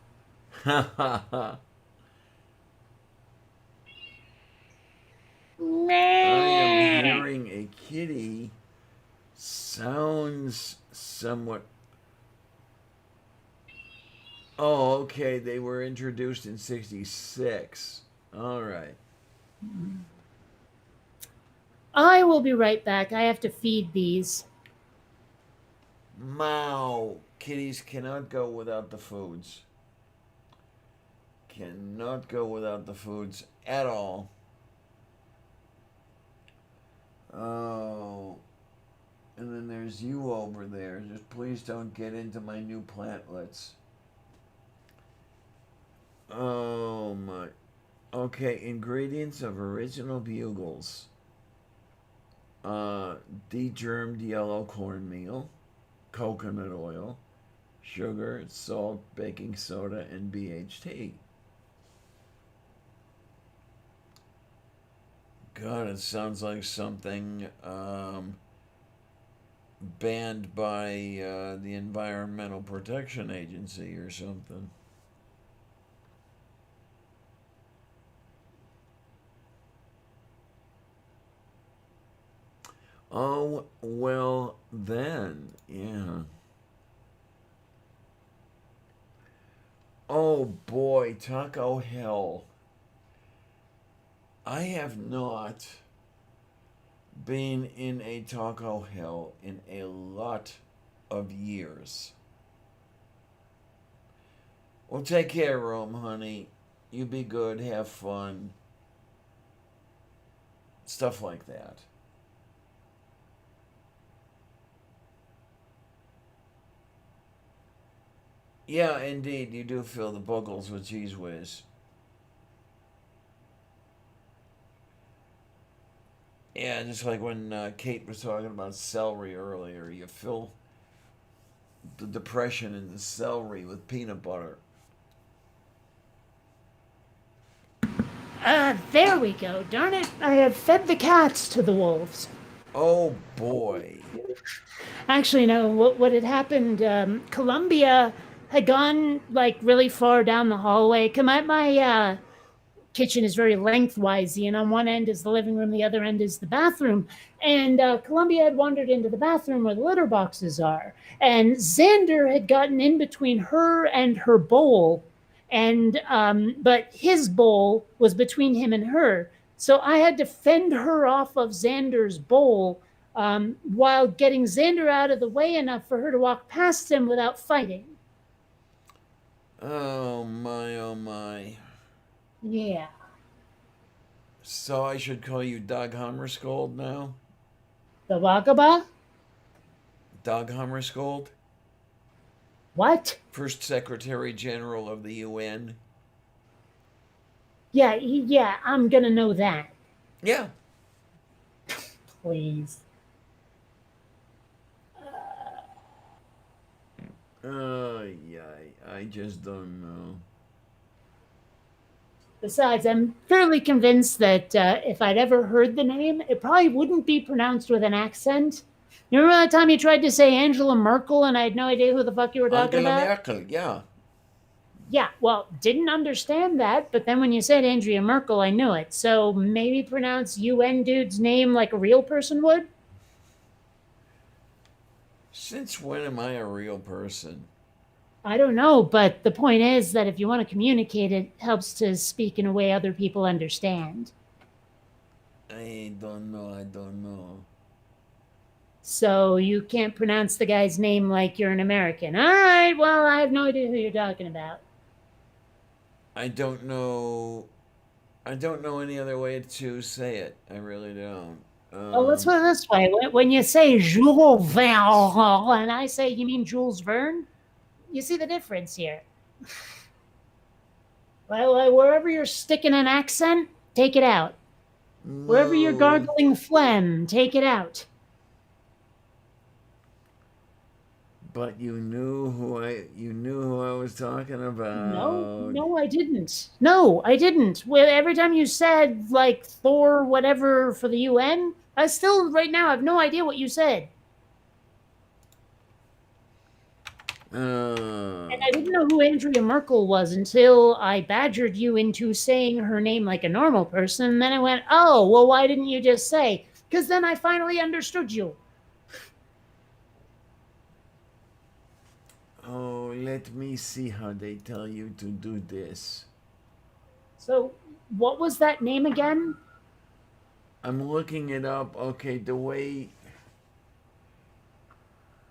Ha ha ha. I am hearing a kitty. Sounds somewhat. Oh, okay. They were introduced in '66. All right. I will be right back. I have to feed these. Mao. Kitties cannot go without the foods. Cannot go without the foods at all. Oh. And then there's you over there. Just please don't get into my new plantlets. Oh my. Okay, ingredients of original bugles. Degermed yellow cornmeal, coconut oil, sugar, salt, baking soda, and BHT. God, it sounds like something banned by the Environmental Protection Agency or something. Oh, well, then, yeah. Oh boy, Taco Hell. I have not been in a Taco Hell in a lot of years. Well, take care, Rome, honey. You be good, have fun. Stuff like that. Yeah, indeed, you do fill the buggles with cheese whiz. Yeah, just like when Kate was talking about celery earlier, you fill the depression in the celery with peanut butter. There we go. Darn it. I have fed the cats to the wolves. Oh boy. Actually, no, what had happened, Columbia had gone like really far down the hallway. My kitchen is very lengthwise, and on one end is the living room, the other end is the bathroom. And Columbia had wandered into the bathroom where the litter boxes are. And Xander had gotten in between her and her bowl. And but his bowl was between him and her. So I had to fend her off of Xander's bowl while getting Xander out of the way enough for her to walk past him without fighting. Oh my, oh my. Yeah. So I should call you Doug Hammarskjöld now? The Wagaba? Doug Hammarskjöld? What? First Secretary General of the UN? Yeah, I'm gonna know that. Yeah. Please. Yeah, I just don't know. Besides, I'm fairly convinced that if I'd ever heard the name, it probably wouldn't be pronounced with an accent. You remember that time you tried to say Angela Merkel and I had no idea who the fuck you were talking Angela about? Merkel, yeah. Yeah, well, didn't understand that, but then when you said Andrea Merkel, I knew it. So maybe pronounce UN dude's name like a real person would? Since when am I a real person? I don't know, but the point is that if you want to communicate, it helps to speak in a way other people understand. I don't know. So you can't pronounce the guy's name like you're an American. All right, well, I have no idea who you're talking about. I don't know any other way to say it. I really don't. Oh, let's put it this way. When you say Jules Verne, and I say you mean Jules Verne, you see the difference here. Well, wherever you're sticking an accent, take it out. Wherever you're No. gargling phlegm, take it out. But you knew who I was talking about. No, I didn't. No, I didn't. Well, every time you said like Thor, whatever for the UN, I still right now have no idea what you said, and I didn't know who Andrea Merkel was until I badgered you into saying her name like a normal person. And then I went, "Oh, well, why didn't you just say?" Because then I finally understood you. Oh, let me see how they tell you to do this. So, what was that name again? I'm looking it up. Okay, the way.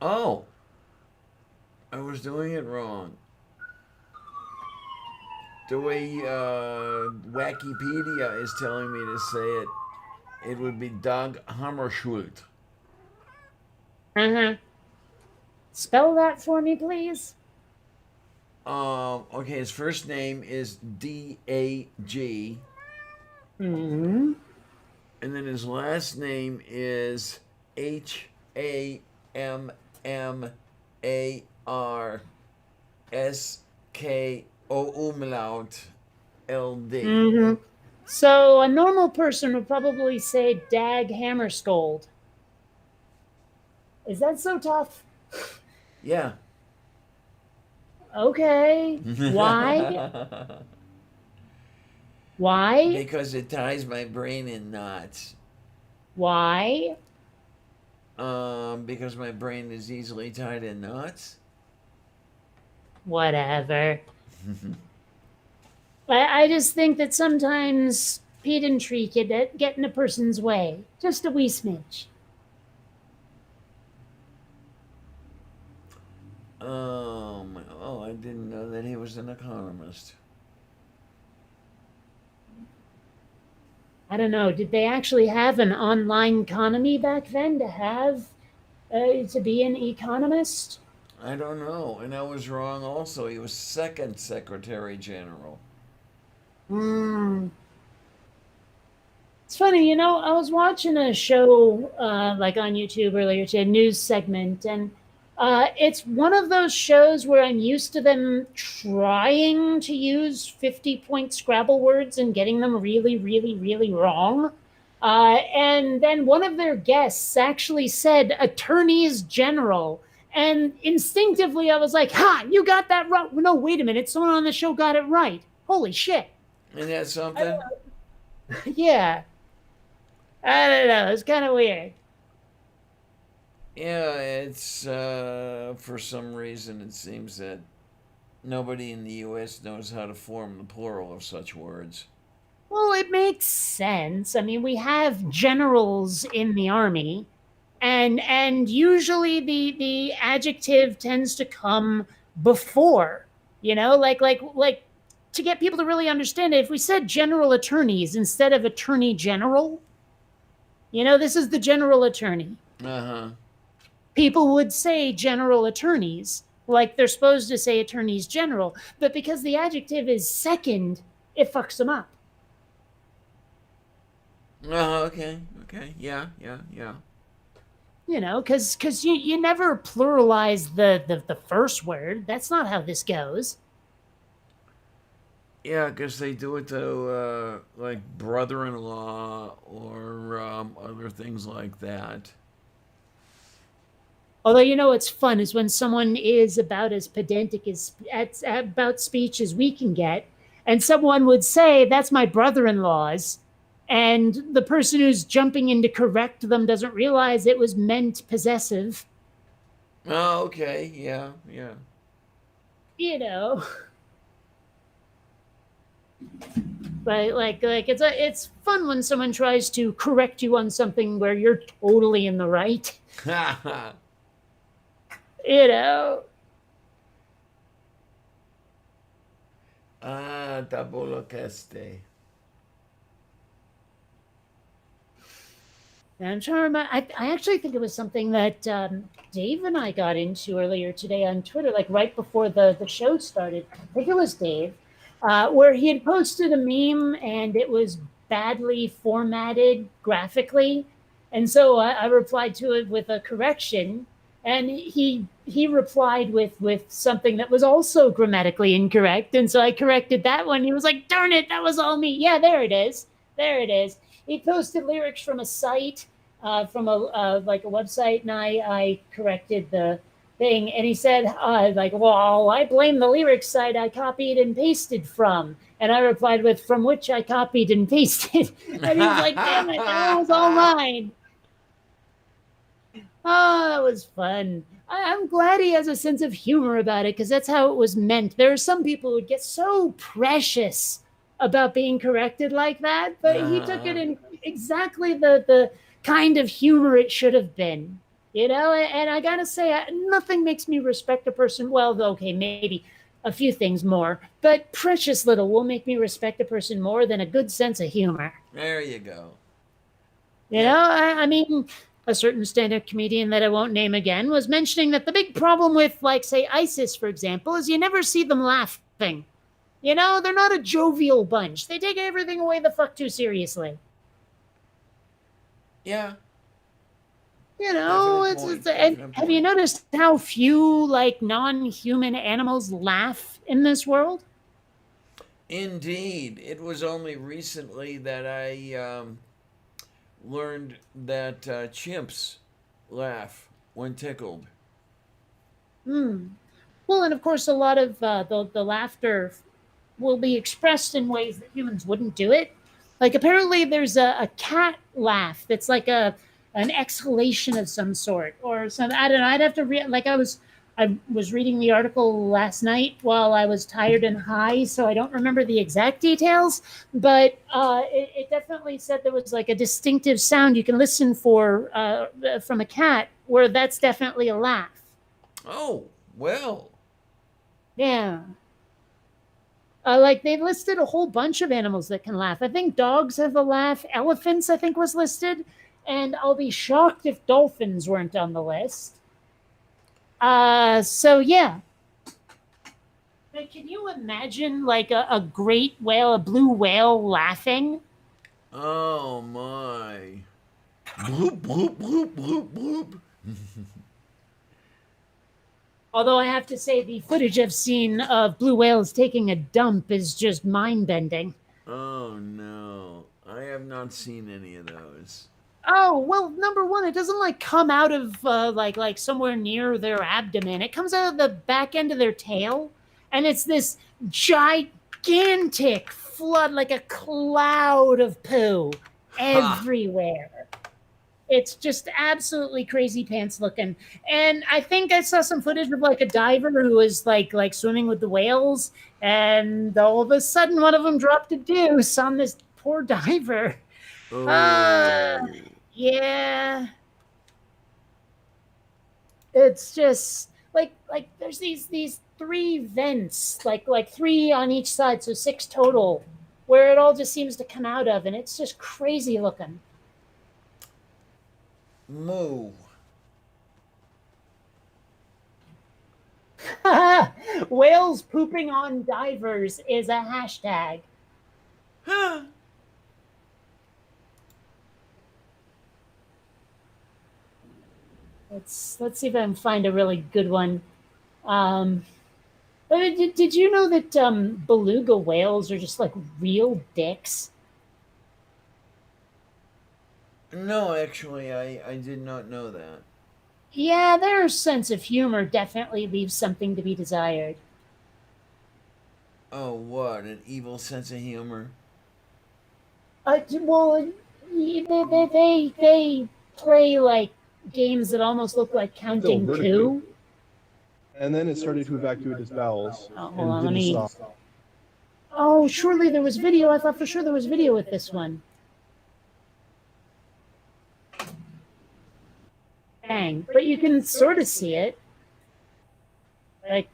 Oh, I was doing it wrong. The way Wikipedia is telling me to say it would be Doug Hammarskjöld. Spell that for me, please. Okay, his first name is D-A-G, Hmm. and then his last name is Hammarsko umlaut LD. Mm-hmm. So a normal person would probably say Dag Hammarskjöld. Is that so tough? Yeah. Okay. Why? Why? Because it ties my brain in knots. Why? Because my brain is easily tied in knots. Whatever. I just think that sometimes pedantry can get in a person's way. Just a wee smidge. Oh, I didn't know that he was an economist. I don't know. Did they actually have an online economy back then to be an economist? I don't know, and I was wrong also. He was second Secretary General. It's funny, I was watching a show like on YouTube earlier today, a news segment, and it's one of those shows where I'm used to them trying to use 50-point Scrabble words and getting them really, really, really wrong. And then one of their guests actually said attorneys general. And instinctively, I was like, ha, you got that wrong. No, wait a minute. Someone on the show got it right. Holy shit. Isn't that something? Yeah. I don't know. It's kind of weird. Yeah, it's for some reason it seems that nobody in the U.S. knows how to form the plural of such words. Well, it makes sense. I mean, we have generals in the army, and usually the adjective tends to come before, like to get people to really understand it. If we said general attorneys instead of attorney general, this is the general attorney. People would say general attorneys, like they're supposed to say attorneys general, but because the adjective is second, it fucks them up. Okay, yeah. Because you never pluralize the first word. That's not how this goes. Yeah, because they do it to like brother-in-law or other things like that. Although, what's fun is when someone is about as pedantic about speech as we can get, and someone would say, that's my brother-in-law's, and the person who's jumping in to correct them doesn't realize it was meant possessive. Oh, okay, yeah. But it's fun when someone tries to correct you on something where you're totally in the right. Tabula Caste. And I'm trying to remember. I actually think it was something that Dave and I got into earlier today on Twitter, like right before the show started. I think it was Dave, where he had posted a meme and it was badly formatted graphically. And so I replied to it with a correction. And he replied with something that was also grammatically incorrect, and so I corrected that one. He was like, "Darn it, that was all me." Yeah, there it is. There it is. He posted lyrics from a site, from a like a website, and I corrected the thing, and he said, like, "Well, I blame the lyrics site I copied and pasted from." And I replied with, "From which I copied and pasted." And he was like, "Damn it, that was all mine." Oh, that was fun. I'm glad he has a sense of humor about it because that's how it was meant. There are some people who would get so precious about being corrected like that, but he took it in exactly the kind of humor it should have been. You know, and I gotta say, nothing makes me respect a person. Well, okay, maybe a few things more, but precious little will make me respect a person more than a good sense of humor. There you go. You know, I mean, a certain stand-up comedian that I won't name again was mentioning that the big problem with, like, say, ISIS, for example, is you never see them laughing. You know, they're not a jovial bunch. They take everything way the fuck too seriously. Yeah. You know, Definite have you point. noticed how few, like, non-human animals laugh in this world? Indeed. It was only recently that I learned that chimps laugh when tickled. Hmm. Well, and of course, a lot of the laughter will be expressed in ways that humans wouldn't do it. Like apparently, there's a cat laugh that's like an exhalation of some sort or some. I don't know. I'd have to read. Like I was reading the article last night while I was tired and high, so I don't remember the exact details. But it definitely said there was like a distinctive sound you can listen for from a cat, where that's definitely a laugh. Oh, well. Yeah. Like they listed a whole bunch of animals that can laugh. I think dogs have a laugh. Elephants, I think, was listed, and I'll be shocked if dolphins weren't on the list. So yeah. But can you imagine like a great whale, a blue whale, laughing? Oh, my. Bloop, bloop, bloop, bloop, bloop. Although I have to say, the footage I've seen of blue whales taking a dump is just mind bending. Oh, no. I have not seen any of those. Oh, well, number one, it doesn't like come out of like somewhere near their abdomen. It comes out of the back end of their tail, and it's this gigantic flood, like a cloud of poo Ha! everywhere. It's just absolutely crazy pants looking. And I think I saw some footage of like a diver who was like swimming with the whales, and all of a sudden one of them dropped a deuce on this poor diver. Uh, Oh. yeah, it's just like there's these three vents, like three on each side, so six total, where it all just seems to come out of, and it's just crazy looking. Moo. Whales pooping on divers is a hashtag. Huh. Let's see if I can find a really good one. Did you know that beluga whales are just like real dicks? No, actually, I did not know that. Yeah, their sense of humor definitely leaves something to be desired. Oh, what? An evil sense of humor? Well, they play like games that almost look like counting vertically. coup. And then it started to evacuate its bowels Oh, hold and on, let didn't me. stop. Oh, surely there was video. I thought for sure there was video with this one. Dang, but you can sort of see it. Like,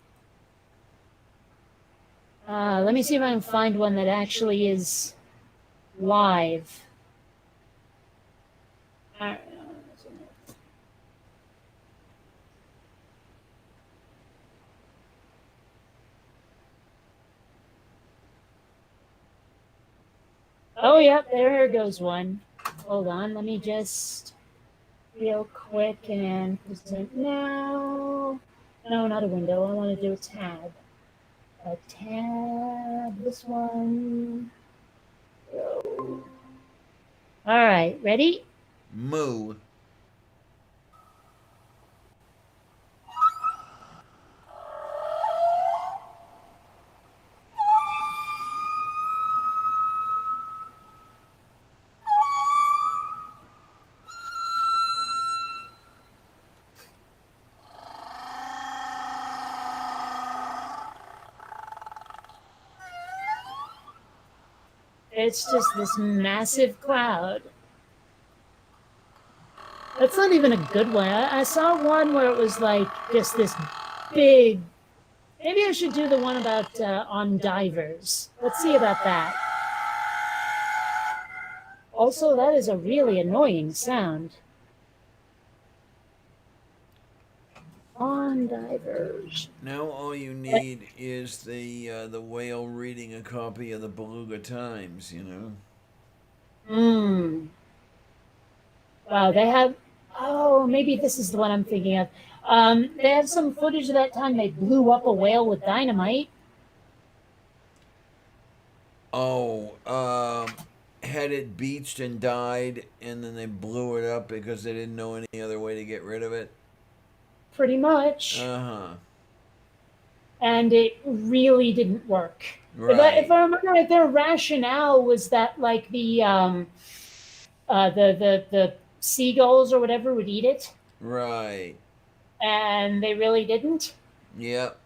let me see if I can find one that actually is live. Oh, yep, there goes one. Hold on, let me just real quick and present now. No, not a window. I want to do a tab. A tab. This one. Go. All right, ready? Moo. It's just this massive cloud. That's not even a good one. I saw one where it was like just this big. Maybe I should do the one about on divers. Let's see about that. Also, that is a really annoying sound. On divers. Now all you need is the whale reading a copy of the Beluga Times, you know. Hmm. Wow, they have. Oh, maybe this is the one I'm thinking of. They have some footage of that time they blew up a whale with dynamite. Oh, had it beached and died, and then they blew it up because they didn't know any other way to get rid of it. Pretty much. Uh-huh. And it really didn't work. Right. If I remember right, their rationale was that like the seagulls or whatever would eat it, Right. and they really didn't. Yep.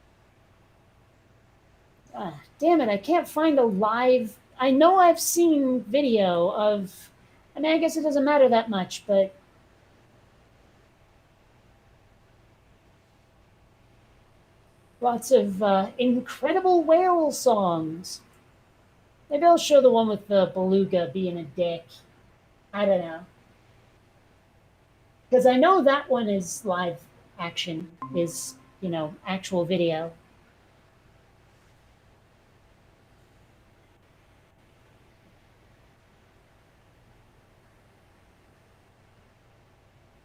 Damn it! I can't find a live. I know I've seen video of. I mean, I guess it doesn't matter that much, but. Lots of incredible whale songs. Maybe I'll show the one with the beluga being a dick. I don't know. Because I know that one is live action, is, actual video.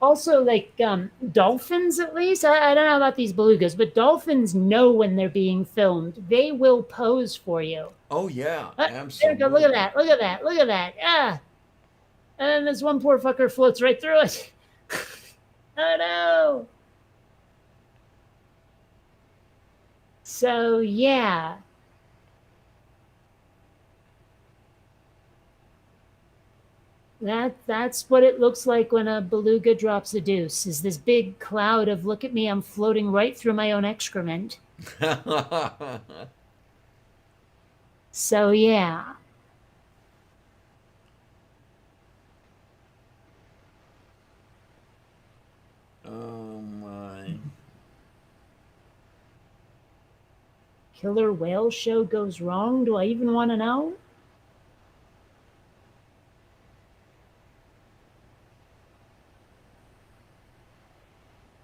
Also, like dolphins, at least. I don't know about these belugas, but dolphins know when they're being filmed. They will pose for you. Oh yeah, There absolutely. we go. Look at that. Look at that. Look at that. Ah. And then this one poor fucker floats right through it. Oh no. So yeah. That's what it looks like when a beluga drops a deuce, is this big cloud of look at me, I'm floating right through my own excrement. So yeah. Oh my. Killer whale show goes wrong? Do I even want to know?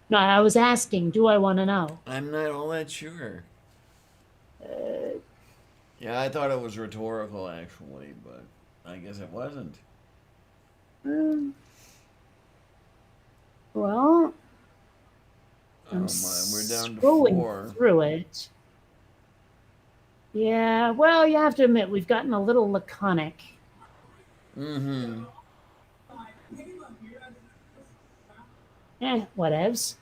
No, I was asking, do I want to know? I'm not all that sure. Yeah, I thought it was rhetorical actually, but I guess it wasn't. Well, Oh I'm my, we're down to scrolling 4. through it. Yeah, well, you have to admit, we've gotten a little laconic. Mm-hmm. Whatevs.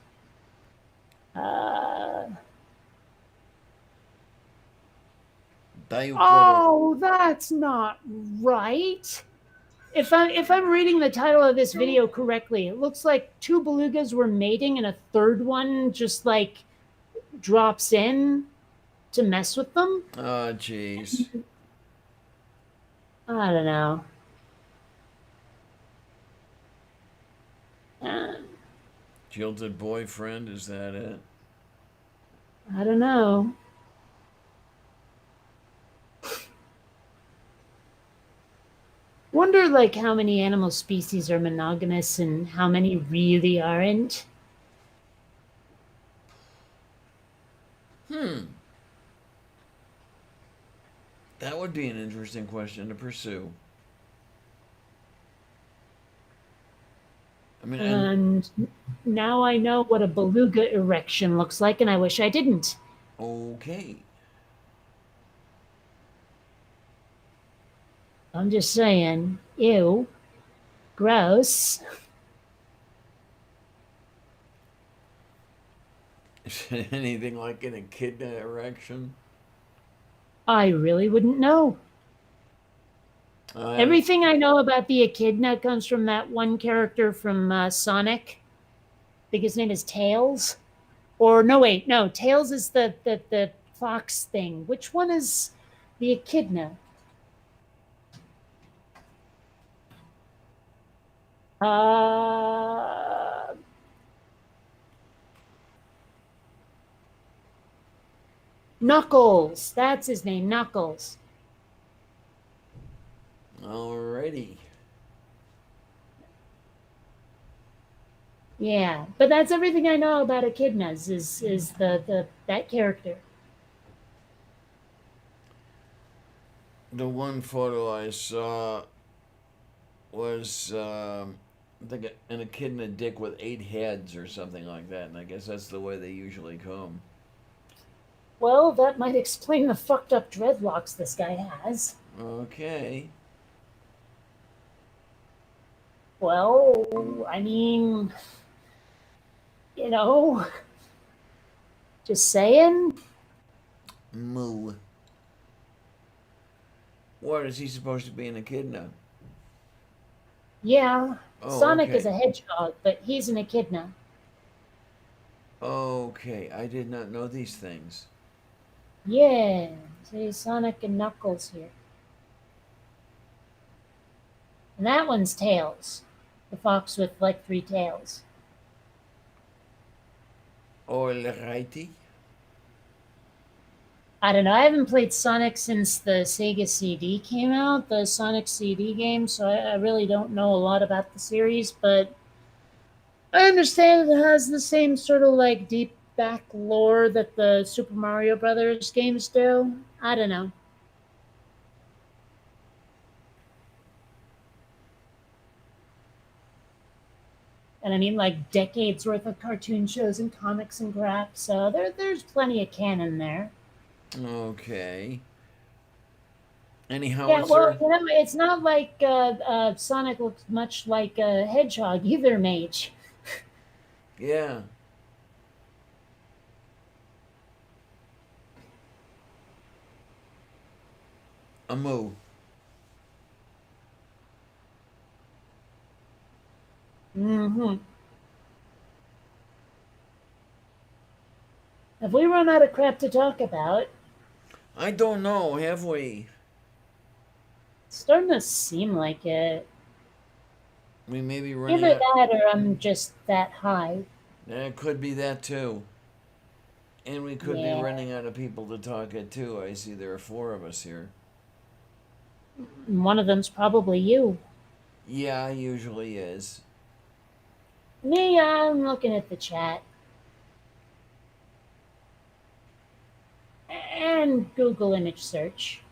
Oh, that's not right. If I'm reading the title of this video correctly, it looks like 2 belugas were mating and a third one just like drops in to mess with them. Oh, jeez. I don't know. Jilted boyfriend, is that it? I don't know. Wonder like how many animal species are monogamous and how many really aren't. That would be an interesting question to pursue. mean, And now I know what a beluga erection looks like, and I wish I didn't. okay. I'm just saying, ew, gross. Is it anything like an echidna erection? I really wouldn't know. Everything I know about the echidna comes from that one character from Sonic. I think his name is Tails. Or no, wait, no, Tails is the fox thing. Which one is the echidna? Knuckles. That's his name, Knuckles. Alrighty. Yeah, but that's everything I know about echidnas is the that character. The one photo I saw was I think an echidna dick with 8 heads or something like that, and I guess that's the way they usually come. Well, that might explain the fucked up dreadlocks this guy has. Okay. Well, I mean, you know, just saying. Moo. What, is he supposed to be an echidna? Yeah, Oh, Sonic okay. is a hedgehog, but he's an echidna. Okay, I did not know these things. Yeah, see Sonic and Knuckles here. And that one's Tails, the fox with like 3 tails. Alrighty. I don't know. I haven't played Sonic since the Sega CD came out, the Sonic CD game, so I really don't know a lot about the series, but I understand it has the same sort of like deep back lore that the Super Mario Brothers games do. I don't know. And I mean, like decades worth of cartoon shows and comics and crap, so there's plenty of canon there. Okay. Yeah, Anyhow, well, you know, it's not like Sonic looks much like a hedgehog either, Mage. yeah. A moo. Mm-hmm. Have we run out of crap to talk about? I don't know, have we? It's starting to seem like it. We may be running Either out. that or I'm just that high. It could be that too. And we could Yeah. be running out of people to talk at too. I see there are 4 of us here. And one of them's probably you. Yeah, usually is. Me, I'm looking at the chat. And Google image search.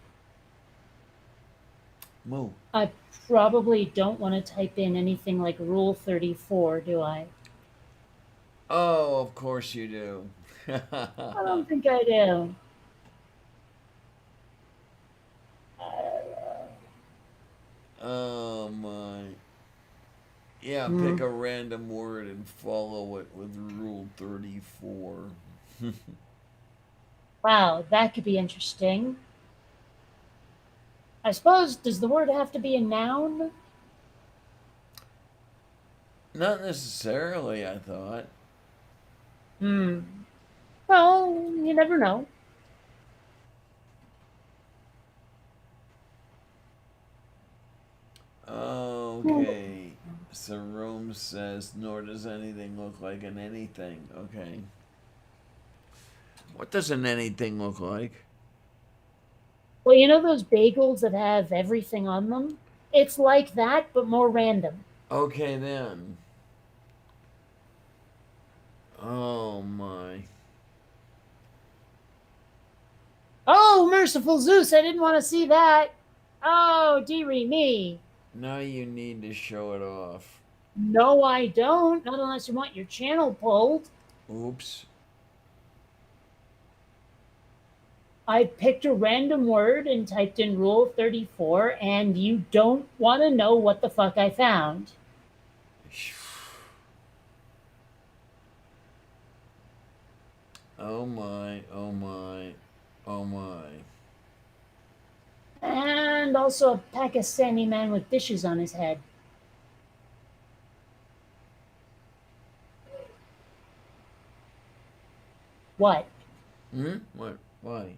Moo. I probably don't want to type in anything like Rule 34, do I? Oh, of course you do. I don't think I do. Oh my. Yeah, Hmm. pick a random word and follow it with Rule 34. Wow, that could be interesting. I suppose, does the word have to be a noun? Not necessarily, I thought. Well, you never know. Okay. So Rome says, nor does anything look like an anything. Okay. What does an anything look like? Well, you know those bagels that have everything on them? It's like that, but more random. Okay then. Oh my. Oh, merciful Zeus, I didn't want to see that. Oh, dearie me. Now you need to show it off. No, I don't. Not unless you want your channel pulled. Oops. I picked a random word and typed in Rule 34, and you don't want to know what the fuck I found. Oh my, oh my, oh my. And also a Pakistani man with dishes on his head. What? What? Why?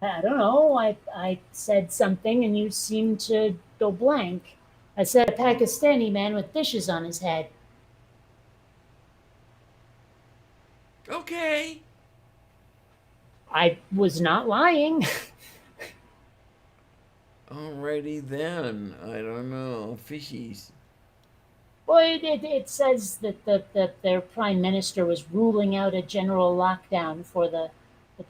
I don't know. I said something and you seemed to go blank. I said a Pakistani man with dishes on his head. Okay. I was not lying. Alrighty then. I don't know. Fishies. Well, it says that their prime minister was ruling out a general lockdown for the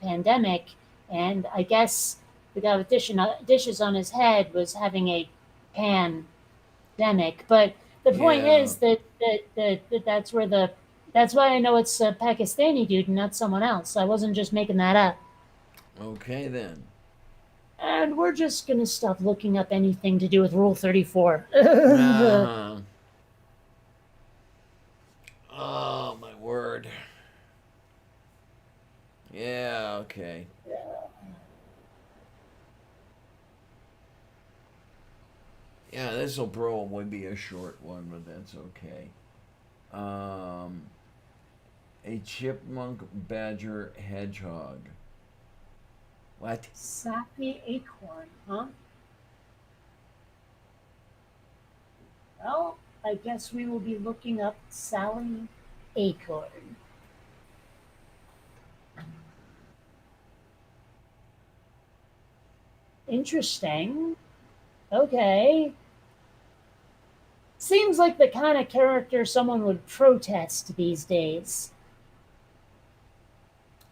pandemic, and I guess the guy with dishes on his head was having a pandemic. But the point Yeah. is that that's why I know it's a Pakistani dude and not someone else. I wasn't just making that up. Okay then. And we're just gonna stop looking up anything to do with Rule 34. Uh-huh. Oh my word. Yeah, okay. Yeah, this will probably be a short one, but that's okay. A chipmunk, badger, hedgehog. What? Sappy acorn, huh? Well, I guess we will be looking up Sally Acorn. Interesting. Okay. Seems like the kind of character someone would protest these days.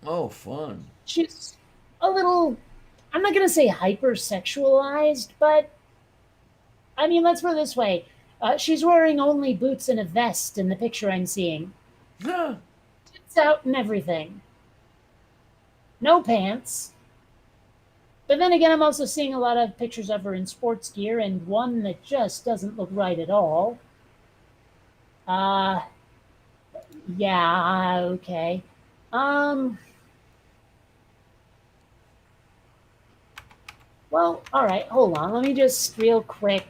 Oh, fun. She's a little, I'm not going to say hypersexualized, but I mean, let's put it this way. She's wearing only boots and a vest in the picture I'm seeing. Huh. Tits out and everything. No pants. But then again, I'm also seeing a lot of pictures of her in sports gear, and one that just doesn't look right at all. Yeah, okay. Well, all right, hold on. Let me just real quick.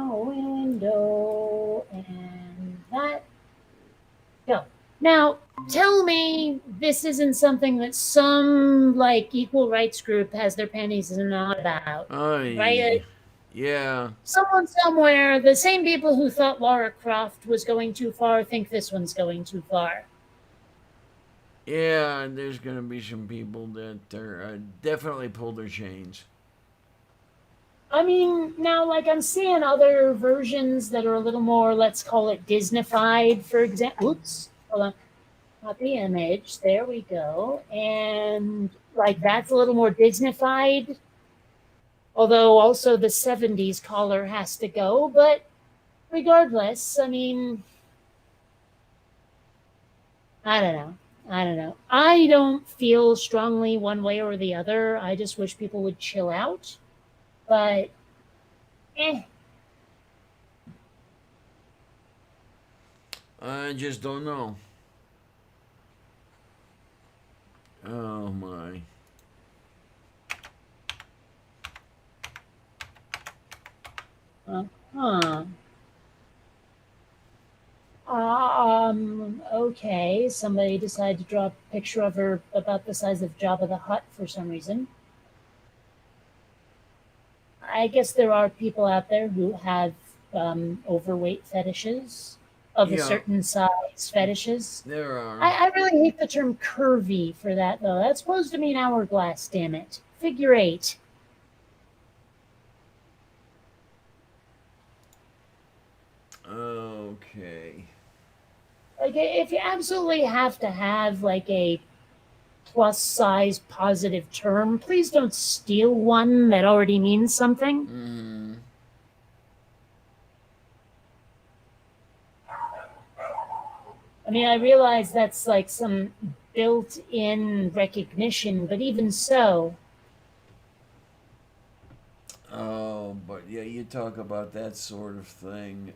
Window and that. Go. Now, tell me this isn't something that some like equal rights group has their panties in a knot about. Right? Yeah. Someone somewhere, the same people who thought Lara Croft was going too far think this one's going too far. Yeah, there's going to be some people that are definitely pull their chains. I mean, now, like, I'm seeing other versions that are a little more, let's call it Disneyfied, for example. Oops, hold on. Not the image. There we go. And, like, that's a little more Disneyfied. Although also the 70s collar has to go. But regardless, I mean, I don't know. I don't feel strongly one way or the other. I just wish people would chill out. But, I just don't know. Oh my. Okay. Somebody decided to draw a picture of her about the size of Jabba the Hutt for some reason. I guess there are people out there who have overweight fetishes of a Yeah. certain size fetishes. There are. I really hate the term curvy for that, though. That's supposed to mean hourglass, damn it. Figure 8. Okay. Like, if you absolutely have to have, like, a plus size positive term, please don't steal one that already means something. I mean, I realize that's like some built-in recognition, but even so, Oh, but yeah, you talk about that sort of thing.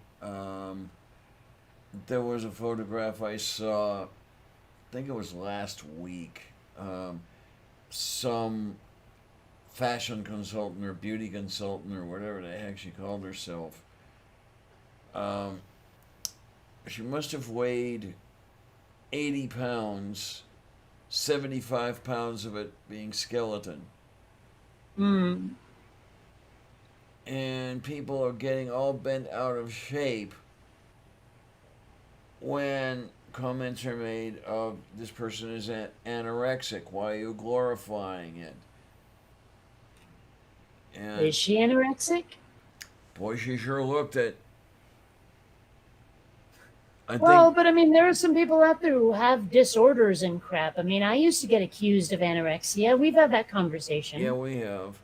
There was a photograph I saw, I think it was last week. Some fashion consultant or beauty consultant or whatever the heck she called herself. She must have weighed 80 pounds, 75 pounds of it being skeleton. hmm. And people are getting all bent out of shape when comments are made of this person is anorexic. Why are you glorifying it? And Is she anorexic? boy, she sure looked it. I Well, think, but I mean, there are some people out there who have disorders and crap. I mean, I used to get accused of anorexia. We've had that conversation. yeah, we have.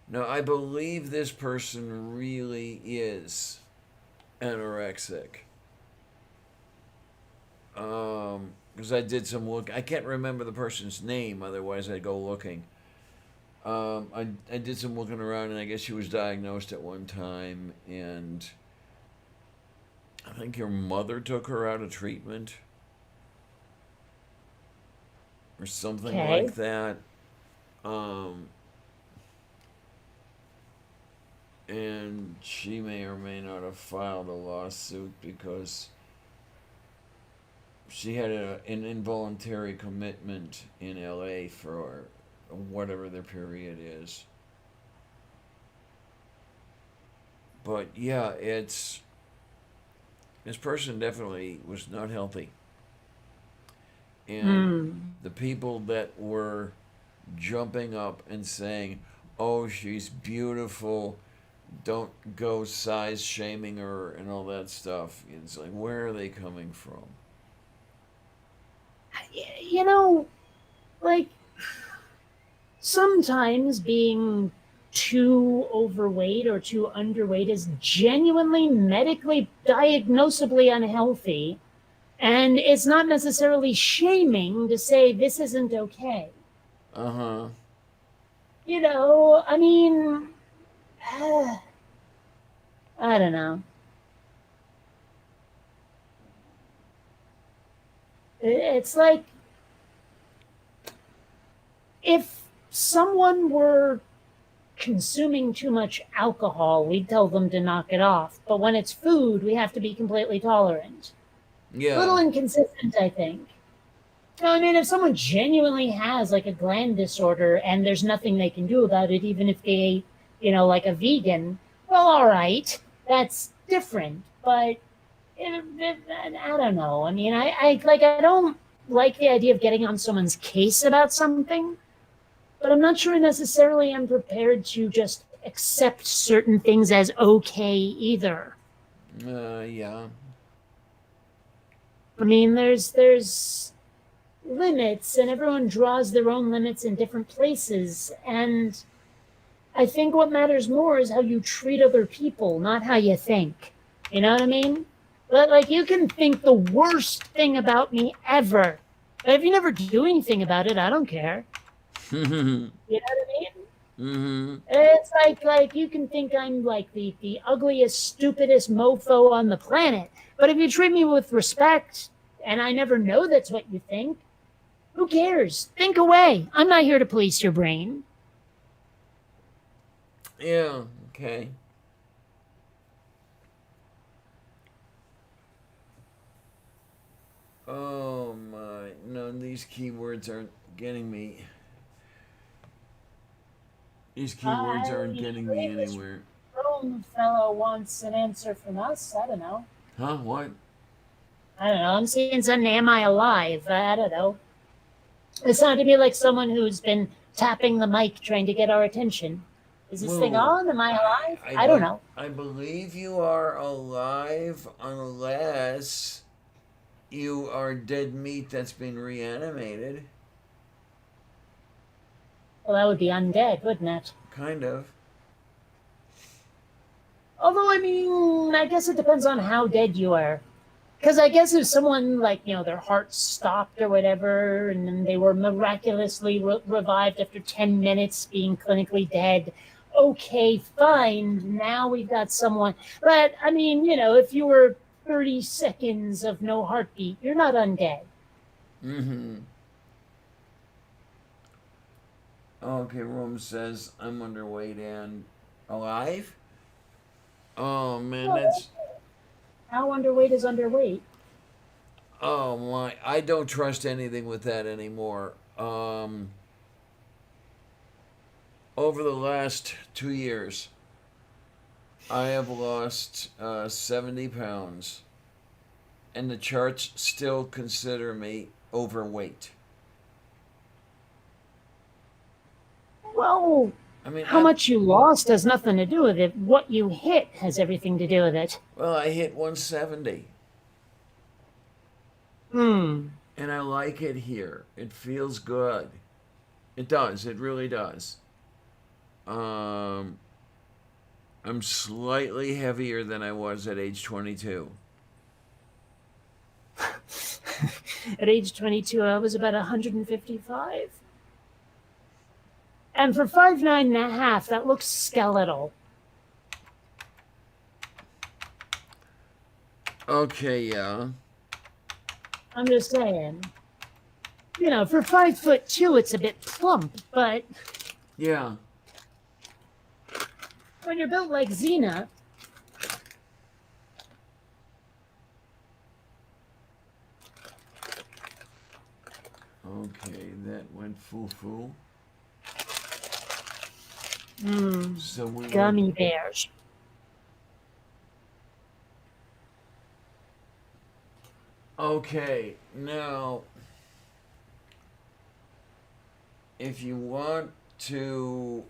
No, I believe this person really is anorexic. Because I did some look. I can't remember the person's name, otherwise I'd go looking. I did some looking around, and I guess she was diagnosed at one time, and I think your mother took her out of treatment or something Okay. like that. And she may or may not have filed a lawsuit because she had an involuntary commitment in LA for whatever their period is. But yeah, this person definitely was not healthy. And Hmm. the people that were jumping up and saying, "Oh, she's beautiful. Don't go size shaming her," and all that stuff. It's like, where are they coming from? You know, like, sometimes being too overweight or too underweight is genuinely medically diagnosably unhealthy. And it's not necessarily shaming to say this isn't okay. Uh huh. You know, I mean, I don't know. It's like if someone were consuming too much alcohol, we'd tell them to knock it off. But when it's food, we have to be completely tolerant. A little Yeah. inconsistent, I think. No, I mean, if someone genuinely has like a gland disorder and there's nothing they can do about it, even if they ate, like a vegan, well, all right, that's different. But I don't know. I mean, I don't like the idea of getting on someone's case about something, but I'm not sure I necessarily am prepared to just accept certain things as okay either. Yeah. I mean, there's limits, and everyone draws their own limits in different places. And I think what matters more is how you treat other people, not how you think. You know what I mean? But like, you can think the worst thing about me ever, but if you never do anything about it, I don't care. You know what I mean? Mm-hmm. It's like you can think I'm like the ugliest, stupidest mofo on the planet, but if you treat me with respect, and I never know that's what you think, who cares? Think away. I'm not here to police your brain. Yeah. Okay. Oh my! No, these keywords aren't getting me. These keywords aren't getting me anywhere. Rome fellow wants an answer from us. I don't know. Huh? What? I don't know. I'm seeing something. Am I alive? I don't know. It sounded to me like someone who's been tapping the mic trying to get our attention. Is this thing Whoa. on? Am I alive? I don't know. I believe you are alive unless you are dead meat that's been reanimated. Well, that would be undead, wouldn't it? Kind of. Although, I mean, I guess it depends on how dead you are. because I guess if someone like their heart stopped or whatever, and then they were miraculously revived after 10 minutes being clinically dead, okay, fine. Now we've got someone. But I mean, if you were 30 seconds of no heartbeat, you're not undead. Mm-hmm. Okay, Rome says I'm underweight and alive. Oh man, that's. How underweight is underweight? Oh my! I don't trust anything with that anymore. Over the last 2 years, I have lost 70 pounds, and the charts still consider me overweight. Well, I mean, how much you lost has nothing to do with it. What you hit has everything to do with it. Well, I hit 170. Hmm. And I like it here. It feels good. It does. It really does. I'm slightly heavier than I was at age 22. At age 22, I was about 155. And for 5'9.5", that looks skeletal. Okay, yeah. I'm just saying. For 5'2", it's a bit plump, but Yeah. when you're built like Xena, Okay, that went foo-foo. mm, So we were- gummy bears. Okay, now, if you want to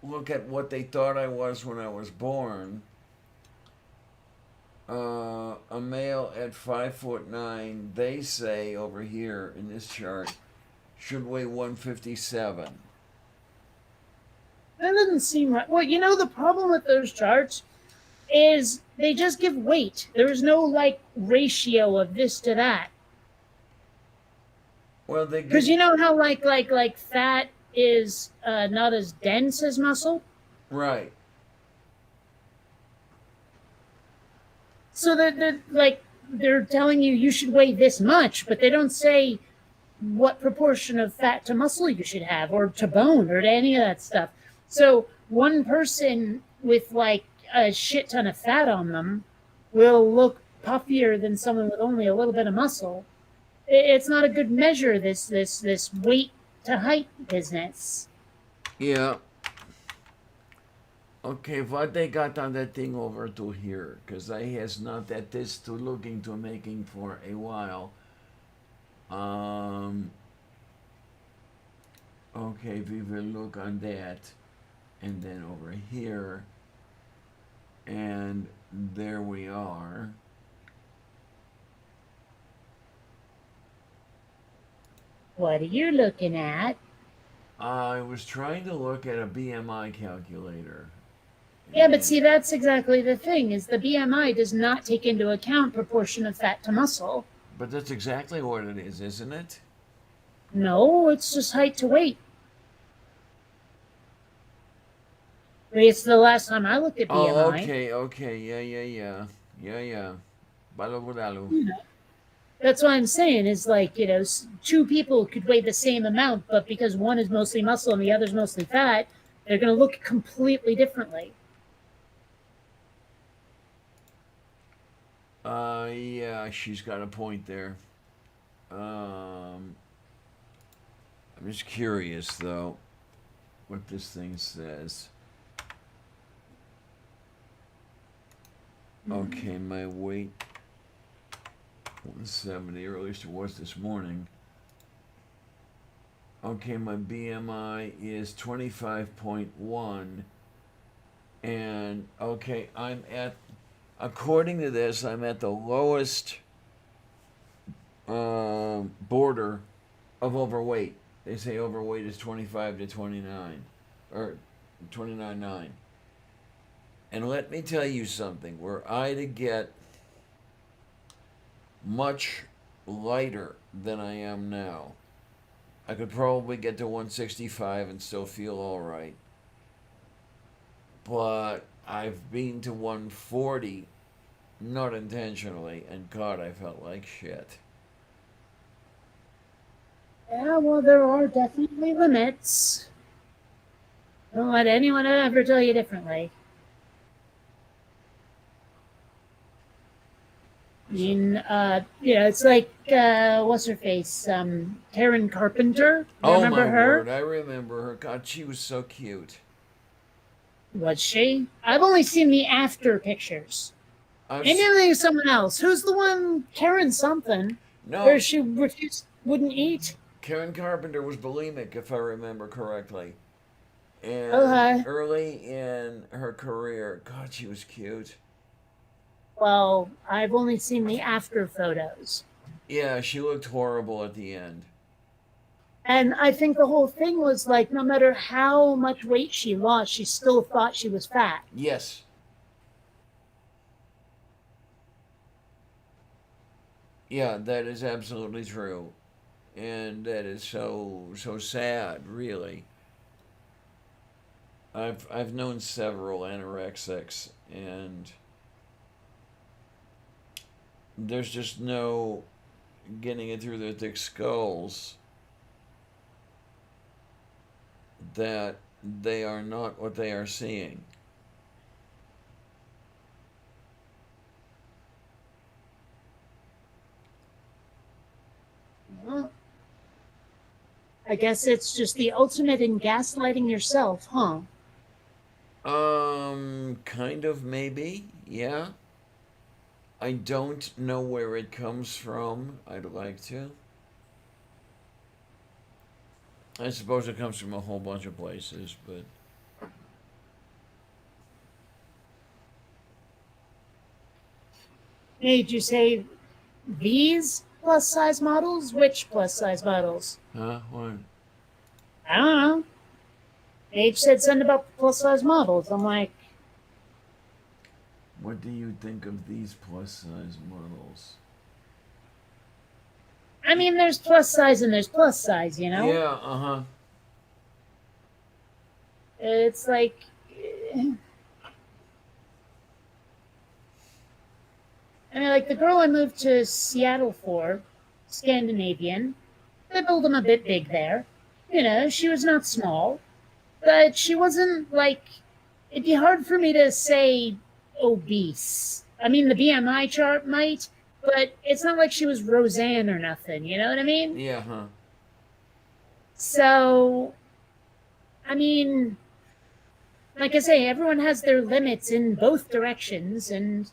look at what they thought I was when I was born, a male at 5'9", they say over here in this chart, should weigh 157. That doesn't seem right. Well, the problem with those charts is they just give weight. There is no ratio of this to that. Well, they Because give, you know how like fat is not as dense as muscle. right. So they're telling you should weigh this much, but they don't say what proportion of fat to muscle you should have, or to bone, or to any of that stuff. So one person with a shit ton of fat on them will look puffier than someone with only a little bit of muscle. It's not a good measure. This weight to height business. Yeah. Okay, what they got on that thing over to here? Because I has not at this to looking to making for a while. Okay, we will look on that, and then over here, and there we are. What are you looking at? I was trying to look at a BMI calculator. Yeah, but see, that's exactly the thing, is the BMI does not take into account proportion of fat to muscle. But that's exactly what it is, isn't it? No, it's just height to weight. It's the last time I looked at BMI. Oh, okay, yeah. Balo. That's what I'm saying is two people could weigh the same amount, but because one is mostly muscle and the other's mostly fat, they're going to look completely differently. Yeah, she's got a point there. I'm just curious, though, what this thing says. Okay, my weight, 170, or at least it was this morning. Okay, my BMI is 25.1. And, okay, according to this, I'm at the lowest border of overweight. They say overweight is 25 to 29, or 29.9. And let me tell you something, were I to get much lighter than I am now. I could probably get to 165 and still feel all right. But I've been to 140, not intentionally, and God, I felt like shit. Yeah, well, there are definitely limits. Don't let anyone ever tell you differently. I mean, it's like, what's her face? Karen Carpenter. Oh Remember my her? word, I remember her. God, she was so cute. Was she? I've only seen the after pictures. I've Maybe s- I'm thinking of someone else. Who's the one, Karen something, no, where she wouldn't eat? Karen Carpenter was bulimic, if I remember correctly. And Okay. early in her career, God, she was cute. Well, I've only seen the after photos. Yeah, she looked horrible at the end. And I think the whole thing was like, no matter how much weight she lost, she still thought she was fat. Yes. Yeah, that is absolutely true. And that is so sad, really. I've known several anorexics, and there's just no getting it through their thick skulls that they are not what they are seeing. Well, I guess it's just the ultimate in gaslighting yourself, huh? Kind of, maybe, yeah. I don't know where it comes from. I'd like to. I suppose it comes from a whole bunch of places, but Hey, did you say these plus size models? Which plus size models? what? I don't know. Age said something about the plus size models. I'm like, What do you think of these plus size models? I mean, there's plus size and there's plus size, you know? Yeah, uh-huh. It's like, I mean, like the girl I moved to Seattle for, Scandinavian, they build them a bit big there. You know, she was not small, but she wasn't like, it'd be hard for me to say obese. I mean, the BMI chart might, but it's not like she was Roseanne or nothing, you know what I mean? Yeah, huh. So, I mean, like I say, everyone has their limits in both directions, and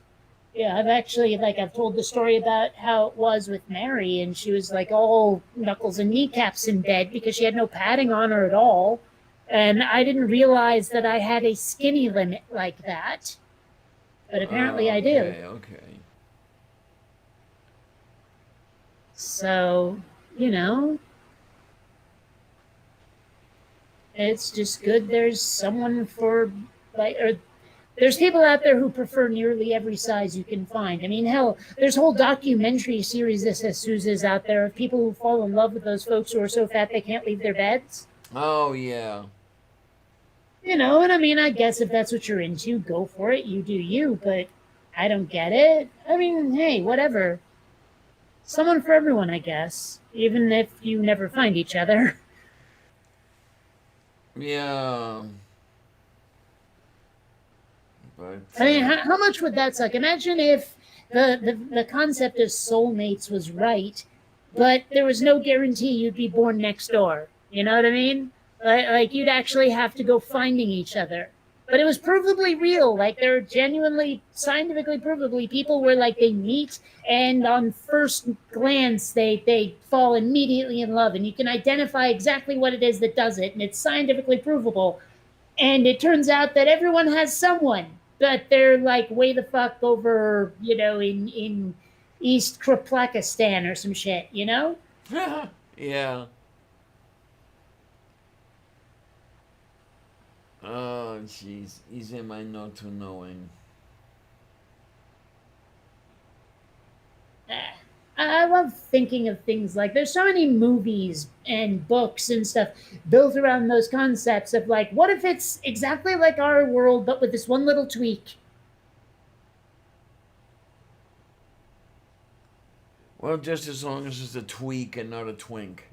yeah, I've told the story about how it was with Mary, and she was like all knuckles and kneecaps in bed because she had no padding on her at all. And I didn't realize that I had a skinny limit like that. But apparently I do. Okay. So, you know, it's just good there's someone for, like, or there's people out there who prefer nearly every size you can find. I mean, hell, there's whole documentary series this is out there of people who fall in love with those folks who are so fat they can't leave their beds. Oh, yeah. You know, and I mean, I guess if that's what you're into, go for it. You do you, but I don't get it. I mean, hey, whatever. Someone for everyone, I guess. Even if you never find each other. Yeah. But I mean, how much would that suck? Imagine if the concept of soulmates was right, but there was no guarantee you'd be born next door. You know what I mean? Like you'd actually have to go finding each other. But it was provably real. Like there are genuinely, scientifically provably people where like they meet and on first glance they fall immediately in love, and you can identify exactly what it is that does it, and it's scientifically provable. And it turns out that everyone has someone, but they're like way the fuck over, you know, in East Kraplakistan or some shit, you know? yeah. Oh, jeez. Is am I not to knowing? Ah. thinking of things like there's so many movies and books and stuff built around those concepts of like, what if it's exactly like our world, but with this one little tweak? Well, just as long as it's a tweak and not a twink.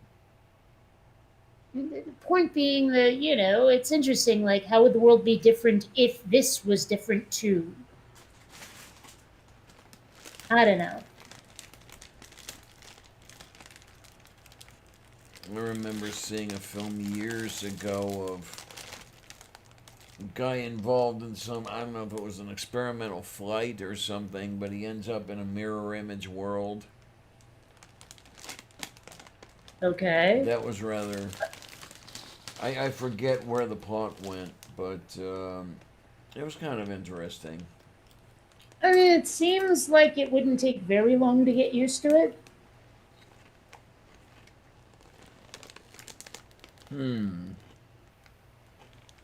The point being that, you know, it's interesting, like, how would the world be different if this was different too? I don't know. I remember seeing a film years ago of a guy involved in some, I don't know if it was an experimental flight or something, but he ends up in a mirror image world. Okay. That was rather. I forget where the plot went, but it was kind of interesting. I mean, it seems like it wouldn't take very long to get used to it.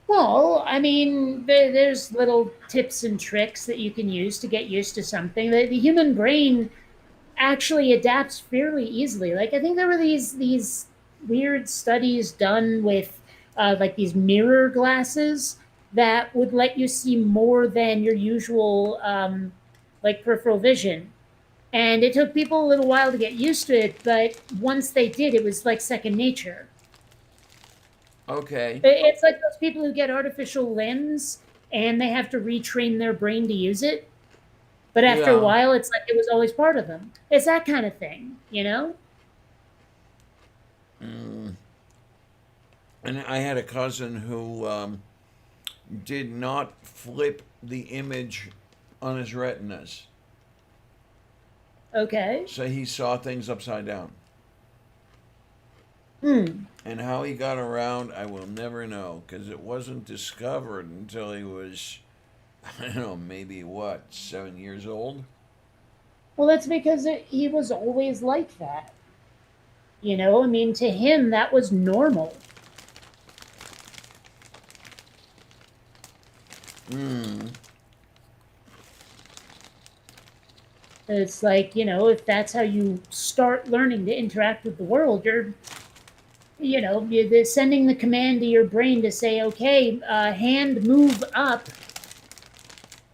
Well, I mean, there's little tips and tricks that you can use to get used to something. The human brain actually adapts fairly easily. Like, I think there were these weird studies done with like these mirror glasses that would let you see more than your usual like peripheral vision. And it took people a little while to get used to it, but once they did, it was like second nature. Okay. It's like those people who get artificial limbs and they have to retrain their brain to use it. But after Yeah. a while, it's like it was always part of them. It's that kind of thing, you know? And I had a cousin who did not flip the image on his retinas. Okay. So he saw things upside down. And how he got around, I will never know, because it wasn't discovered until he was, I don't know, maybe what, 7 years old? Well, that's because he was always like that. You know, I mean, to him, that was normal. It's like, you know, if that's how you start learning to interact with the world, you're sending the command to your brain to say, okay, hand move up,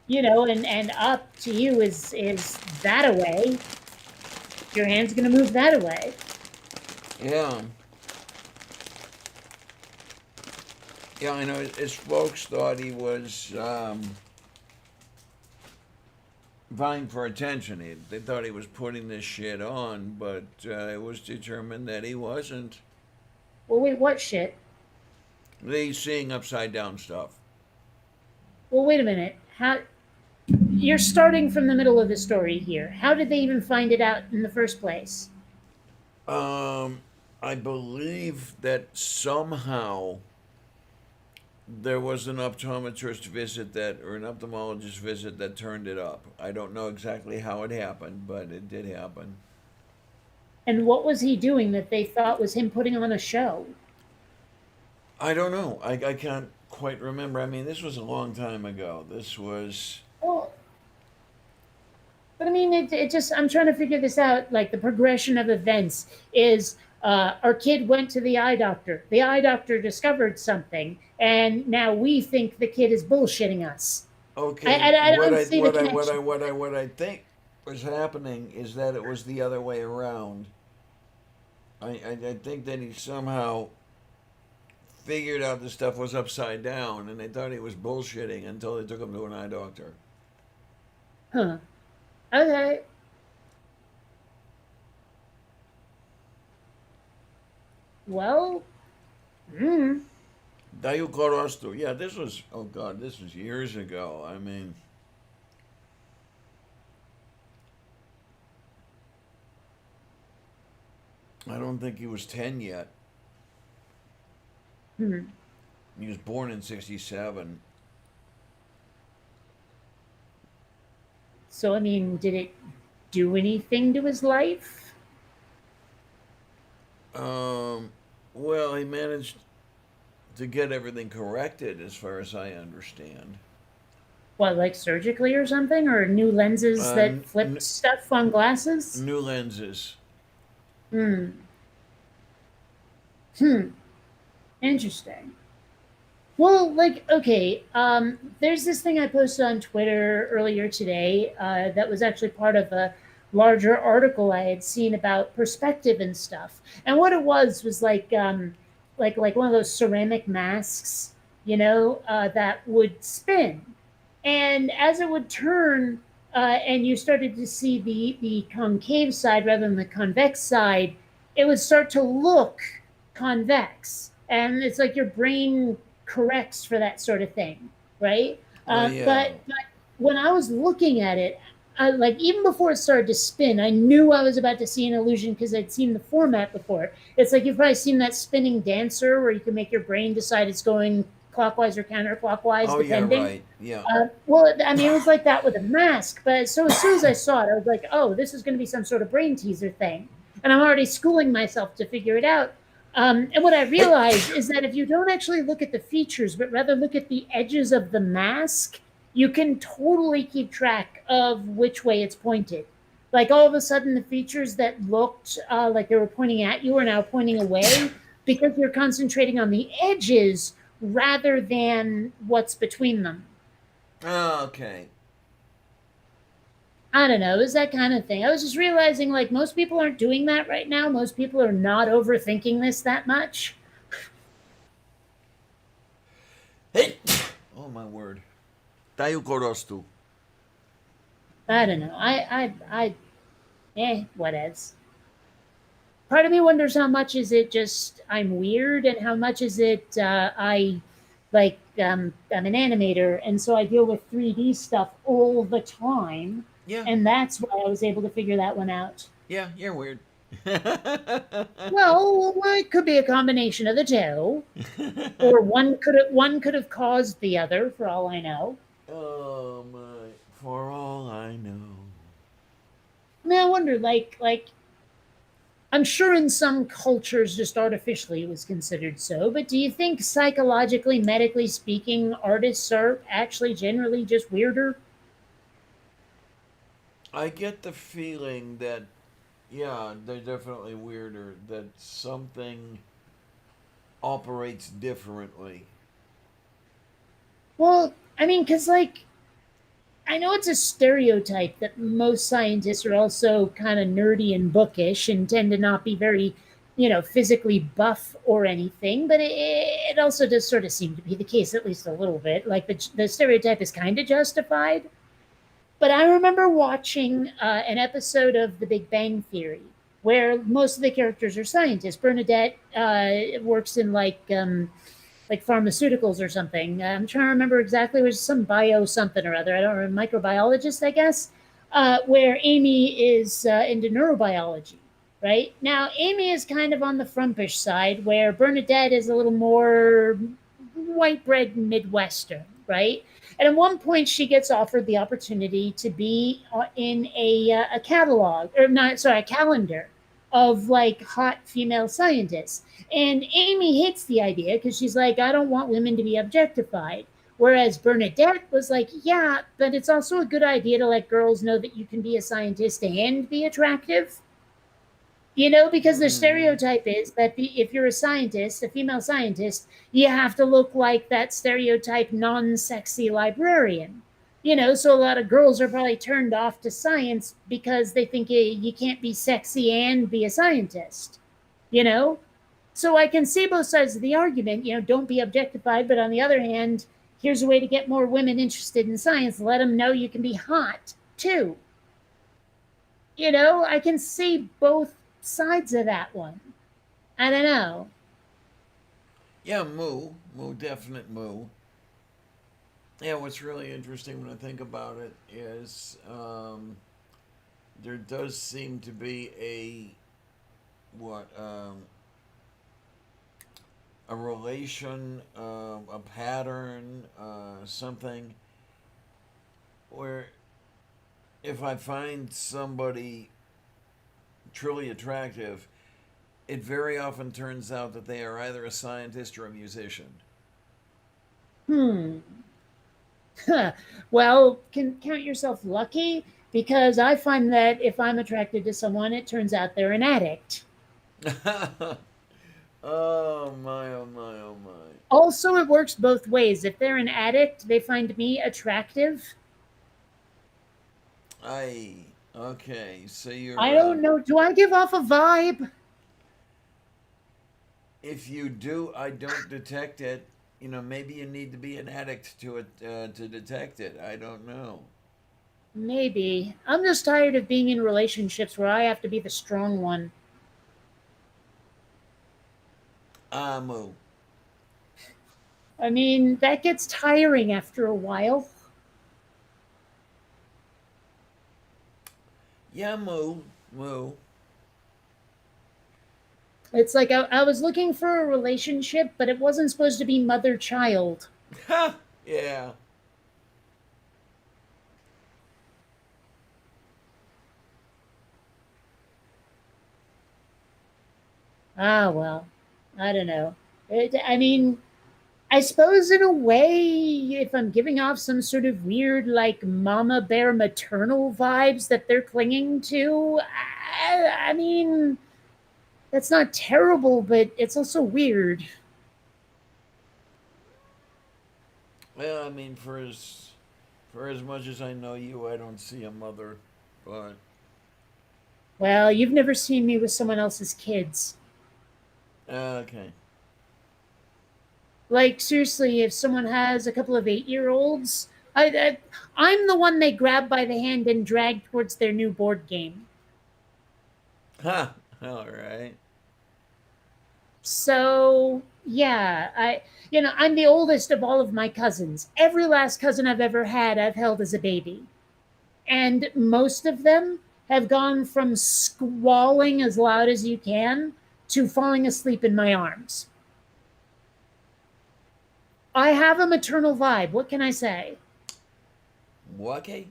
you know, and up to you is that away. Your hand's going to move that away. Yeah. Yeah, I know his folks thought he was vying for attention. They thought he was putting this shit on, but it was determined that he wasn't. Well, wait, what shit? They seeing upside down stuff. Well, wait a minute. How? You're starting from the middle of the story here. How did they even find it out in the first place? I believe that somehow there was an optometrist visit or an ophthalmologist visit that turned it up. I don't know exactly how it happened, but it did happen. And what was he doing that they thought was him putting on a show? I don't know. I can't quite remember. I mean, this was a long time ago. This was. Well, but I mean, it just, I'm trying to figure this out. Like, the progression of events is our kid went to the eye doctor. The eye doctor discovered something, and now we think the kid is bullshitting us. Okay. I don't see the connection. What I think was happening is that it was the other way around. I think that he somehow figured out the stuff was upside down, and they thought he was bullshitting until they took him to an eye doctor. Huh. Okay. Well, Dayu Korostu. Yeah, this was, oh God, this was years ago. I mean, I don't think he was 10 yet. He was born in 67. so I mean, did it do anything to his life? Well, he managed to get everything corrected as far as I understand. What, like surgically or something? Or new lenses that flipped stuff on glasses? New lenses. Hmm. Hmm. Interesting. Well, like, okay, there's this thing I posted on Twitter earlier today that was actually part of a larger article I had seen about perspective and stuff. And what it was like one of those ceramic masks, that would spin, and as it would turn, and you started to see the concave side rather than the convex side, it would start to look convex, and it's like your brain corrects for that sort of thing, right? Oh, yeah. But when I was looking at it, like even before it started to spin, I knew I was about to see an illusion because I'd seen the format before. It's like you've probably seen that spinning dancer where you can make your brain decide it's going clockwise or counterclockwise, Oh, yeah, depending. right. Yeah. Well, I mean, it was like that with a mask. But so as soon as I saw it, I was like, oh, this is going to be some sort of brain teaser thing. And I'm already schooling myself to figure it out. And what I realized is that if you don't actually look at the features, but rather look at the edges of the mask, you can totally keep track of which way it's pointed. Like all of a sudden, the features that looked like they were pointing at you are now pointing away because you're concentrating on the edges rather than what's between them. Oh, okay. I don't know. It was that kind of thing. I was just realizing like most people aren't doing that right now. Most people are not overthinking this that much. Hey! Oh, my word. Tayo korostu. I don't know. Whatevs. Part of me wonders how much is it just I'm weird and how much is it I'm an animator and so I deal with 3D stuff all the time. Yeah. And that's why I was able to figure that one out. Yeah, you're weird. Well, it could be a combination of the two, or one could have caused the other, for all I know. Oh my! For all I know. I mean, I wonder, like, I'm sure in some cultures, just artificially, it was considered so. But do you think psychologically, medically speaking, artists are actually generally just weirder? I get the feeling that, yeah, they're definitely weirder. That something operates differently. Well, I mean, because like I know it's a stereotype that most scientists are also kind of nerdy and bookish and tend to not be very, physically buff or anything. But it also does sort of seem to be the case, at least a little bit. Like the stereotype is kind of justified. But I remember watching an episode of The Big Bang Theory where most of the characters are scientists. Bernadette works in like pharmaceuticals or something. I'm trying to remember exactly. It was some bio something or other. I don't remember. Microbiologist, I guess. Where Amy is into neurobiology. Right now, Amy is kind of on the frumpish side, where Bernadette is a little more white bread Midwestern. Right. And at one point, she gets offered the opportunity to be in a catalog, or not, sorry, a calendar of like hot female scientists. And Amy hates the idea because she's like, I don't want women to be objectified. Whereas Bernadette was like, yeah, but it's also a good idea to let girls know that you can be a scientist and be attractive. Because the stereotype is that if you're a scientist, a female scientist, you have to look like that stereotype non-sexy librarian. So a lot of girls are probably turned off to science because they think you can't be sexy and be a scientist. So I can see both sides of the argument. Don't be objectified, but on the other hand, here's a way to get more women interested in science. Let them know you can be hot too. I can see both sides of that one. I don't know. Yeah, moo, definite moo. Yeah, what's really interesting when I think about it is there does seem to be a relation, a pattern, something where if I find somebody truly attractive, it very often turns out that they are either a scientist or a musician. Well, can count yourself lucky because I find that if I'm attracted to someone, it turns out they're an addict. Oh my, oh my, oh my. Also, it works both ways. If they're an addict, they find me attractive. Okay, so you're. I don't know. Do I give off a vibe? If you do, I don't detect it. You know, maybe you need to be an addict to detect it. I don't know. Maybe. I'm just tired of being in relationships where I have to be the strong one. Moo. I mean, that gets tiring after a while. Yeah, moo. It's like I was looking for a relationship, but it wasn't supposed to be mother-child. Ha! Yeah. Ah, well, I don't know. I mean, I suppose in a way, if I'm giving off some sort of weird, like, mama bear maternal vibes that they're clinging to, I mean, that's not terrible, but it's also weird. Well, I mean, for as much as I know you, I don't see a mother, but Well, you've never seen me with someone else's kids. okay. Like, seriously, if someone has a couple of 8-year-olds, I'm the one they grab by the hand and drag towards their new board game. Ha! All right. So, yeah, I'm the oldest of all of my cousins. Every last cousin I've ever had, I've held as a baby. And most of them have gone from squalling as loud as you can to falling asleep in my arms. I have a maternal vibe. What can I say? Okay.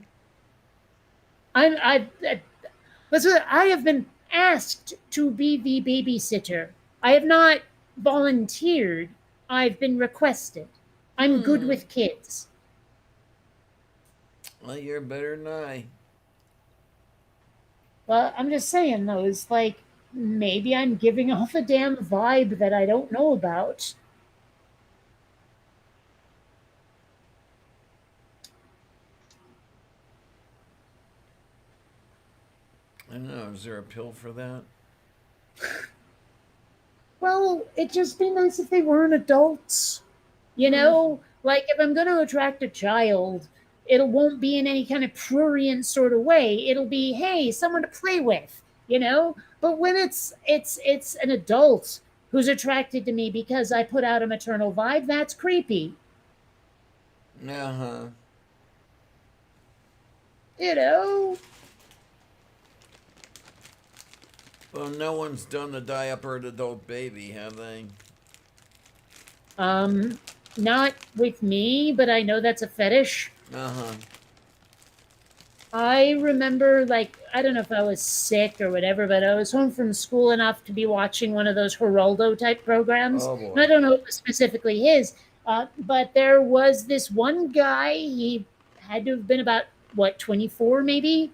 Listen, I have been asked to be the babysitter. I have not volunteered. I've been requested. I'm good with kids. Well, you're better than I. Well, I'm just saying, though, it's like maybe I'm giving off a damn vibe that I don't know about. I don't know. Is there a pill for that? Well, it'd just be nice if they weren't adults. You know, like if I'm going to attract a child, it won't be in any kind of prurient sort of way. It'll be, hey, someone to play with, you know? But when it's an adult who's attracted to me because I put out a maternal vibe, that's creepy. Uh-huh. You know? Well, no one's done the diapered adult baby, have they? Not with me, but I know that's a fetish. Uh-huh. I remember, like, I don't know if I was sick or whatever, but I was home from school enough to be watching one of those Geraldo type programs. Oh, boy. And I don't know if it was specifically his, but there was this one guy, he had to have been about, 24 maybe,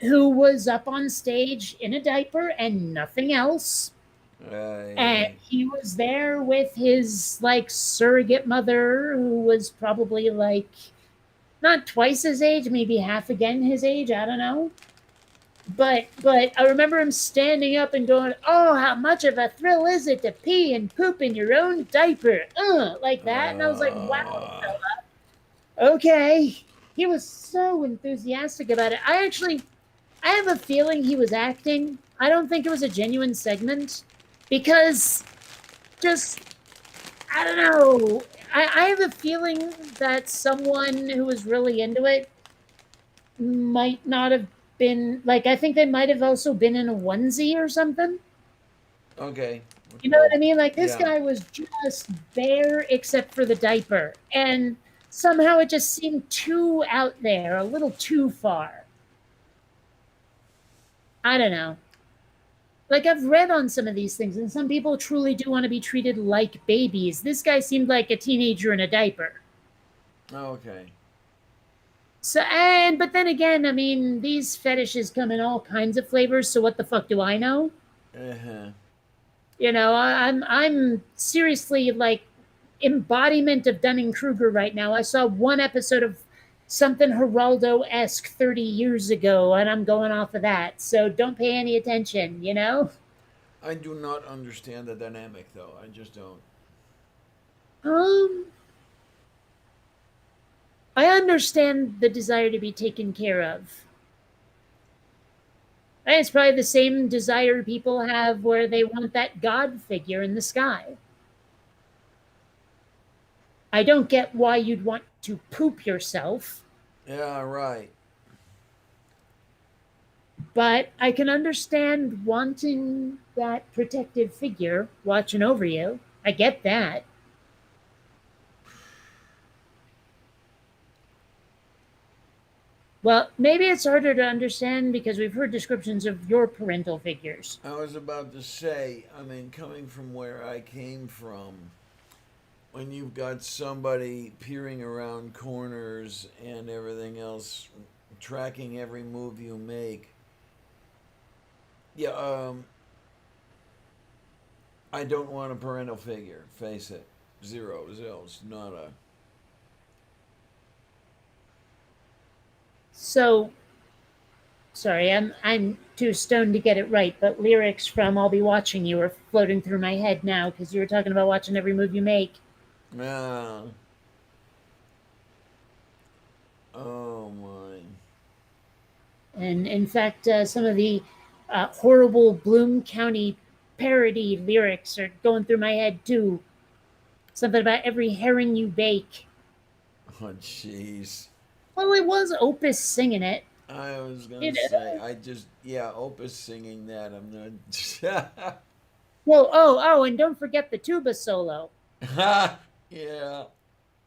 who was up on stage in a diaper and nothing else. And he was there with his, like, surrogate mother, who was probably, like, not twice his age, maybe half again his age, I don't know. But I remember him standing up and going, "Oh, how much of a thrill is it to pee and poop in your own diaper?" Like that. And I was like, wow, fella. Okay. He was so enthusiastic about it. I have a feeling he was acting. I don't think it was a genuine segment. Because just, I don't know. I have a feeling that someone who was really into it might not have been, like, I think they might have also been in a onesie or something. Okay. You know what I mean? Like, this Yeah. guy was just bare except for the diaper. And somehow it just seemed too out there, a little too far. I don't know. Like, I've read on some of these things, and some people truly do want to be treated like babies. This guy seemed like a teenager in a diaper. Okay. So, but then again, I mean, these fetishes come in all kinds of flavors, so what the fuck do I know? Uh-huh. You know, I'm seriously like embodiment of Dunning Kruger right now. I saw one episode of something Geraldo esque 30 years ago, and I'm going off of that. So don't pay any attention. You know. I do not understand the dynamic, though. I just don't. Um, I understand the desire to be taken care of. And it's probably the same desire people have where they want that God figure in the sky. I don't get why you'd want to poop yourself, Yeah, right. but I can understand wanting that protective figure watching over you. I get that. Well, maybe it's harder to understand because we've heard descriptions of your parental figures. I was about to say, I mean, coming from where I came from, when you've got somebody peering around corners and everything else, tracking every move you make, yeah, I don't want a parental figure. Face it, zero. It's not a. So, sorry, I'm too stoned to get it right, but lyrics from "I'll Be Watching You" are floating through my head now because you were talking about watching every move you make. Ah. Oh my. And in fact, some of the horrible Bloom County parody lyrics are going through my head too. Something about every herring you bake. Oh jeez. Well, it was Opus singing it. I was gonna You know. say, yeah, Opus singing that. I'm not. Well, oh, and don't forget the tuba solo. Yeah.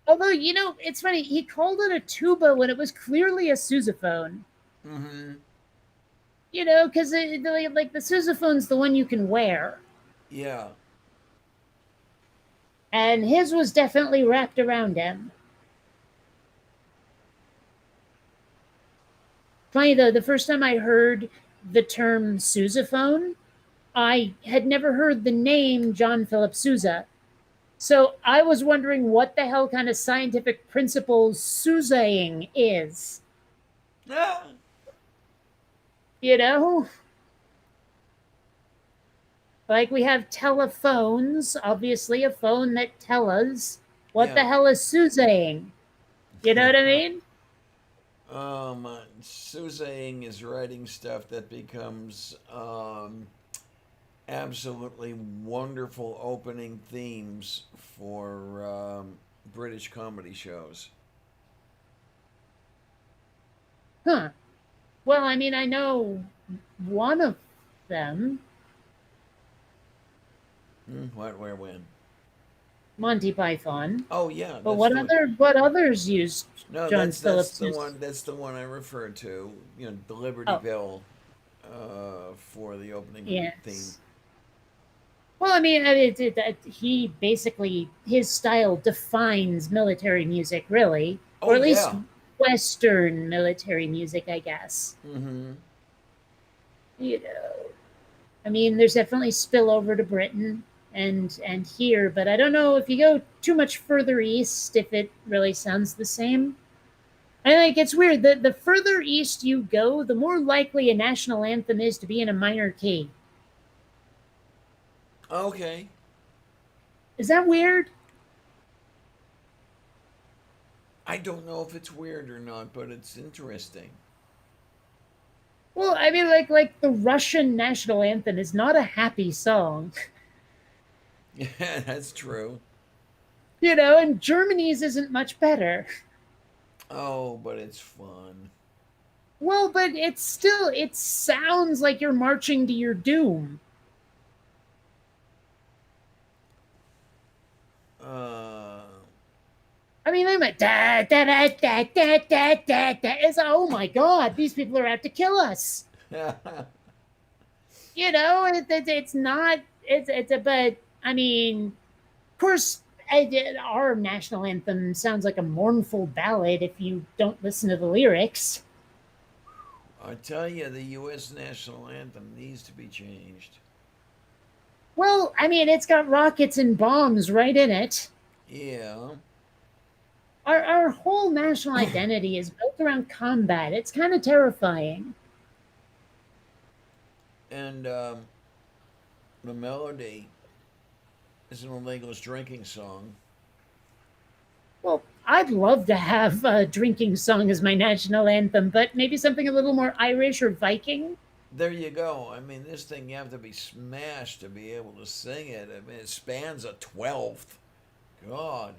Although, you know, it's funny, he called it a tuba when it was clearly a sousaphone. Mm-hmm. You know, because like the sousaphone's the one you can wear. Yeah. And his was definitely wrapped around him. Funny though, the first time I heard the term sousaphone, I had never heard the name John Philip Sousa. So I was wondering what the hell kind of scientific principle Sousaing is. Ah. You know? Like we have telephones, obviously a phone that tell us. What the Yeah. hell is Sousaing? You know what I mean? Sousaing is writing stuff that becomes absolutely wonderful opening themes for British comedy shows. Huh. Well, I mean, I know one of them, What, where, when? Monty Python. Oh yeah. But that's what others used No, John that's Philip the Sousa? one. That's the one I referred to. You know, the Liberty Oh. Bell for the opening Yes. theme. Well, I mean, he basically, his style defines military music, really. Oh Or at least yeah. Western military music, I guess. Mm-hmm. You know, I mean, there's definitely spillover to Britain and here, but I don't know if you go too much further east, if it really sounds the same. I think it's weird. The further east you go, the more likely a national anthem is to be in a minor key. Okay. Is that weird? I don't know if it's weird or not, but it's interesting. Well, I mean, like the Russian national anthem is not a happy song, Yeah, that's true. you know, and Germany's isn't much better. Oh, but it's fun. Well, but it sounds like you're marching to your doom. I mean, I'm like da da da da da da da da. It's oh my god, these people are out to kill us. You know, it's not. It's a but. I mean, of course, our national anthem sounds like a mournful ballad if you don't listen to the lyrics. I tell you, the U.S. national anthem needs to be changed. Well, I mean, it's got rockets and bombs right in it. Yeah. Our whole national identity is built around combat. It's kind of terrifying. And the melody is an English drinking song. Well, I'd love to have a drinking song as my national anthem, but maybe something a little more Irish or Viking. There you go. I mean, this thing, you have to be smashed to be able to sing it. I mean, it spans a 12th. God.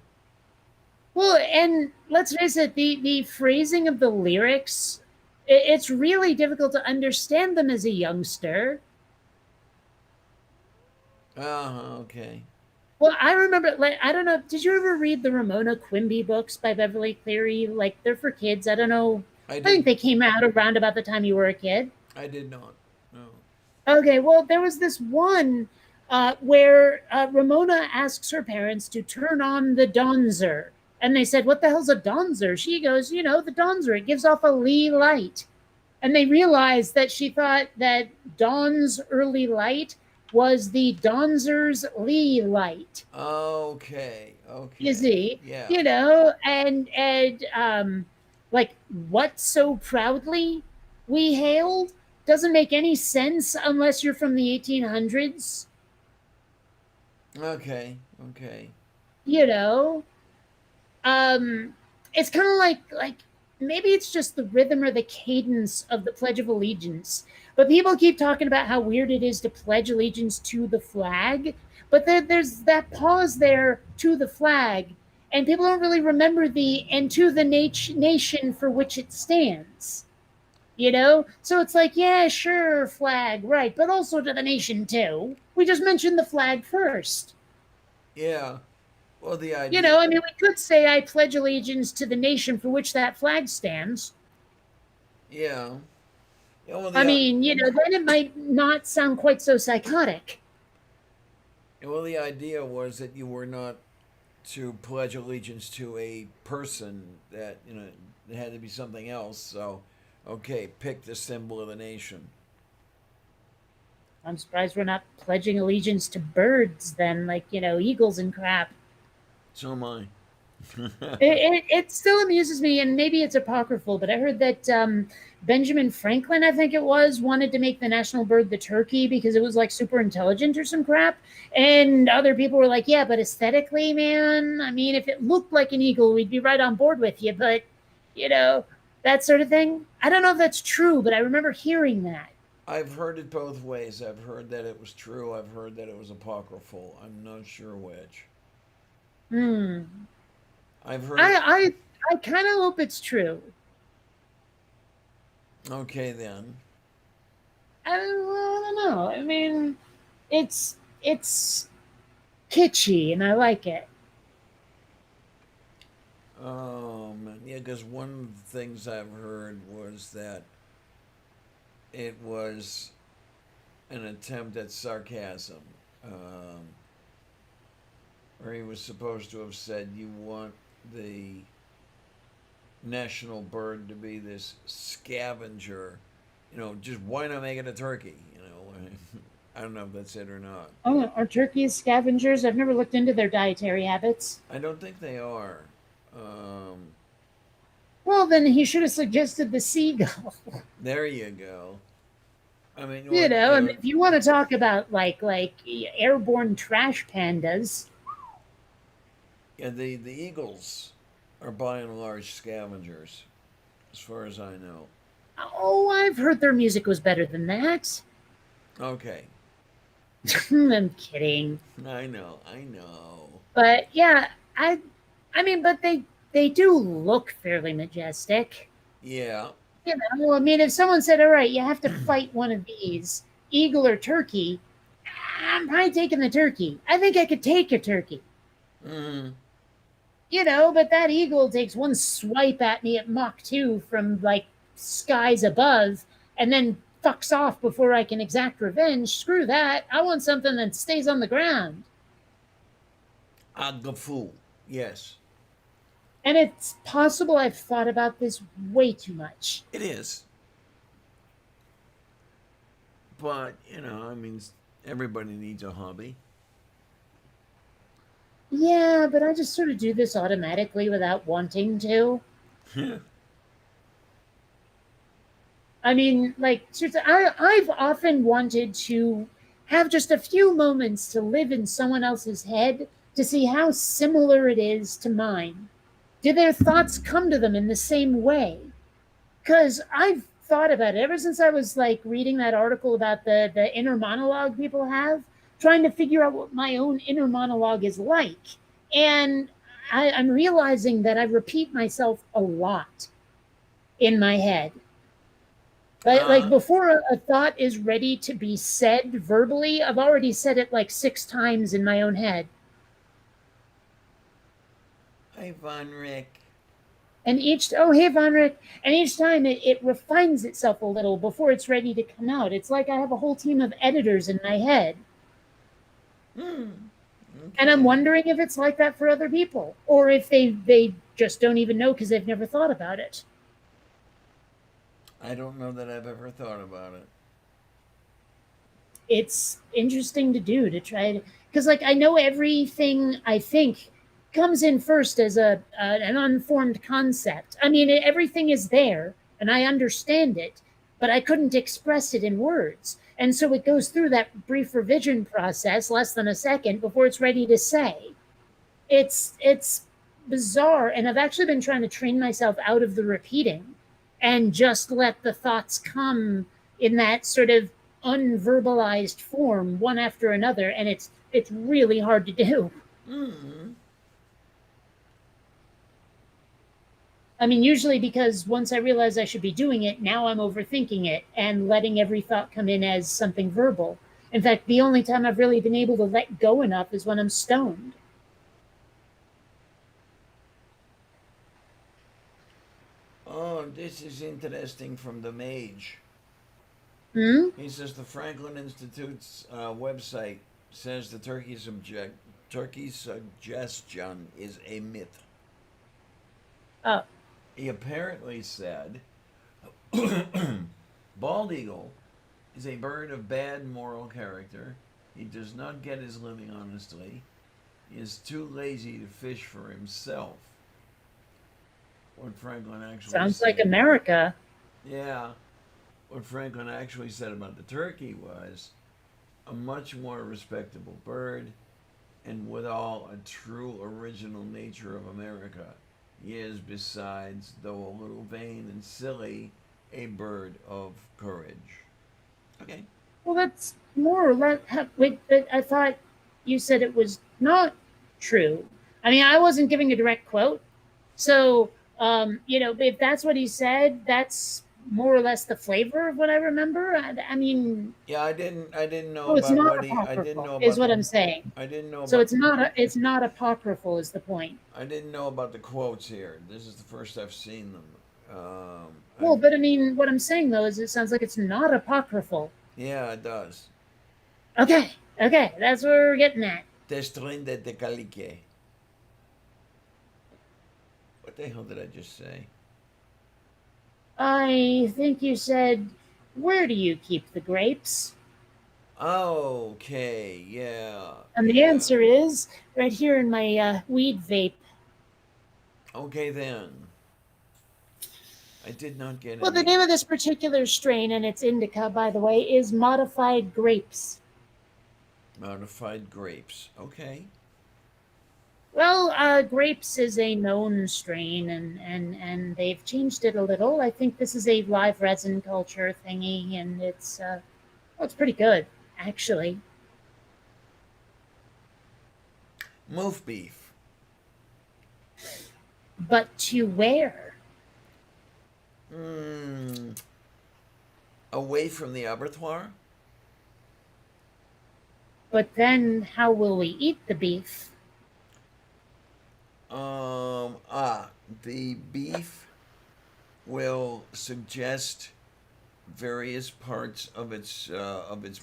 Well, and let's face it, the phrasing of the lyrics, it's really difficult to understand them as a youngster. Okay. Well, I remember, like, I don't know, did you ever read the Ramona Quimby books by Beverly Cleary? Like, they're for kids. I don't know. I think they came out around about the time you were a kid. I did not. No. Okay, well, there was this one where Ramona asks her parents to turn on the Donzer. And they said, what the hell's a Donzer? She goes, the Donzer, it gives off a Lee light. And they realized that she thought that Dawn's early light was the Donzer's Lee light. Okay. You see? Yeah. And like, what so proudly we hailed doesn't make any sense unless you're from the 1800s. Okay. It's kind of like maybe it's just the rhythm or the cadence of the Pledge of Allegiance. But people keep talking about how weird it is to pledge allegiance to the flag. But there's that pause there, to the flag, and people don't really remember the and to the nation for which it stands. So it's like, yeah, sure, flag, right, but also to the nation too. We just mentioned the flag first. Yeah. Well, the idea. I mean, we could say I pledge allegiance to the nation for which that flag stands. Yeah. Well, I mean, then it might not sound quite so psychotic. Well, the idea was that you were not to pledge allegiance to a person, that, it had to be something else. So, okay, pick the symbol of the nation. I'm surprised we're not pledging allegiance to birds then, like, eagles and crap. So am I. It still amuses me, and maybe it's apocryphal, but I heard that Benjamin Franklin, I think it was, wanted to make the national bird the turkey because it was like super intelligent or some crap. And other people were like, yeah, but aesthetically, man, I mean, if it looked like an eagle, we'd be right on board with you. But, that sort of thing. I don't know if that's true, but I remember hearing that. I've heard it both ways. I've heard that it was true. I've heard that it was apocryphal. I'm not sure which. I've heard. I kind of hope it's true. Okay, then. I don't know. I mean, it's kitschy, and I like it. Yeah, because one of the things I've heard was that it was an attempt at sarcasm, where he was supposed to have said, you want the national bird to be this scavenger, just why not make it a turkey? I don't know if that's it or not. Oh, are turkeys scavengers? I've never looked into their dietary habits. I don't think they are. Well, then he should have suggested the seagull. There you go. I mean, I mean, if you want to talk about like airborne trash pandas. Yeah, the eagles are by and large scavengers, as far as I know. Oh, I've heard their music was better than that. Okay. I'm kidding. I know. But yeah, I mean, but they do look fairly majestic. Yeah. I mean, if someone said, all right, you have to fight one of these, eagle or turkey, I'm probably taking the turkey. I think I could take a turkey. Mm-hmm. But that eagle takes one swipe at me at Mach 2 from like skies above and then fucks off before I can exact revenge. Screw that. I want something that stays on the ground. Agafu. Yes. And it's possible I've thought about this way too much. It is. But, I mean, Everybody needs a hobby. Yeah, but I just sort of do this automatically without wanting to. I mean, like, seriously, I've often wanted to have just a few moments to live in someone else's head to see how similar it is to mine. Do their thoughts come to them in the same way? Because I've thought about it ever since I was like reading that article about the inner monologue people have, trying to figure out what my own inner monologue is like. And I'm realizing that I repeat myself a lot in my head. But like before a thought is ready to be said verbally, I've already said it like 6 times in my own head. Hi, Von Rick. And hey Von Rick, and each time it refines itself a little before it's ready to come out. It's like I have a whole team of editors in my head. Okay. And I'm wondering if it's like that for other people, or if they just don't even know because they've never thought about it. I don't know that I've ever thought about it. It's interesting to do, to try to, because like I know everything I think comes in first as an unformed concept. I mean, everything is there and I understand it, but I couldn't express it in words. And so it goes through that brief revision process, less than a second, before it's ready to say. It's bizarre, and I've actually been trying to train myself out of the repeating and just let the thoughts come in that sort of unverbalized form, one after another, and it's really hard to do. Mm. I mean, usually because once I realize I should be doing it, now I'm overthinking it and letting every thought come in as something verbal. In fact, the only time I've really been able to let go enough is when I'm stoned. Oh, this is interesting from the Mage. Hmm? He says the Franklin Institute's website says the Turkey's suggestion is a myth. Oh. He apparently said bald eagle is a bird of bad moral character. He does not get his living honestly. He is too lazy to fish for himself. What Franklin actually Sounds said, like America. Yeah. What Franklin actually said about the turkey was a much more respectable bird, and withal a true original nature of America. He is, besides, though a little vain and silly, a bird of courage. Okay. Well, that's more or less. Wait, but I thought you said it was not true. I mean, I wasn't giving a direct quote. So, if that's what he said, that's more or less the flavor of what I remember. I mean, Yeah, I didn't know oh, it's about not what he. I didn't know apocryphal, about is what the, I'm saying. I didn't know So about. it's not apocryphal, is the point. I didn't know about the quotes here. This is the first I've seen them. Well, but I mean, what I'm saying though is it sounds like it's not apocryphal. Yeah, it does. Okay, that's where we're getting at. Testrin de Tecalique. What the hell did I just say? I think you said, where do you keep the grapes? Okay, yeah. And the answer is right here in my weed vape. Okay then. I did not get Well, the any. name of this particular strain, and it's indica, by the way, is modified grapes. Modified grapes. Okay. Well, grapes is a known strain, and they've changed it a little. I think this is a live resin culture thingy, and it's pretty good, actually. Moof beef. But to where? Away from the abattoir? But then how will we eat the beef? The beef will suggest various parts of its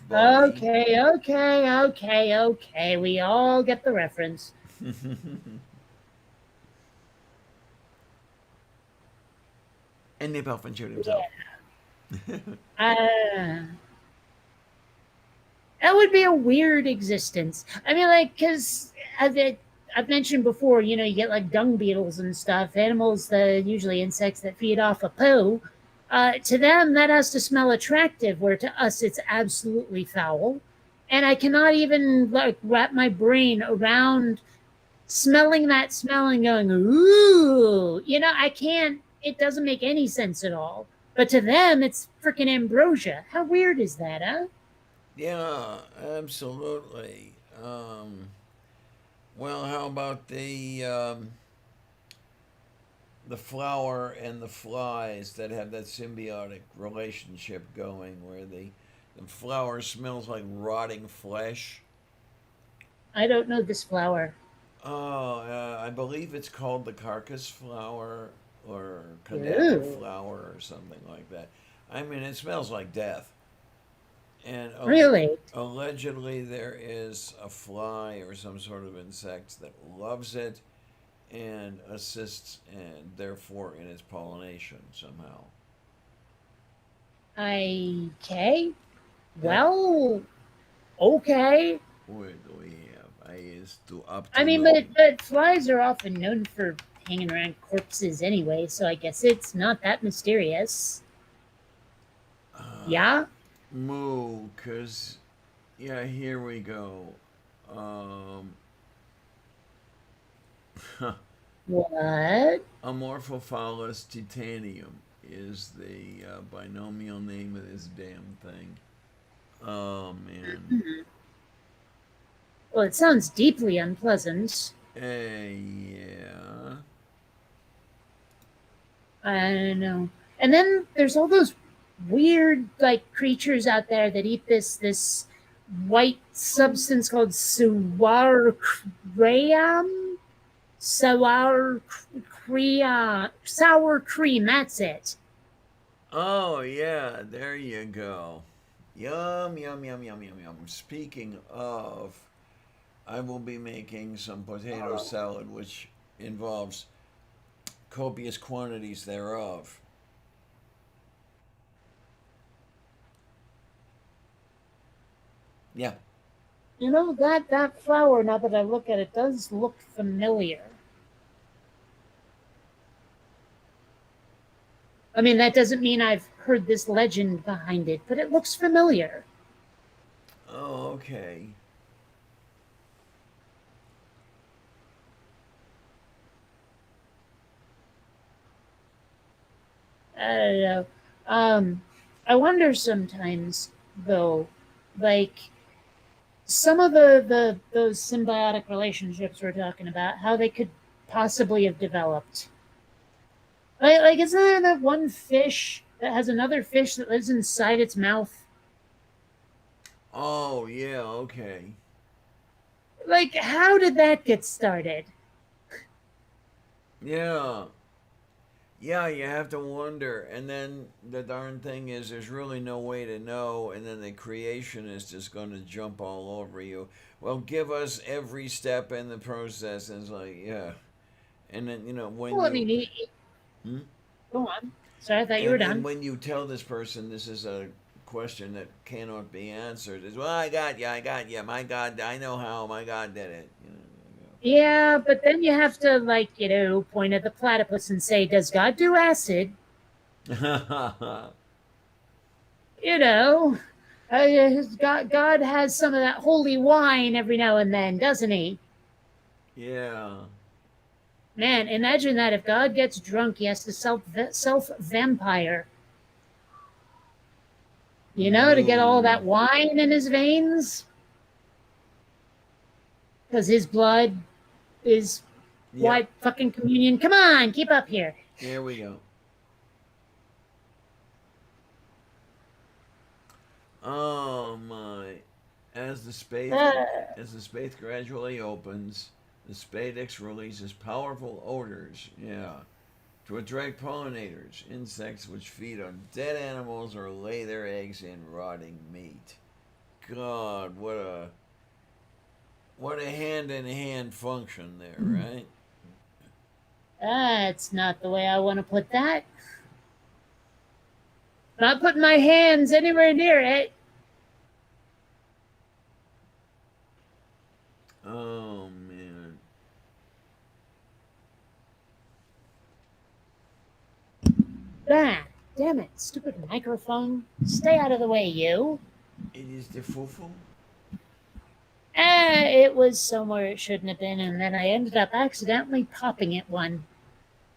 body. Okay. We all get the reference. And Nip Elfman showed himself. Yeah. That would be a weird existence. I mean, like, because I've mentioned before, you know, you get like dung beetles and stuff, animals that usually insects that feed off of poo. To them, that has to smell attractive, where to us, it's absolutely foul. And I cannot even like wrap my brain around smelling that smell and going, ooh, you know, I can't, it doesn't make any sense at all. But to them, it's freaking ambrosia. How weird is that, huh? Yeah, absolutely. Well, how about the flower and the flies that have that symbiotic relationship going, where the flower smells like rotting flesh? I don't know this flower. Oh, I believe it's called the carcass flower or cadaver Ew. flower or something like that. I mean, it smells like death. And Really? allegedly, there is a fly or some sort of insect that loves it and assists, and therefore in its pollination somehow. Okay. Yeah. Well, okay. What do we have? I is to up to I mean, no. but flies are often known for hanging around corpses anyway, so I guess it's not that mysterious. Yeah? Moo, cause yeah, here we go. Um, What? Amorphophallus titanium is the binomial name of this damn thing. Oh man. Well, it sounds deeply unpleasant. Yeah. I don't know. And then there's all those weird like creatures out there that eat this white substance called sour cream. That's it. Oh yeah, there you go. Yum yum yum yum yum yum. Speaking of, I will be making some potato salad, which involves copious quantities thereof. Yeah. You know that flower. Now that I look at it, does look familiar. I mean, that doesn't mean I've heard this legend behind it, but it looks familiar. Oh, okay. I don't know. I wonder sometimes though, like some of the those symbiotic relationships we're talking about, how they could possibly have developed. Like isn't there that one fish that has another fish that lives inside its mouth? Oh, yeah, okay. Like, how did that get started? Yeah. Yeah, you have to wonder. And then the darn thing is, there's really no way to know. And then the creation is just going to jump all over you. Well, give us every step in the process. And it's like, yeah. And then, when Well, I you. mean, Hmm? go on. Sorry, I thought you were And done. when you tell this person this is a question that cannot be answered, is, well, I got you. My God, I know how. My God did it. Yeah, but then you have to, like, point at the platypus and say, does God do acid? God has some of that holy wine every now and then, doesn't he? Yeah. Man, imagine that if God gets drunk, he has to self vampire. To get all that wine in his veins? Because his blood is white fucking communion. Come on, keep up here. Here we go. Oh my! As the space gradually opens, the spadix releases powerful odors. Yeah, to attract pollinators, insects which feed on dead animals or lay their eggs in rotting meat. God, what a hand-in-hand function there, right? That's not the way I want to put that. Not putting my hands anywhere near it. Oh man. Ah, damn it, stupid microphone. Stay out of the way, you. It is the fufu. It was somewhere it shouldn't have been, and then I ended up accidentally popping it one.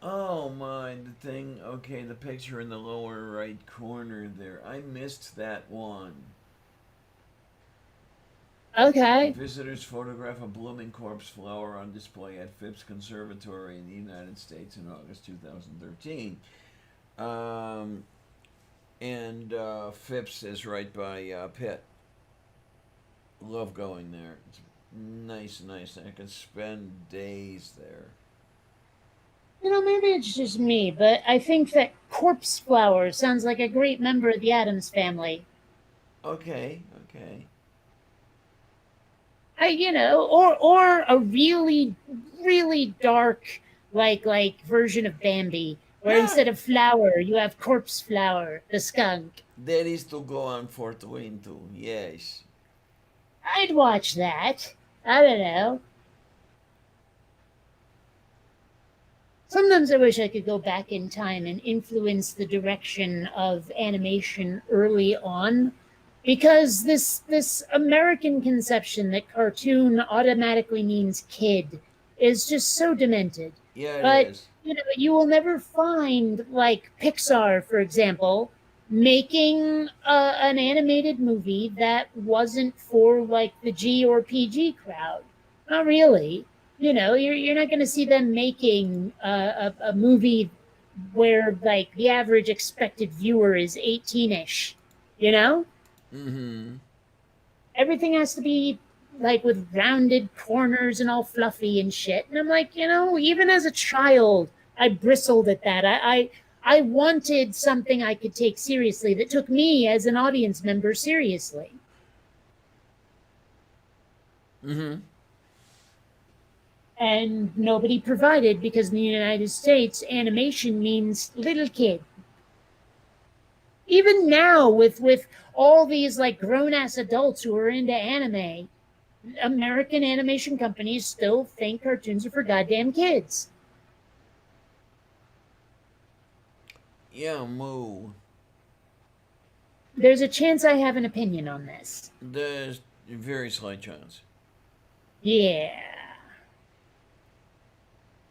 Oh my, the thing. Okay, the picture in the lower right corner there. I missed that one. Okay. Visitors photograph a blooming corpse flower on display at Phipps Conservatory in the United States in August 2013. And Phipps is right by Pitt. Love going there. It's nice. I could spend days there. You know, maybe it's just me, but I think that corpse flower sounds like a great member of the Addams family. Okay. Or a really, really dark, like version of Bambi, where instead of flower, you have corpse flower, the skunk. That is to go on for twin too. Yes. I'd watch that. I don't know. Sometimes I wish I could go back in time and influence the direction of animation early on, because this American conception that cartoon automatically means kid is just so demented. Yeah, it But is. you will never find, like, Pixar, for example, making an animated movie that wasn't for, like, the G or PG crowd. Not really. You're not going to see them making a movie where, like, the average expected viewer is 18-ish. Mm-hmm. Everything has to be, like, with rounded corners and all fluffy and shit. And I'm like, even as a child, I bristled at that. I wanted something I could take seriously that took me as an audience member seriously. Mm-hmm. And nobody provided, because in the United States, animation means little kid. Even now, with all these, like, grown-ass adults who are into anime, American animation companies still think cartoons are for goddamn kids. Yeah, moo. There's a chance I have an opinion on this. There's a very slight chance. Yeah.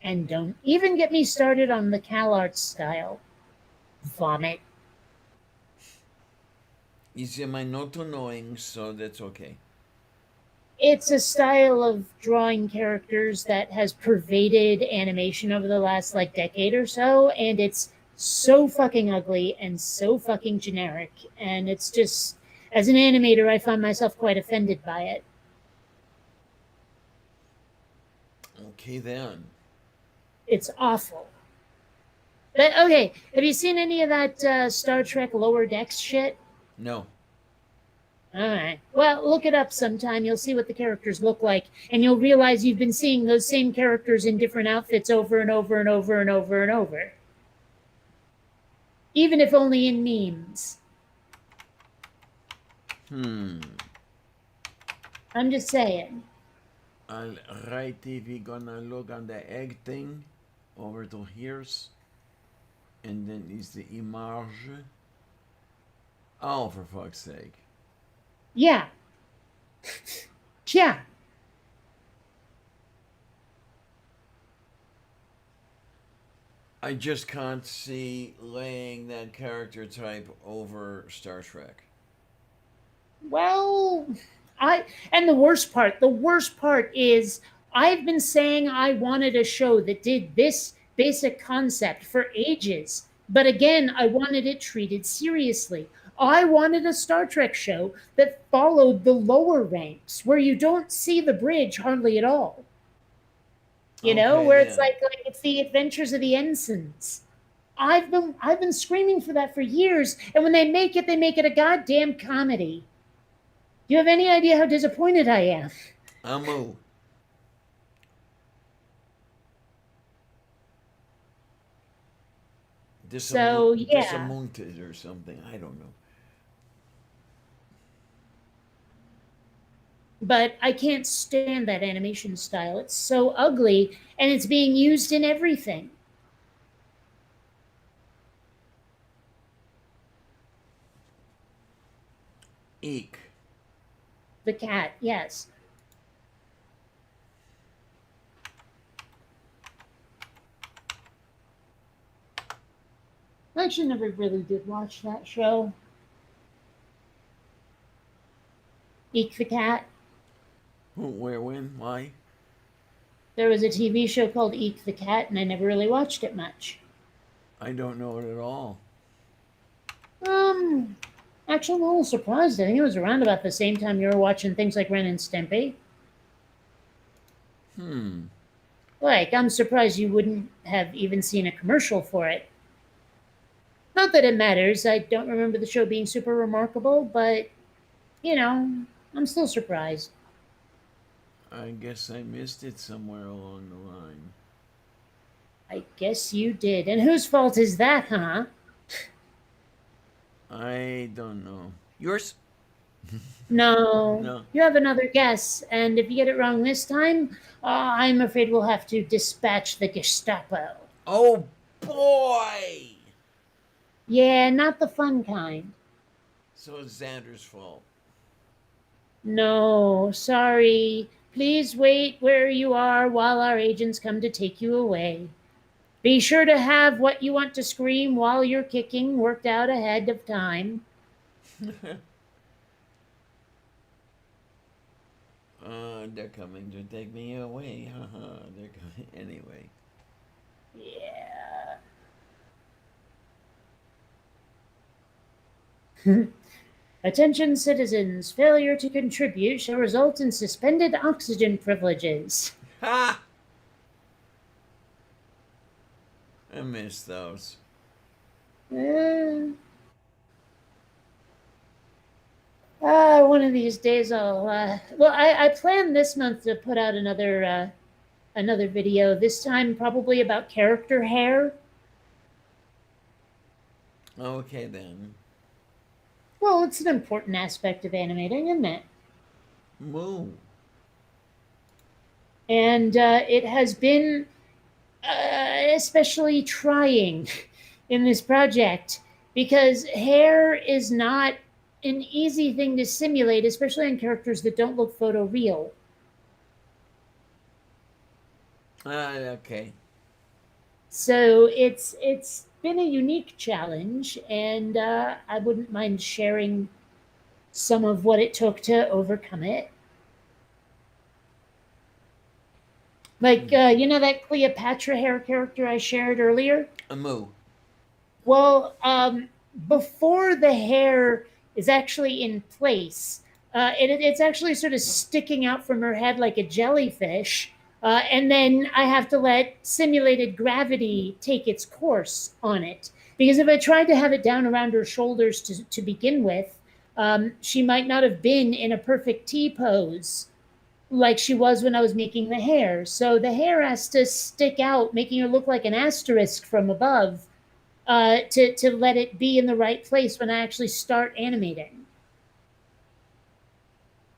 And don't even get me started on the CalArts style. Vomit. You see, my not annoying, so that's okay. It's a style of drawing characters that has pervaded animation over the last, like, decade or so, and it's so fucking ugly and so fucking generic, and it's just, as an animator, I find myself quite offended by it. Okay then. It's awful. But okay, have you seen any of that Star Trek Lower Decks shit? No. All right. Well, look it up sometime. You'll see what the characters look like, and you'll realize you've been seeing those same characters in different outfits over and over and over and over and over. Even if only in memes. I'm just saying. All right, we gonna look on the egg thing over to here's, and then is the image. Oh, for fuck's sake. Yeah. Yeah. I just can't see laying that character type over Star Trek. Well, and the worst part is I've been saying I wanted a show that did this basic concept for ages. But again, I wanted it treated seriously. I wanted a Star Trek show that followed the lower ranks, where you don't see the bridge hardly at all. Okay, where it's yeah. like it's the adventures of the ensigns. I've been screaming for that for years, and when they make it a goddamn comedy. Do you have any idea how disappointed I am? Amu. So, yeah. Disamunted or something. I don't know. but I can't stand that animation style. It's so ugly, and it's being used in everything. Eek. The cat, yes. I actually never really did watch that show. Eek the Cat. Who, where, when, why? There was a TV show called Eek the Cat, and I never really watched it much. I don't know it at all. Actually, I'm a little surprised. I think it was around about the same time you were watching things like Ren and Stimpy. Like, I'm surprised you wouldn't have even seen a commercial for it. Not that it matters. I don't remember the show being super remarkable, but, you know, I'm still surprised. I guess I missed it somewhere along the line. I guess you did. And whose fault is that, huh? I don't know. Yours? No. No. You have another guess, and if you get it wrong this time, I'm afraid we'll have to dispatch the Gestapo. Oh boy! Yeah, not the fun kind. So it's Xander's fault. No, sorry. Please wait where you are while our agents come to take you away. Be sure to have what you want to scream while you're kicking worked out ahead of time. They're coming to take me away. They're coming anyway. Yeah. Attention citizens, failure to contribute shall result in suspended oxygen privileges. Ha! I miss those. One of these days I'll, well, I plan this month to put out another video, this time probably about character hair. Okay then. Well, it's an important aspect of animating, isn't it? Moo. And it has been especially trying in this project because hair is not an easy thing to simulate, especially on characters that don't look photoreal. Okay. So it's been a unique challenge, and I wouldn't mind sharing some of what it took to overcome it. Like, you know that Cleopatra hair character I shared earlier? A moo. Well, before the hair is actually in place, it's actually sort of sticking out from her head like a jellyfish. And then I have to let simulated gravity take its course on it. Because if I tried to have it down around her shoulders to begin with, she might not have been in a perfect T pose like she was when I was making the hair. So the hair has to stick out, making her look like an asterisk from above to let it be in the right place when I actually start animating.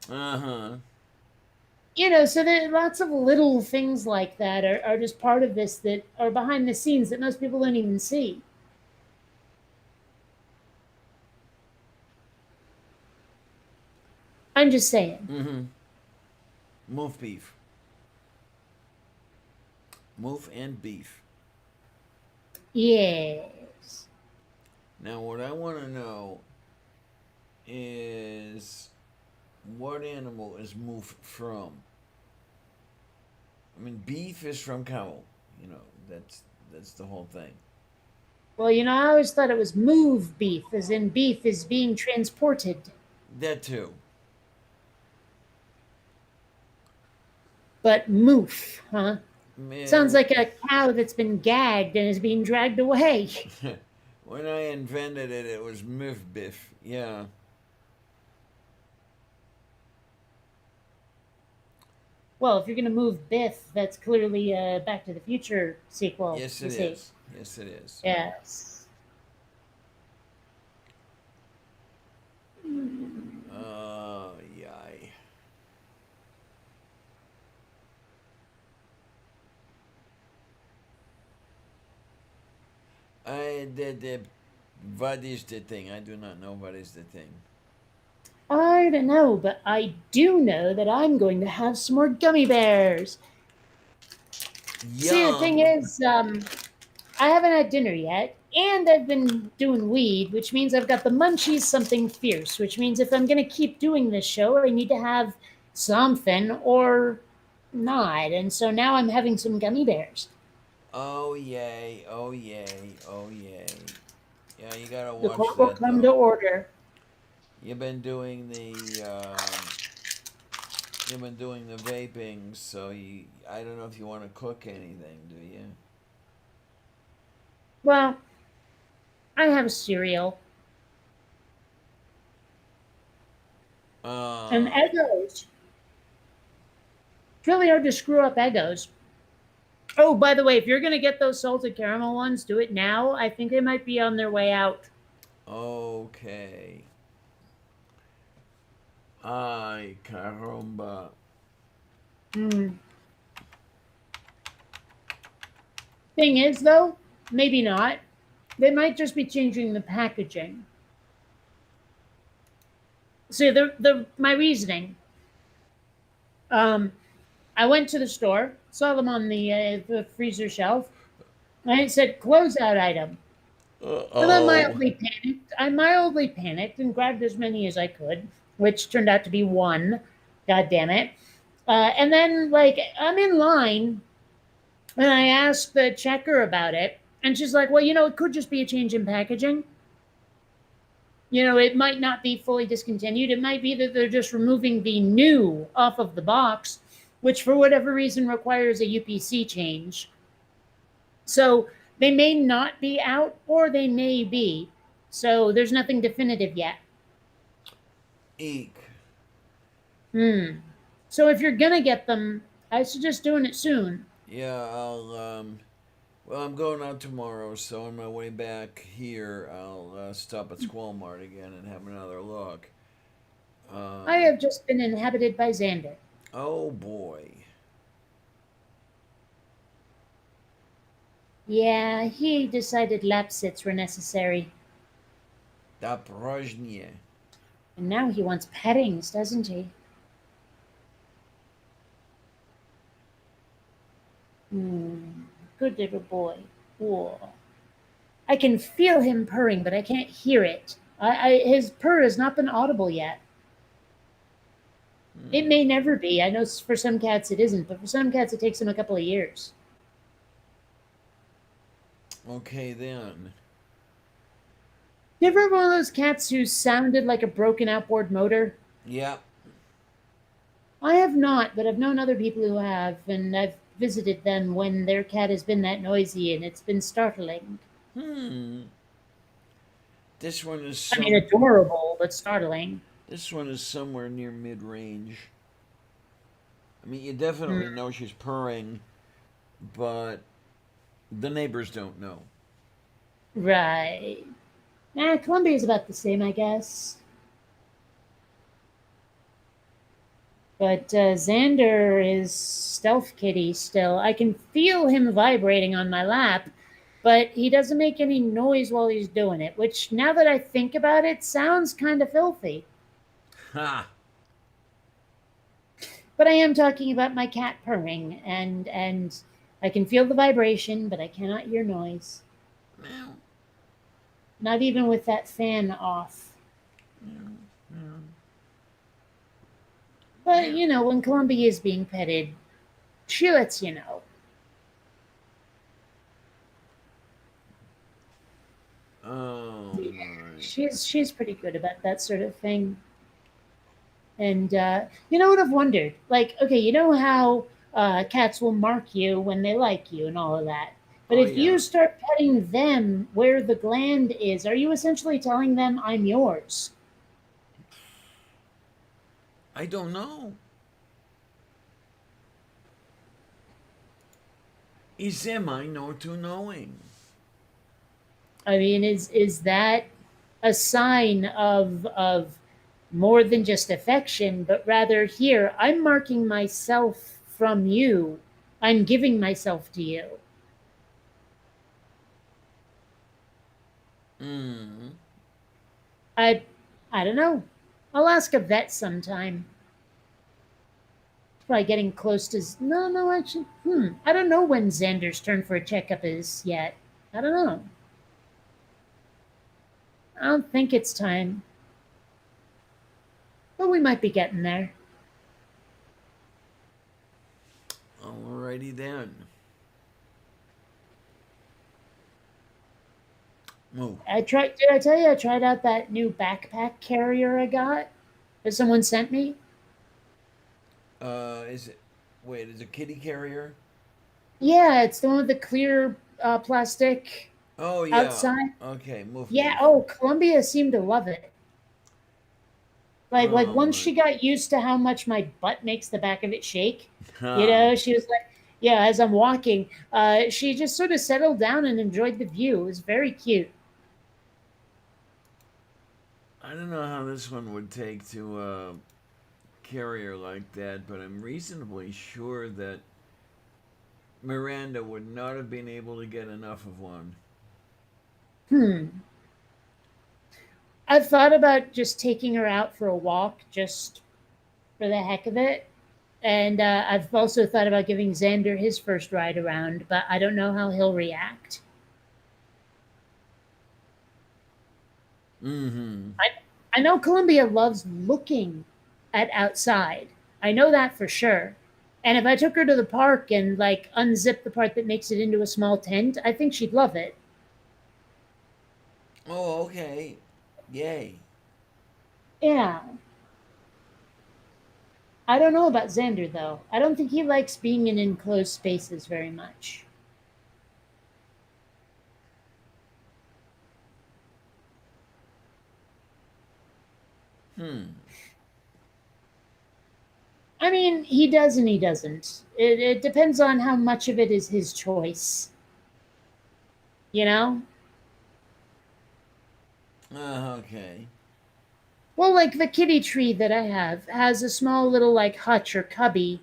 You know, so there are lots of little things like that are just part of this that are behind the scenes that most people don't even see. I'm just saying. Move beef. Move and beef. Yes. Now, what I want to know is what animal is Moof from? I mean, beef is from cow. You know, that's the whole thing. Well, you know, I always thought it was move beef, as in beef is being transported. That too. But moof, huh? Man, Sounds like a cow that's been gagged and is being dragged away. when I invented it, it was Moof Biff. Yeah. Well, if you're going to move Biff, that's clearly a Back to the Future sequel. Yes, it see. is. Yes, it is. Yes. Oh, yay. What is the thing? I do not know what is the thing. I don't know, but I do know that I'm going to have some more gummy bears. See, the thing Yum. is, I haven't had dinner yet, and I've been doing weed, which means I've got the munchies something fierce, which means if I'm going to keep doing this show, I need to have something or not. And so now I'm having some gummy bears. Oh yay! Oh yay! Oh yay! Yeah, you gotta The watch court will that come to though. order. You've been doing the vaping, so I don't know if you want to cook anything, do you? Well, I have cereal and Uh, Eggos. It's really hard to screw up Eggos. Oh, by the way, if you're going to get those salted caramel ones, do it now. I think they might be on their way out. okay. Ay, caramba. Hmm. Thing is, though, maybe not. They might just be changing the packaging. See, my reasoning. I went to the store, saw them on the freezer shelf, and it said closeout item. And I mildly panicked and grabbed as many as I could, which turned out to be one. God damn it. And then, like, I'm in line, and I asked the checker about it, and she's like, well, it could just be a change in packaging. It might not be fully discontinued. It might be that they're just removing the new off of the box, which for whatever reason requires a UPC change. So they may not be out or they may be. So there's nothing definitive yet. Eek. So if you're going to get them, I suggest doing it soon. Yeah, well, I'm going out tomorrow, so on my way back here, I'll stop at Squalmart again and have another look. I have just been inhabited by Xander. Oh boy. Yeah, he decided lap sits were necessary. Da Prozhnie. And now he wants pettings, doesn't he? Good little boy. Whoa. I can feel him purring, but I can't hear it. His purr has not been audible yet. It may never be. I know for some cats it isn't, but for some cats it takes them a couple of years. Okay then. You ever have one of those cats who sounded like a broken outboard motor? Yeah. I have not, but I've known other people who have, and I've visited them when their cat has been that noisy, and it's been startling. This one is I mean, adorable, but startling. This one is somewhere near mid-range. I mean, you definitely know she's purring, but the neighbors don't know. Right. Columbia's about the same, I guess. But Xander is stealth kitty still. I can feel him vibrating on my lap, but he doesn't make any noise while he's doing it, which, now that I think about it, sounds kind of filthy. Ha! But I am talking about my cat purring, and I can feel the vibration, but I cannot hear noise. Meow. Not even with that fan off. But, when Columbia is being petted, she lets you know. Oh my. She's pretty good about that sort of thing. And you know what I've wondered? Like, okay, you know how cats will mark you when they like you and all of that. But if you start petting them where the gland is, are you essentially telling them I'm yours? I don't know. Is am I not to knowing? I mean, is that a sign of more than just affection, but rather, here, I'm marking myself from you. I'm giving myself to you. Mm. I don't know. I'll ask a vet sometime. It's probably getting close to no actually. I don't know when Xander's turn for a checkup is yet. I don't know. I don't think it's time. But we might be getting there. Alrighty then. Moo. Did I tell you I tried out that new backpack carrier I got? That someone sent me? Is it? Wait, is it kitty carrier? Yeah, it's the one with the clear plastic Oh yeah. outside. Okay, move. Yeah, oh, Columbia seemed to love it. Like Oh, once my. she got used to how much my butt makes the back of it shake, Huh. she was like, yeah, as I'm walking, she just sort of settled down and enjoyed the view. It was very cute. I don't know how this one would take to carrier like that, but I'm reasonably sure that Miranda would not have been able to get enough of one. I've thought about just taking her out for a walk just for the heck of it. And I've also thought about giving Xander his first ride around, but I don't know how he'll react. Mm-hmm. I know Columbia loves looking at outside. I know that for sure. And if I took her to the park and like unzip the part that makes it into a small tent, I think she'd love it. Oh, okay. Yay. Yeah. I don't know about Xander though. I don't think he likes being in enclosed spaces very much. I mean, he does and he doesn't. It depends on how much of it is his choice. You know? Okay. Well, like the kitty tree that I have has a small little like hutch or cubby,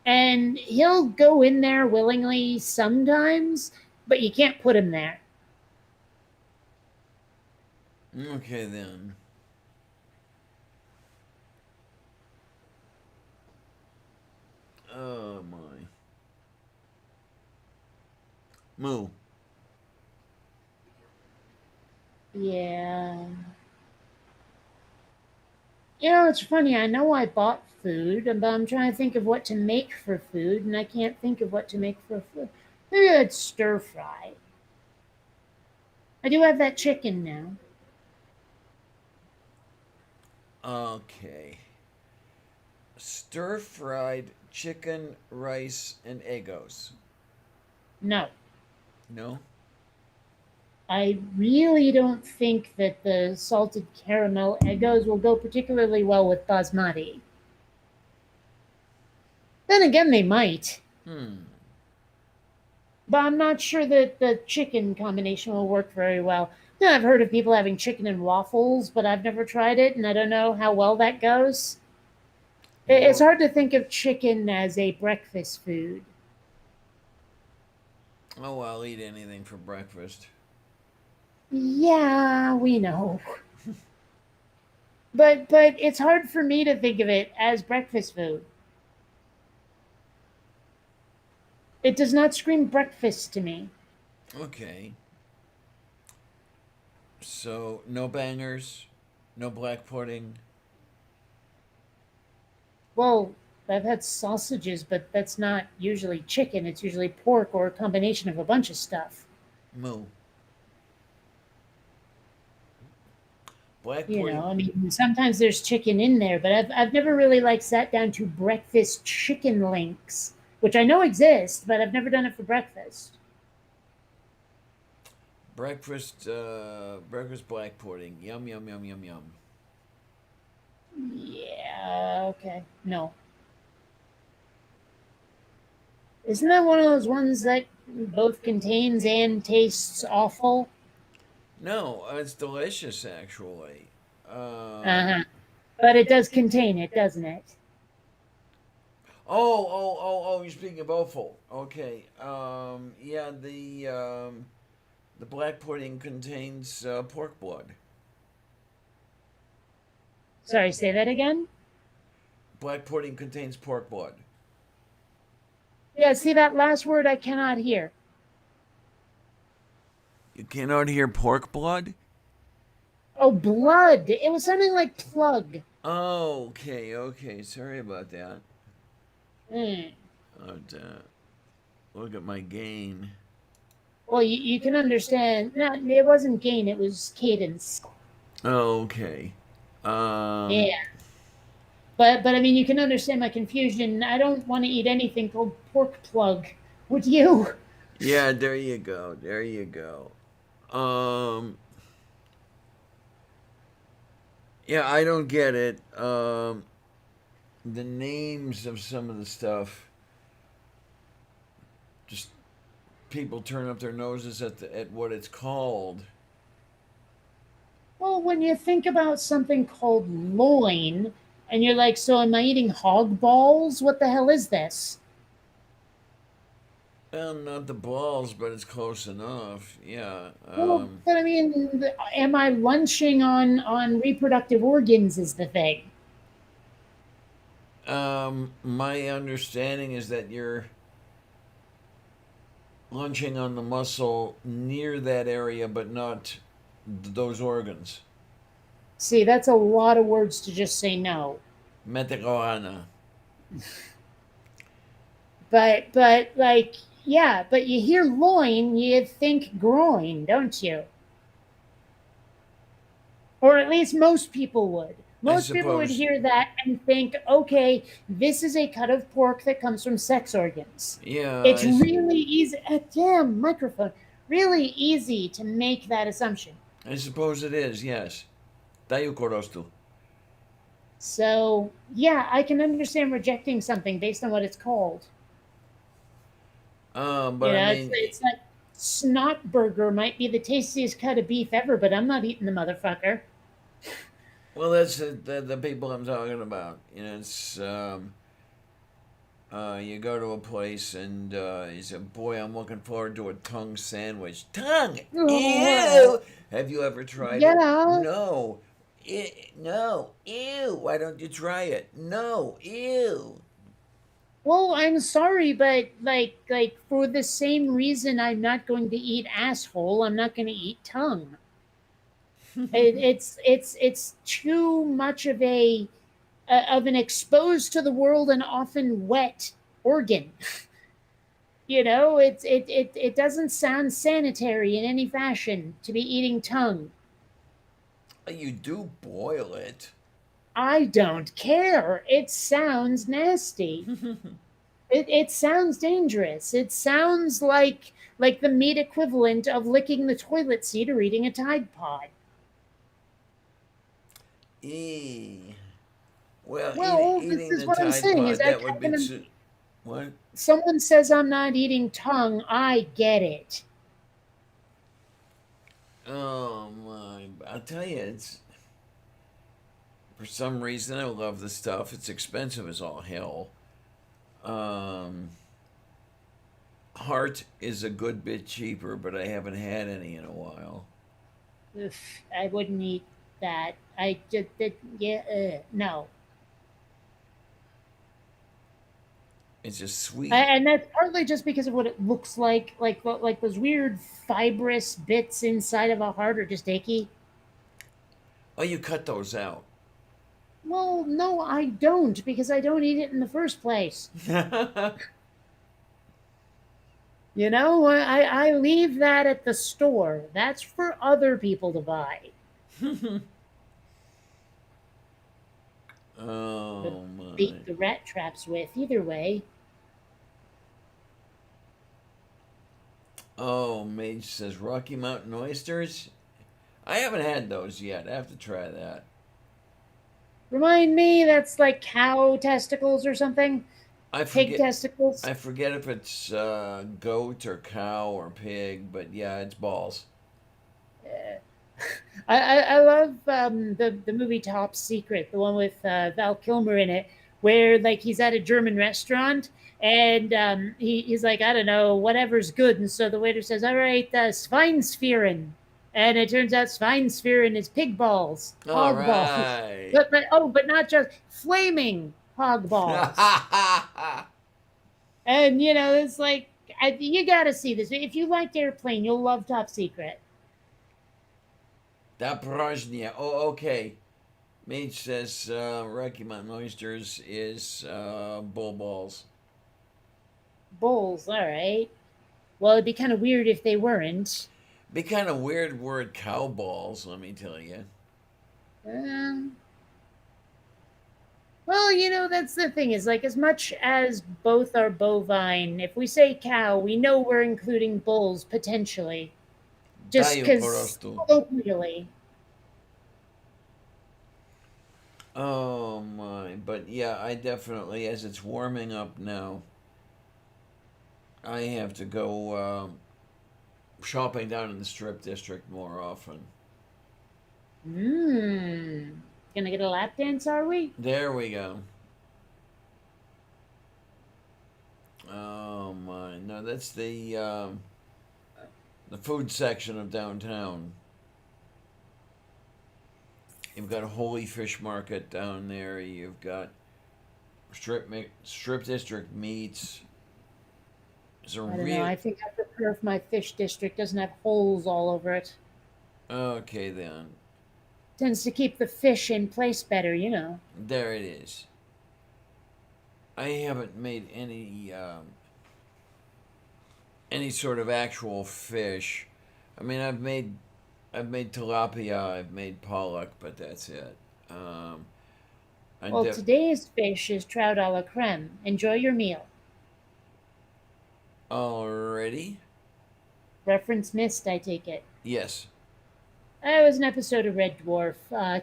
and he'll go in there willingly sometimes, but you can't put him there. Okay then. Oh my. Moo. Yeah. It's funny. I know I bought food, but I'm trying to think of what to make for food, and I can't think of what to make for food. Maybe I'd stir fry. I do have that chicken now. Okay. Stir fried chicken, rice, and Eggos. No. No? I really don't think that the salted caramel Eggos will go particularly well with basmati. Then again, they might. But I'm not sure that the chicken combination will work very well. I've heard of people having chicken and waffles, but I've never tried it, and I don't know how well that goes. It's hard to think of chicken as a breakfast food. Oh, I'll eat anything for breakfast. Yeah, we know. But it's hard for me to think of it as breakfast food. It does not scream breakfast to me. Okay. So, no bangers, no black pudding. Well, I've had sausages, but that's not usually chicken. It's usually pork or a combination of a bunch of stuff. Moo. Black pudding. I mean, sometimes there's chicken in there, but I've never really like sat down to breakfast chicken links, which I know exist, but I've never done it for breakfast. Breakfast black pudding. Yum, yum, yum, yum, yum. Yeah, okay. No. Isn't that one of those ones that both contains and tastes awful? No, it's delicious, actually. Uh-huh. But it does contain it, doesn't it? Oh, you're speaking of offal. Okay. Yeah, The black pudding contains pork blood. Sorry, say that again. Black pudding contains pork blood. Yeah, see that last word I cannot hear. You cannot hear pork blood? Oh, blood. It was something like plug. Oh, okay. Sorry about that. Hmm. But, look at my gain. Well, you can understand. No, it wasn't gain. It was cadence. Okay. Yeah. But I mean, you can understand my confusion. I don't want to eat anything called pork plug. Would you? Yeah, there you go. Yeah, I don't get it. The names of some of the stuff, just people turn up their noses at what it's called. Well, when you think about something called loin, and you're like, so am I eating hog balls? What the hell is this? Well, not the balls, but it's close enough. Yeah. Well, but I mean, am I lunching on reproductive organs? Is the thing. My understanding is that you're lunching on the muscle near that area, but not those organs. See, that's a lot of words to just say no. Metagoana. But like, yeah, but you hear loin, you think groin, don't you? Or at least most people would. Most people would suppose. hear that and think, okay, this is a cut of pork that comes from sex organs. Yeah. It's really easy. Damn, microphone. Really easy to make that assumption. I suppose it is, yes. Dayu korostu. So, yeah, I can understand rejecting something based on what it's called. But You know, I mean, it's like snot burger might be the tastiest cut of beef ever, but I'm not eating the motherfucker. well, that's the people I'm talking about. You know, it's you go to a place and you say, "Boy, I'm looking forward to a tongue sandwich." Tongue? Ew! Have you ever tried Yeah. it? No. No. Ew! Why don't you try it? No. Ew! Well, I'm sorry, but like for the same reason I'm not going to eat asshole, I'm not going to eat tongue. It's too much of an exposed to the world and often wet organ. You know, it doesn't sound sanitary in any fashion to be eating tongue. You do boil it. I don't care. It sounds nasty. It sounds dangerous. It sounds like the meat equivalent of licking the toilet seat or eating a Tide Pod. Well, Well, this eating is the what I'm Tide saying, Pod, is I that would be can- what? Someone says I'm not eating tongue, I get it. Oh my! I'll tell you, it's for some reason I love the stuff. It's expensive as all hell. Heart is a good bit cheaper, but I haven't had any in a while. Ugh, I wouldn't eat that. I just no. It's just sweet. And that's partly just because of what it looks like those weird fibrous bits inside of a heart are just icky. Oh, you cut those out. Well, no, I don't, because I don't eat it in the first place. You know, I leave that at the store. That's for other people to buy. Oh my! Beat the rat traps with, either way. Oh, Mage says Rocky Mountain oysters. I haven't had those yet. I have to try that. Remind me, that's like cow testicles or something? I Pig forget. testicles? I forget if it's goat or cow or pig, but yeah, it's balls. I love the movie Top Secret, the one with Val Kilmer in it, where like he's at a German restaurant and he's like, I don't know, whatever's good. And so the waiter says, all right, Schweinsferen. And it turns out Schweinsferen is pig balls, All hog balls. right. But not just flaming hog balls. And, you know, it's like, you got to see this. If you liked Airplane, you'll love Top Secret. Dobrozhnya. Oh, okay. Mage says Rocky Mountain Oysters is bull balls. Bulls, all right. Well, it'd be kind of weird if they weren't. Be kind of weird word cow balls, let me tell you. Well, you know, that's the thing is like as much as both are bovine, if we say cow, we know we're including bulls potentially. Just Daję po because prostu. colloquially. Oh my, but yeah, I definitely, as it's warming up now, I have to go shopping down in the Strip District more often. Gonna get a lap dance, are we? There we go. Oh my, no, that's the food section of downtown. You've got a Holy Fish Market down there. You've got Strip District meats. It's a I don't real. know. I think I prefer if my fish district doesn't have holes all over it. Okay then, Tends to keep the fish in place better, you know. there it is. I haven't made any sort of actual fish. I mean, I've made tilapia, I've made pollock, but that's it. Well, today's fish is trout a la creme. Enjoy your meal. Already? Reference missed, I take it. Yes. It was an episode of Red Dwarf.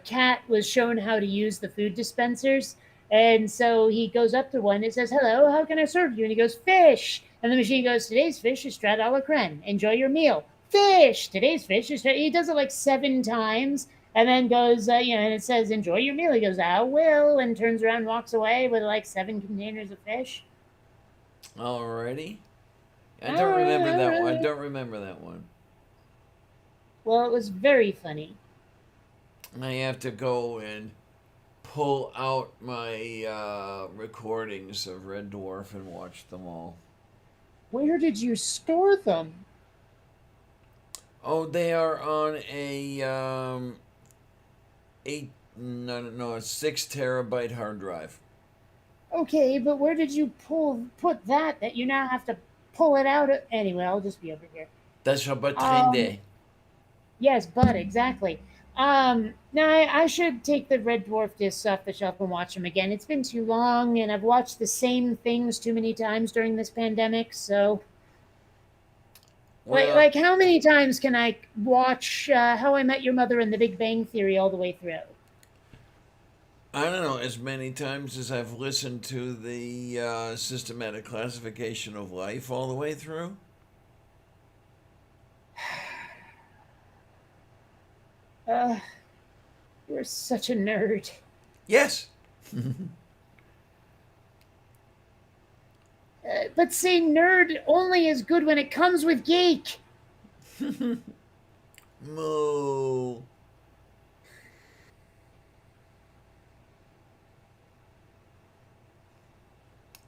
Cat was shown how to use the food dispensers, and so he goes up to one. It says, "Hello, how can I serve you?" And he goes, "Fish." And the machine goes, "Today's fish is trout a la creme. Enjoy your meal." Fish. Today's fish is. He does it like 7 times, and then goes, and it says, "Enjoy your meal." He goes, "I will," and turns around, and walks away with like 7 containers of fish. Already? I don't remember that one. I Alright. don't remember that one. Well, it was very funny. I have to go and pull out my recordings of Red Dwarf and watch them all. Where did you store them? Oh, they are on a a 6 terabyte hard drive. Okay, but where did you put that you now have to pull it out? Anyway, I'll just be over here. That's about 3D. Yes, but exactly. Now I should take the Red Dwarf discs off the shelf and watch them again. It's been too long, and I've watched the same things too many times during this pandemic. So, Well, like how many times can I watch How I Met Your Mother and The Big Bang Theory all the way through? I don't know, as many times as I've listened to the systematic classification of life all the way through. You're such a nerd. Yes. But say nerd only is good when it comes with geek. Moo.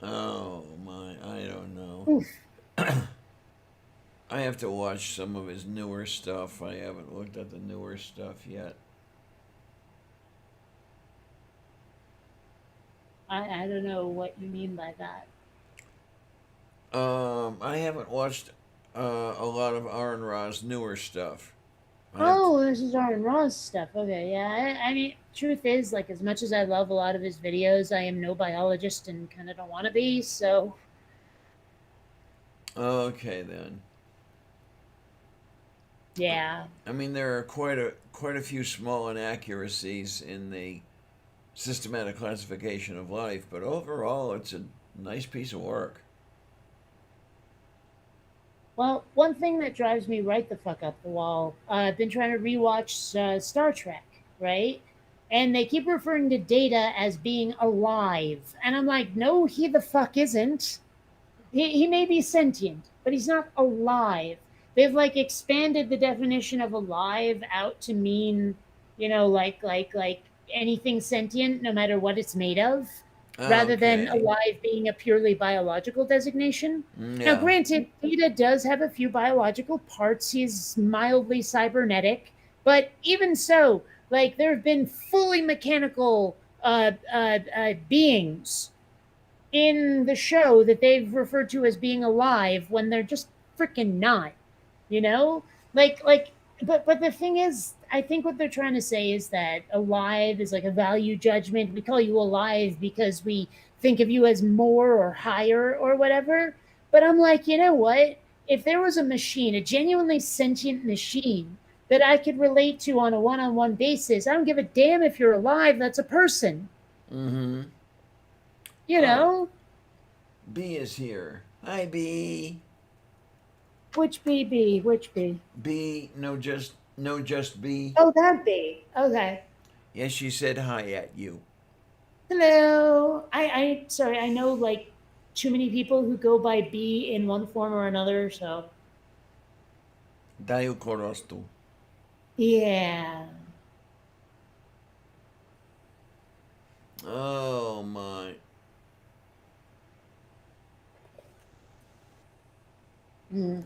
Oh my, I don't know. I have to watch some of his newer stuff. I haven't looked at the newer stuff yet. I don't know what you mean by that. I haven't watched a lot of Aaron Ra's newer stuff. Oh, this is Aaron Ross stuff. Okay, yeah. I mean, truth is, like, as much as I love a lot of his videos, I am no biologist and kind of don't want to be. So, Okay then. yeah. I mean, there are quite a few small inaccuracies in the systematic classification of life, but overall, it's a nice piece of work. Well, one thing that drives me right the fuck up the wall, I've been trying to rewatch Star Trek, right? and they keep referring to Data as being alive. And I'm like, no, he the fuck isn't. He may be sentient, but he's not alive. They've like expanded the definition of alive out to mean, like anything sentient, no matter what it's made of, rather than Okay. alive being a purely biological designation. Now, Yeah. granted, Data does have a few biological parts. He's mildly cybernetic, but even so, like there have been fully mechanical beings in the show that they've referred to as being alive when they're just freaking not, you know? But the thing is, I think what they're trying to say is that alive is like a value judgment. We call you alive because we think of you as more or higher or whatever. But I'm like, you know what? If there was a machine, a genuinely sentient machine that I could relate to on a one-on-one basis, I don't give a damn if you're alive. That's a person, Mm-hmm. you know? B is here. Hi, B. Which BB? Which B? B. No, just B. Oh, that B. Okay. Yes, she said hi at you. Hello. Sorry, I know like too many people who go by B in one form or another, so Dayo korostu. yeah. Oh my. Mm.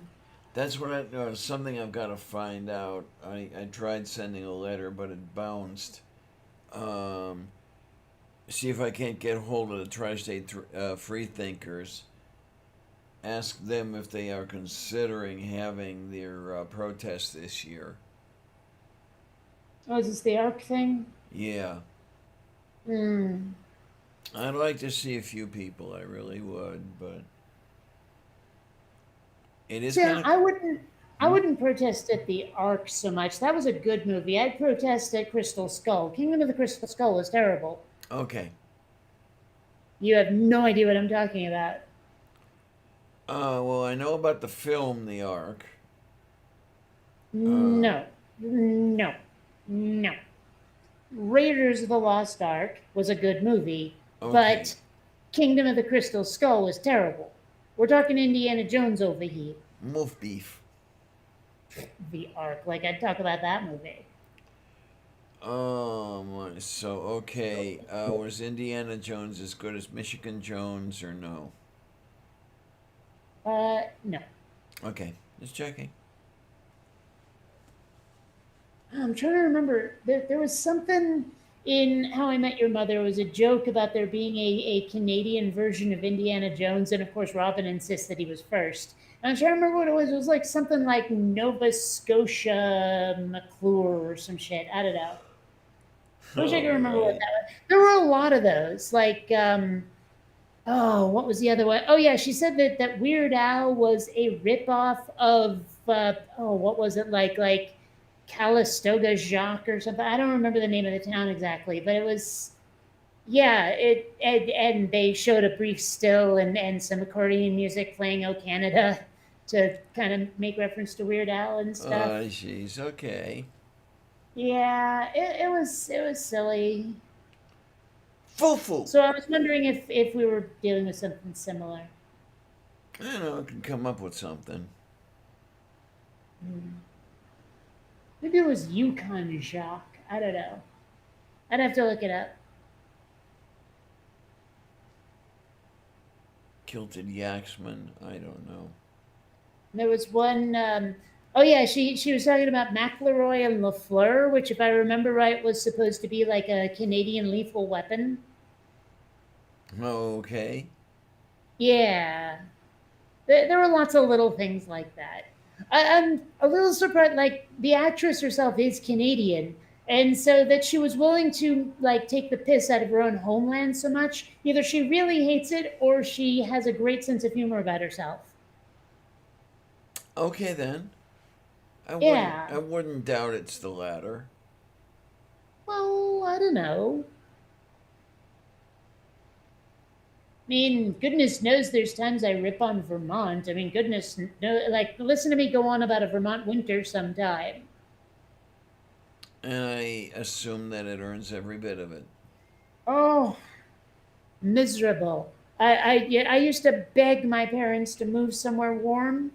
That's what something I've got to find out. I tried sending a letter, but it bounced. See if I can't get hold of the Tri-State Freethinkers. Ask them if they are considering having their protest this year. Oh, is this the ARC thing? Yeah. Hmm. I'd like to see a few people. I really would, but it is See, kind of. I wouldn't protest at the ARC so much. That was a good movie. I'd protest at Crystal Skull. Kingdom of the Crystal Skull was terrible. Okay. You have no idea what I'm talking about. Well, I know about the film, The Ark. No. No. No. Raiders of the Lost Ark was a good movie, Okay. but Kingdom of the Crystal Skull was terrible. We're talking Indiana Jones over here. Wolf beef. The Ark. Like, I'd talk about that movie. So okay. Was Indiana Jones as good as Michigan Jones or no? No. Okay, just checking. I'm trying to remember. There was something in How I Met Your Mother. It was a joke about there being a Canadian version of Indiana Jones, and of course, Robin insists that he was first. And I'm trying to remember what it was. It was like something like Nova Scotia McClure or some shit. I don't know. I wish I could remember what that was. There were a lot of those. Like, oh, what was the other one? Oh, yeah, she said that Weird Al was a ripoff of, what was it? Like Calistoga Jacques or something. I don't remember the name of the town exactly, but it was, yeah, and they showed a brief still and some accordion music playing "O Canada" to kind of make reference to Weird Al and stuff. Jeez. Okay. Yeah, it was silly. Fufu. So I was wondering if we were dealing with something similar. I know I can come up with something. Maybe it was Yukon Jacques. I don't know. I'd have to look it up. Kilted Yaxman. I don't know. There was one. Oh yeah, she was talking about McElroy and Lafleur, which, if I remember right, was supposed to be like a Canadian lethal weapon. Okay. Yeah, there were lots of little things like that. I'm a little surprised. Like, the actress herself is Canadian, and so that she was willing to like take the piss out of her own homeland so much. Either she really hates it, or she has a great sense of humor about herself. Okay then. Yeah. I wouldn't doubt it's the latter. Well, I don't know. I mean, goodness knows there's times I rip on Vermont. I mean, goodness, no, like, listen to me go on about a Vermont winter sometime. And I assume that it earns every bit of it. Oh, miserable. I used to beg my parents to move somewhere warm.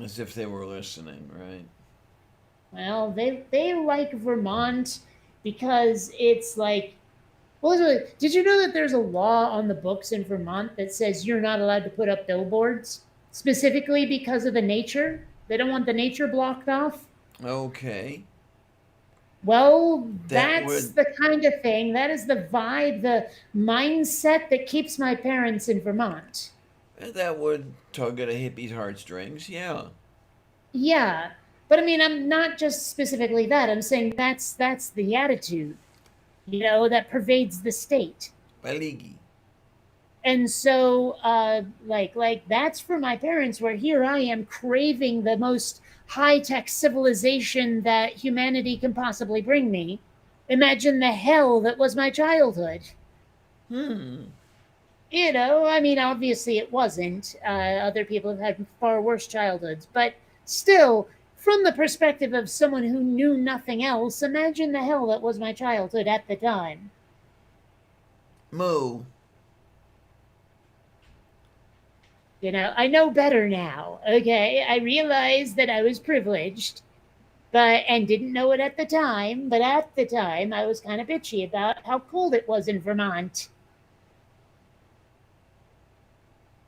As if they were listening, right? Well, they like Vermont because it's like, well, did you know that there's a law on the books in Vermont that says you're not allowed to put up billboards specifically because of the nature? They don't want the nature blocked off. Okay. Well, That that's would- the kind of thing. That is the vibe, the mindset that keeps my parents in Vermont. That would tug at a hippie's heartstrings, yeah. Yeah, but I mean, I'm not just specifically that. I'm saying that's the attitude, that pervades the state. Baligi. And so, like that's for my parents. Where here I am craving the most high-tech civilization that humanity can possibly bring me. Imagine the hell that was my childhood. I mean, obviously it wasn't. Other people have had far worse childhoods, but still, from the perspective of someone who knew nothing else, imagine the hell that was my childhood at the time. Moo. I know better now. Okay, I realized that I was privileged, and didn't know it at the time. But at the time, I was kind of bitchy about how cold it was in Vermont.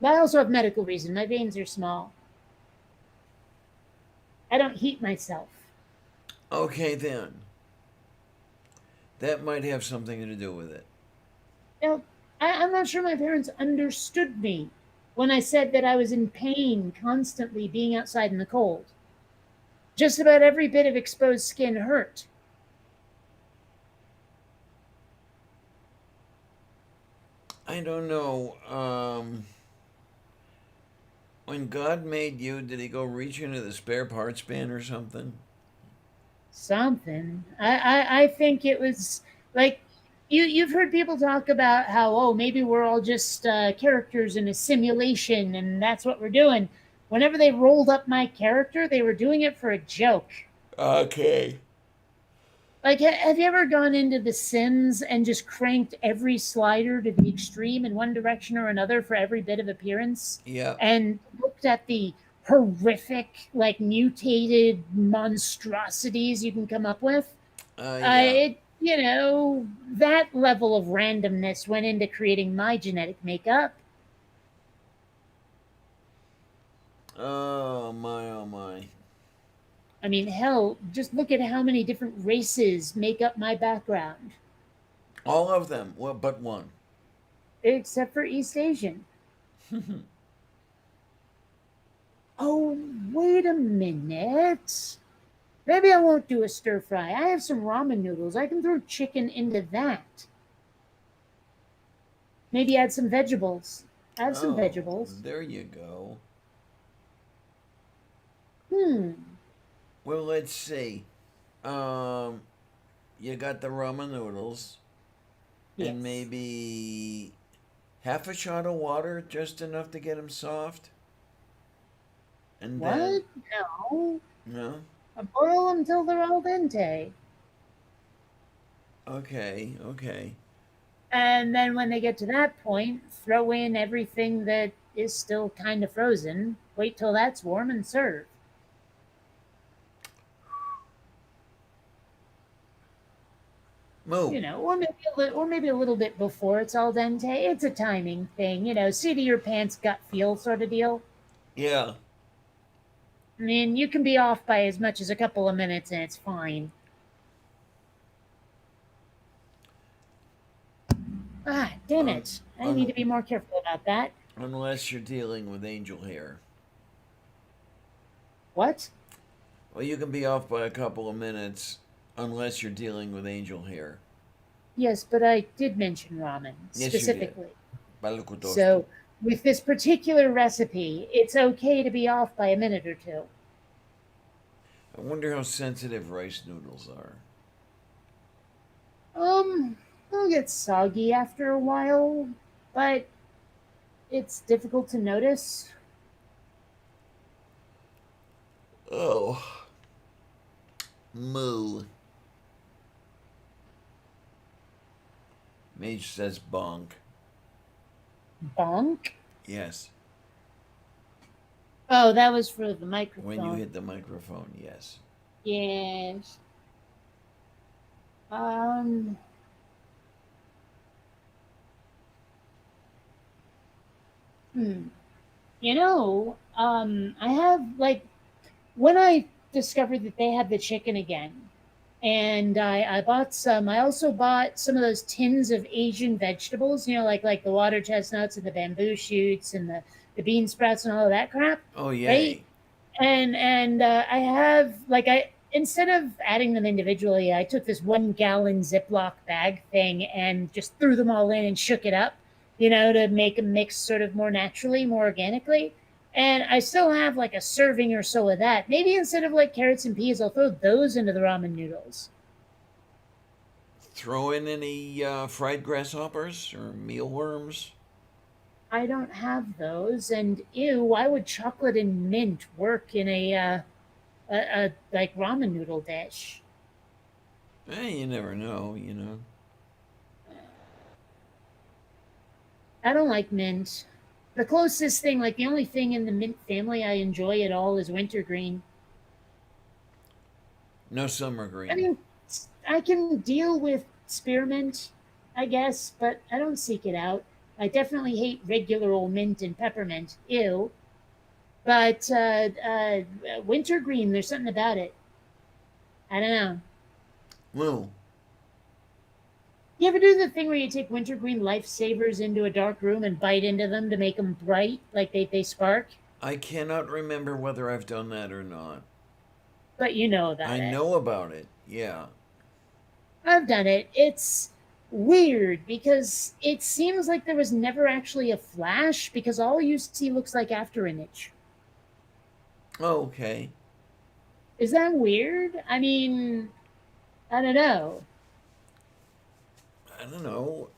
But I also have medical reason. My veins are small. I don't heat myself. Okay, then. That might have something to do with it. I'm not sure my parents understood me when I said that I was in pain constantly being outside in the cold. Just about every bit of exposed skin hurt. I don't know. When God made you, did he go reach into the spare parts bin or something? Something. I think it was like you've heard people talk about how maybe we're all just characters in a simulation and that's what we're doing. Whenever they rolled up my character, they were doing it for a joke. Okay. Like, have you ever gone into The Sims and just cranked every slider to the extreme in one direction or another for every bit of appearance? Yeah. And looked at the horrific, like, mutated monstrosities you can come up with? Yeah. That level of randomness went into creating my genetic makeup. Oh my, oh my. I mean, hell, just look at how many different races make up my background. All of them, well, but one. Except for East Asian. Oh, wait a minute. Maybe I won't do a stir fry. I have some ramen noodles. I can throw chicken into that. Maybe add some vegetables. Add some vegetables. There you go. Well, let's see. You got the ramen noodles. Yes. And maybe half a shot of water, just enough to get them soft. And What? then No. no. I boil them till they're al dente. Okay. And then when they get to that point, throw in everything that is still kind of frozen. Wait till that's warm and serve. Moo. Or maybe a little bit before it's al dente. It's a timing thing, seat of your pants, gut feel sort of deal. Yeah. I mean, you can be off by as much as a couple of minutes and it's fine. Ah, damn it. I need to be more careful about that. Unless you're dealing with angel hair. What? Well, you can be off by a couple of minutes unless you're dealing with angel hair. Yes, but I did mention ramen Yes, specifically. You did. So, with this particular recipe, it's okay to be off by a minute or two. I wonder how sensitive rice noodles are. They'll get soggy after a while, but it's difficult to notice. Oh. Moo. Mage says bonk. Bonk. Yes. Oh, that was for the microphone. When you hit the microphone, yes. Yes. I have like when I discovered that they had the chicken again, and I bought some. I also bought some of those tins of Asian vegetables, like the water chestnuts and the bamboo shoots and the bean sprouts and all of that crap. Oh, yay. Right? And I have like I instead of adding them individually, I took this 1 gallon Ziploc bag thing and just threw them all in and shook it up, to make them mix sort of more naturally, more organically. And I still have like a serving or so of that. Maybe instead of like carrots and peas, I'll throw those into the ramen noodles. Throw in any fried grasshoppers or mealworms? I don't have those, and ew, why would chocolate and mint work in a like ramen noodle dish? You never know, I don't like mint. The closest thing, like the only thing in the mint family I enjoy at all is wintergreen. No summer green. I mean, I can deal with spearmint, I guess, but I don't seek it out. I definitely hate regular old mint and peppermint. Ew. But wintergreen, there's something about it. I don't know. Moo. You ever do the thing where you take wintergreen lifesavers into a dark room and bite into them to make them bright, like they spark? I cannot remember whether I've done that or not. But you know about it. I know about it, yeah. I've done it. It's weird because it seems like there was never actually a flash because all you see looks like after image. Oh, okay. Is that weird? I mean, I don't know. I don't know.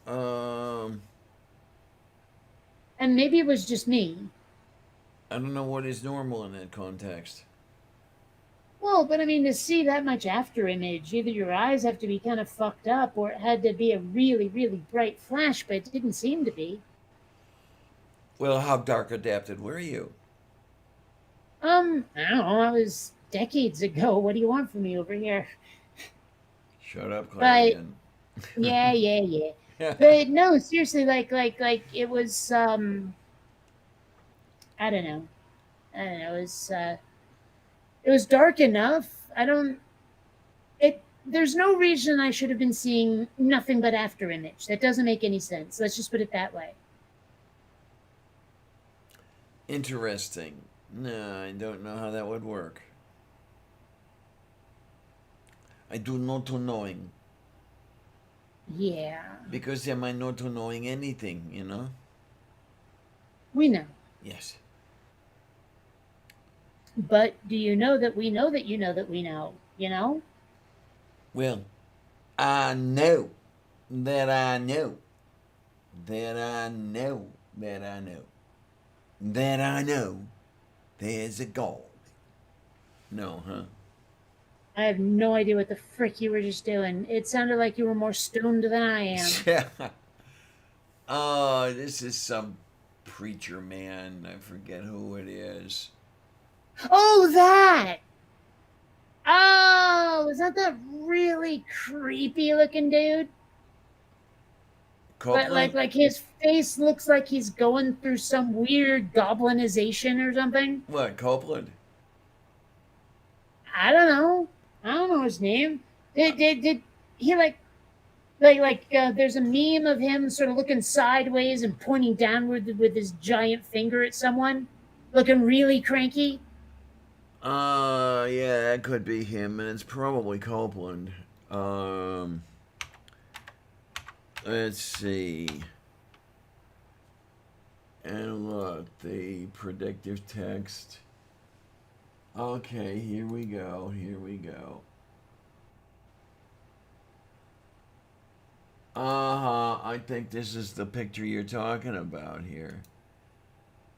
And maybe it was just me. I don't know what is normal in that context. Well, but I mean, to see that much after image, either your eyes have to be kind of fucked up or it had to be a really, really bright flash, but it didn't seem to be. Well, how dark adapted were you? I don't know. I was decades ago. What do you want from me over here? Shut up, Clarion. Yeah. But no, seriously, like it was. I don't know. It was dark enough. There's no reason I should have been seeing nothing but after image. That doesn't make any sense. Let's just put it that way. Interesting. No, I don't know how that would work. I do not knowing. Yeah. Because am I not knowing anything, We know. Yes. But do you know that we know that you know that we know? Well, I know that I know that I know that I know that I know there's a God. No, huh? I have no idea what the frick you were just doing. It sounded like you were more stoned than I am. Yeah. Oh, this is some preacher man. I forget who it is. Oh, that! Oh, is that really creepy looking dude? But Copeland? like his face looks like he's going through some weird goblinization or something. What, Copeland? I don't know his name. Did he like there's a meme of him sort of looking sideways and pointing downward with his giant finger at someone, looking really cranky. Yeah, that could be him, and it's probably Copeland. Let's see. And look, the predictive text. Okay, here we go. I think this is the picture you're talking about here.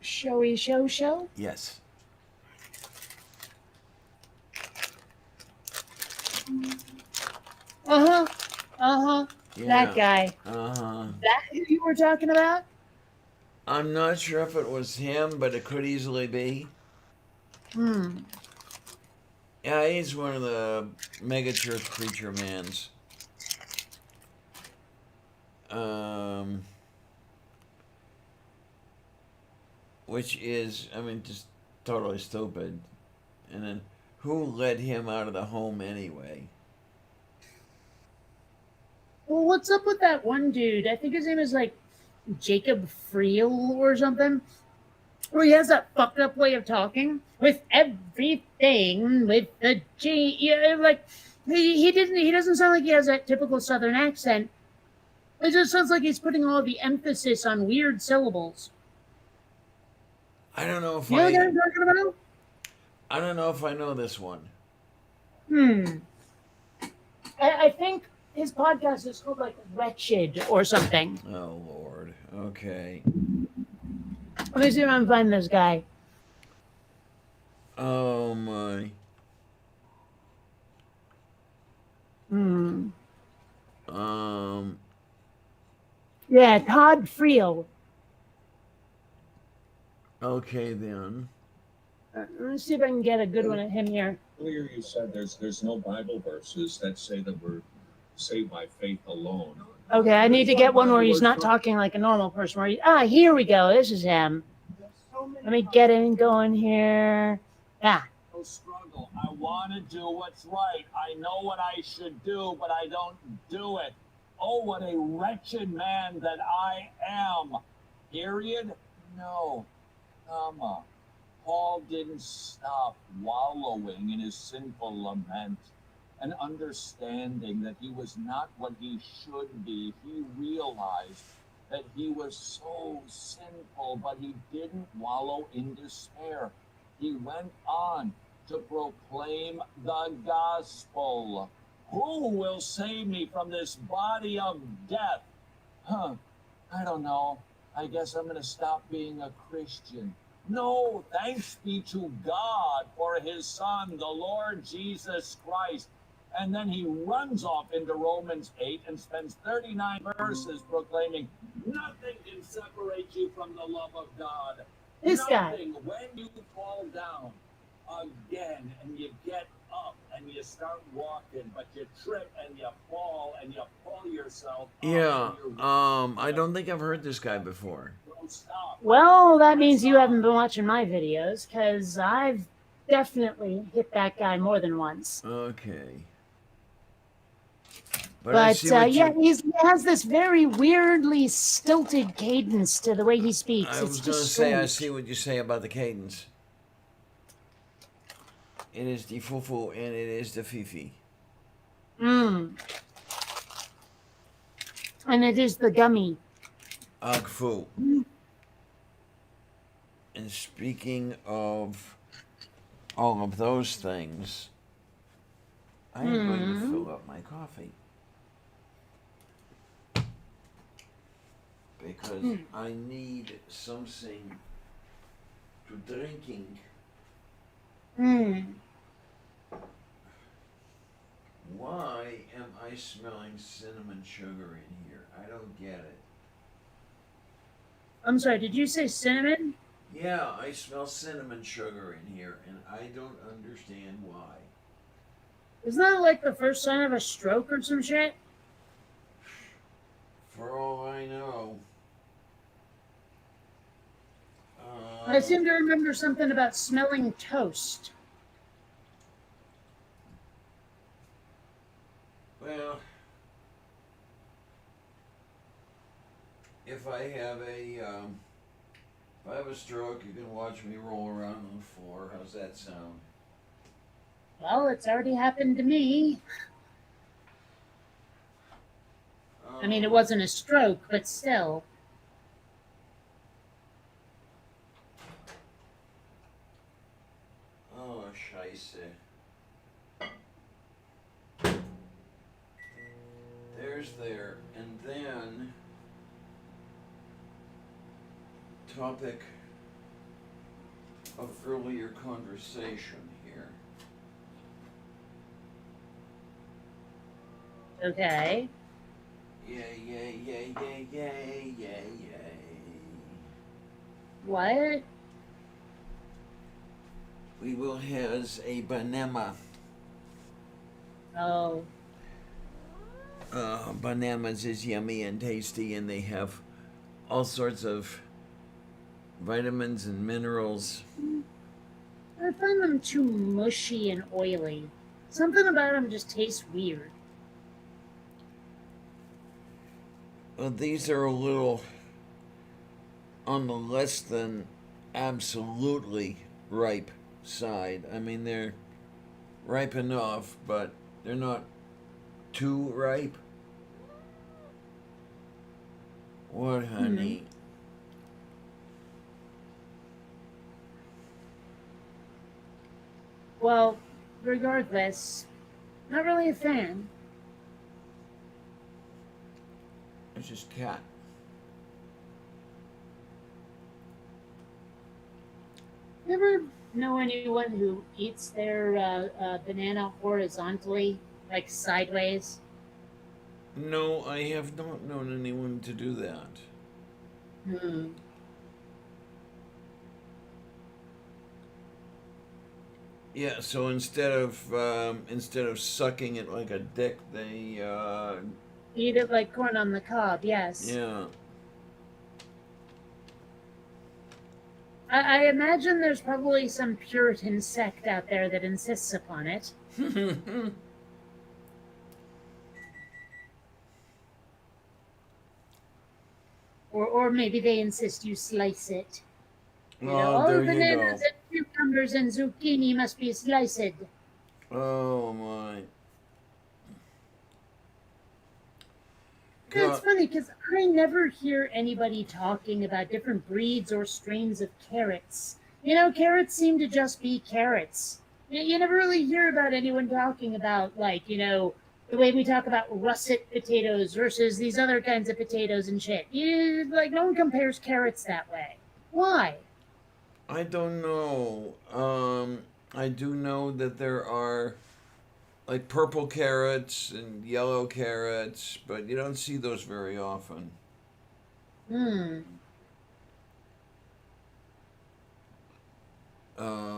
Showy show? Yes. Uh huh. Uh huh. That guy. Uh-huh. That who you were talking about? I'm not sure if it was him, but it could easily be. Hmm. Yeah, he's one of the mega church preacher mans. Which is, I mean, just totally stupid. And then, who let him out of the home anyway? Well, what's up with that one dude? I think his name is like Jacob Friel or something. Where he has that fucked up way of talking with everything with the G. Yeah, like he doesn't sound like he has that typical Southern accent. It just sounds like he's putting all the emphasis on weird syllables. I don't know if You know what I'm talking about? I don't know if I know this one. I think his podcast is called like Wretched or something. Oh Lord. Okay. Let me see if I can find this guy. Oh my. Yeah, Todd Friel. Okay then. Let me see if I can get a good one of him here. Earlier you said there's no Bible verses that say that we're saved by faith alone. Okay, I need to get one where he's not talking like a normal person. Here we go. This is him. Let me get him going here. Yeah. No struggle. I want to do what's right. I know what I should do, but I don't do it. Oh, what a wretched man that I am. Period? No. Comma. Paul didn't stop wallowing in his sinful lament and understanding that he was not what he should be. He realized that he was so sinful, but he didn't wallow in despair. He went on to proclaim the gospel. Who will save me from this body of death? I don't know. I guess I'm going to stop being a Christian. No, thanks be to God for his Son, the Lord Jesus Christ. And then he runs off into Romans 8 and spends 39 verses proclaiming, nothing can separate you from the love of God. This guy. Nothing. When you fall down again and you get up and you start walking, but you trip and you fall and you pull yourself up. Yeah. I don't think I've heard this guy before. Don't stop. Well, that means you haven't been watching my videos, because I've definitely hit that guy more than once. Okay. But yeah, he has this very weirdly stilted cadence to the way he speaks. I was going to say, I see what you say about the cadence. It is the fufu and it is the fifi. And it is the gummy. Agfu. And speaking of all of those things, I am going to fill up my coffee. Because I need something to drinking. Why am I smelling cinnamon sugar in here? I don't get it. I'm sorry, did you say cinnamon? Yeah, I smell cinnamon sugar in here, and I don't understand why. Isn't that like the first sign of a stroke or some shit? For all I know. I seem to remember something about smelling toast. Well, if I have a stroke, you can watch me roll around on the floor. How's that sound? Well, it's already happened to me. I mean, it wasn't a stroke, but still. Oh, scheisse. There's there. And then, topic of earlier conversation here. Okay. Yay, yay, yay, yay, yay, yay, yay. What? We will have a banana. Oh. Bananas is yummy and tasty, and they have all sorts of vitamins and minerals. I find them too mushy and oily. Something about them just tastes weird. Well, these are a little on the less than absolutely ripe side. I mean, they're ripe enough, but they're not too ripe. What, honey? Well, regardless, not really a fan. It's just cat. You ever know anyone who eats their banana horizontally, like sideways? No, I have not known anyone to do that. Hmm. Yeah, so instead of sucking it like a dick, they Eat it like corn on the cob, yes. yeah. I imagine there's probably some Puritan sect out there that insists upon it. Or maybe they insist you slice it. You know, all there you bananas go. and cucumbers and zucchini must be sliced. Oh my. It's funny because I never hear anybody talking about different breeds or strains of carrots. You know, carrots seem to just be carrots. You never really hear about anyone talking about, like, you know, the way we talk about russet potatoes versus these other kinds of potatoes and shit. Like, no one compares carrots that way. Why? I don't know. I do know that there are like purple carrots and yellow carrots, but you don't see those very often. Hmm.